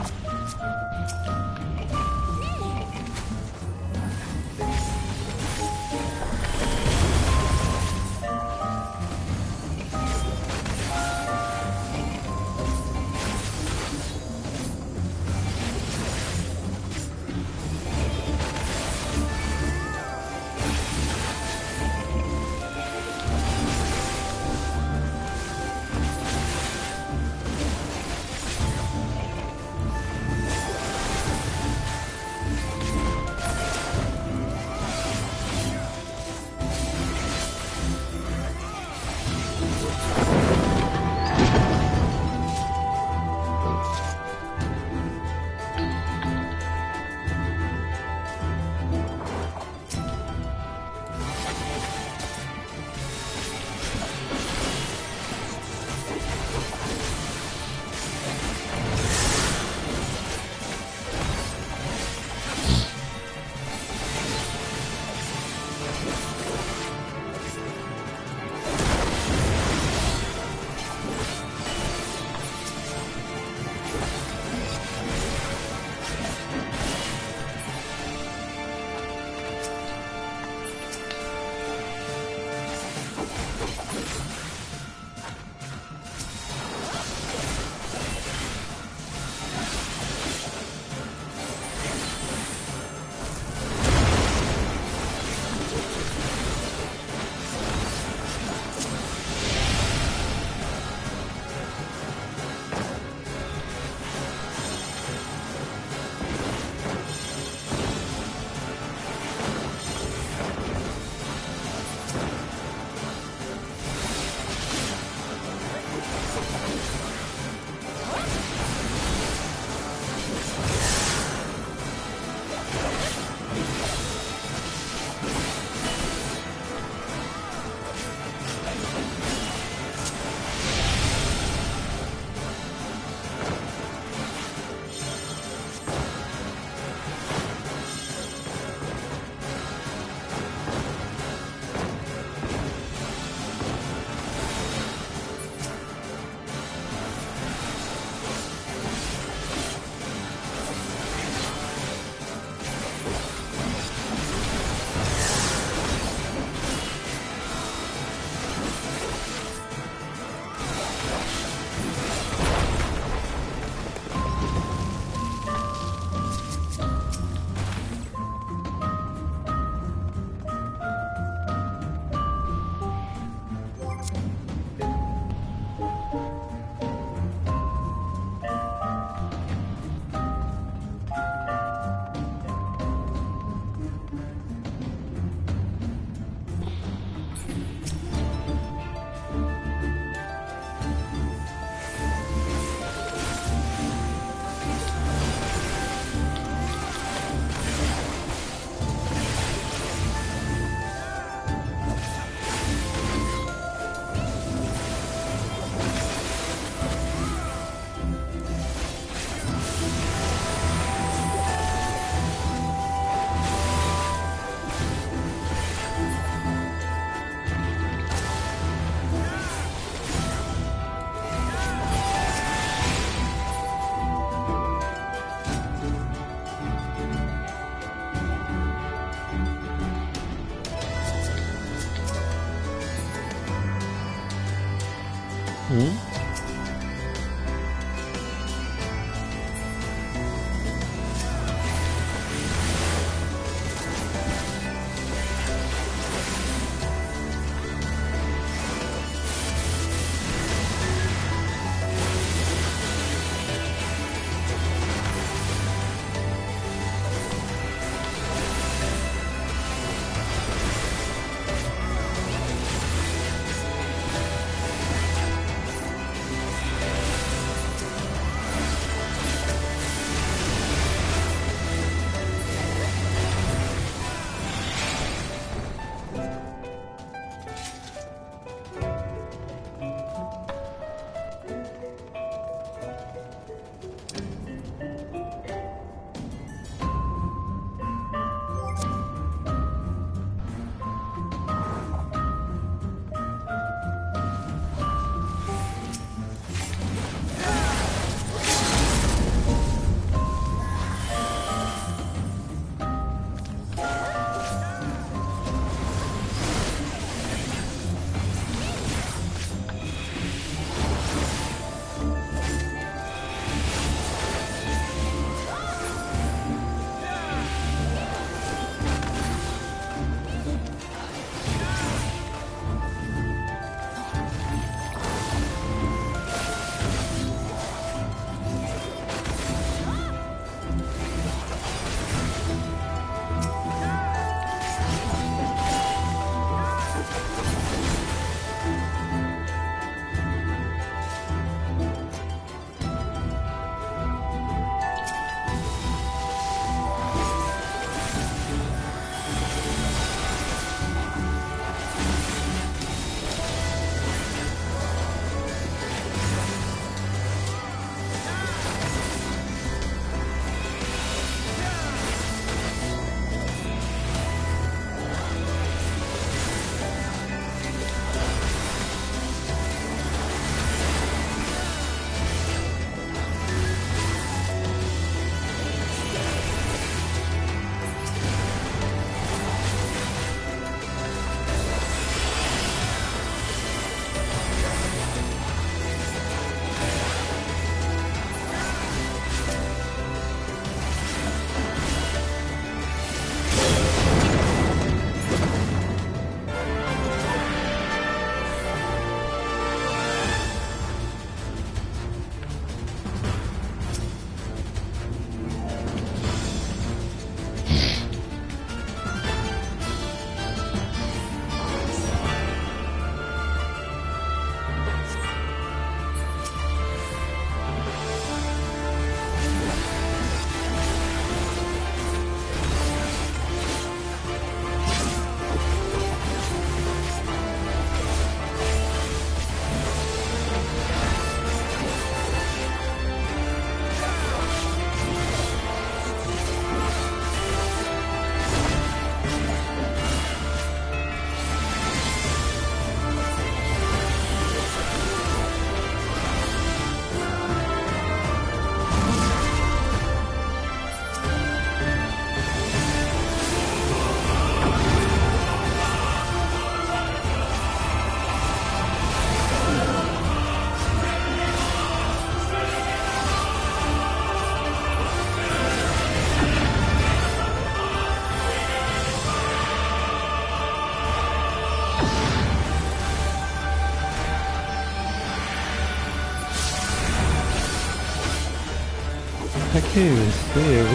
I can't even see it.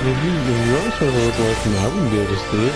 If you are supposed to look like me, I wouldn't be able to see it.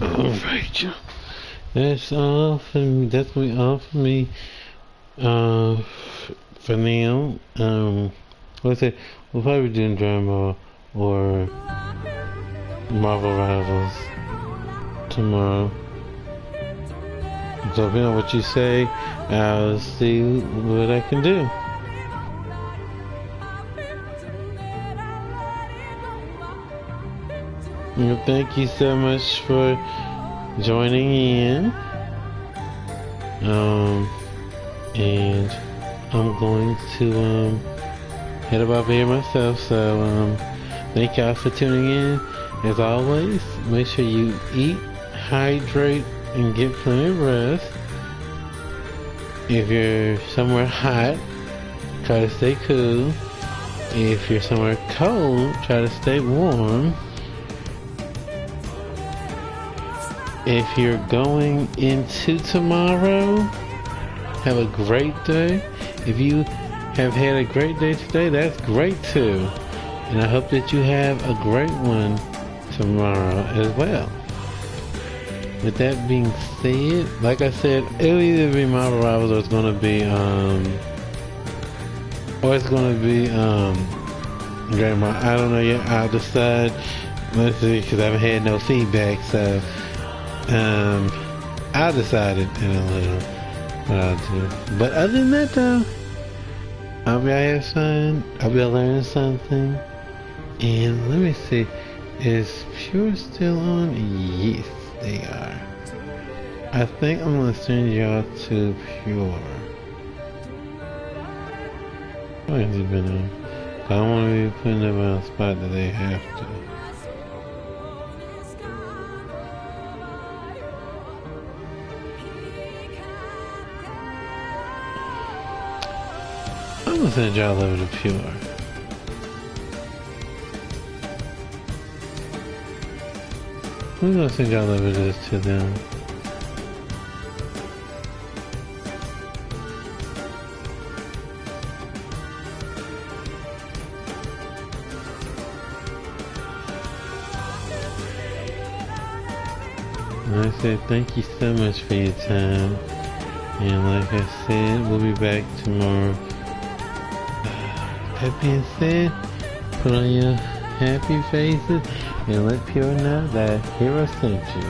Alright, y'all. That's all for me. That's gonna be all for me. For now. What's it? We'll probably be doing drama or Marvel Rivals tomorrow. So depending on what you say, I'll see what I can do. Well, thank you so much for joining in. And I'm going to head up out here myself. So thank y'all for tuning in. As always, make sure you eat, hydrate, and get plenty of rest. If you're somewhere hot, try to stay cool. If you're somewhere cold, try to stay warm. If you're going into tomorrow, have a great day. If you have had a great day today, that's great too. And I hope that you have a great one tomorrow as well. With that being said, like I said, it'll either be Marvel Rivals or it's gonna be Grandma. I don't know yet. I'll decide. Let's see, because I haven't had no feedback, so I'll decide it in a little what I'll do. But other than that though, I'll be out here fun. I'll be learning something. And let me see, is Pure still on? Yes, they are. I think I'm gonna send y'all to Pure. Why has it been on? I don't want to be putting them on a spot that they have to. I'm gonna send y'all over to Pure. I'm gonna send y'all over to them. And I said thank you so much for your time. And like I said, we'll be back tomorrow. That being said, put on your happy faces and let Pure know that Hero sent you.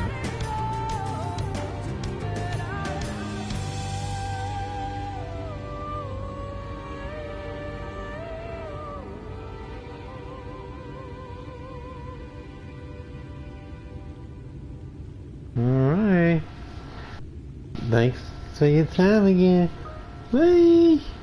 Alright. for your time again. Bye.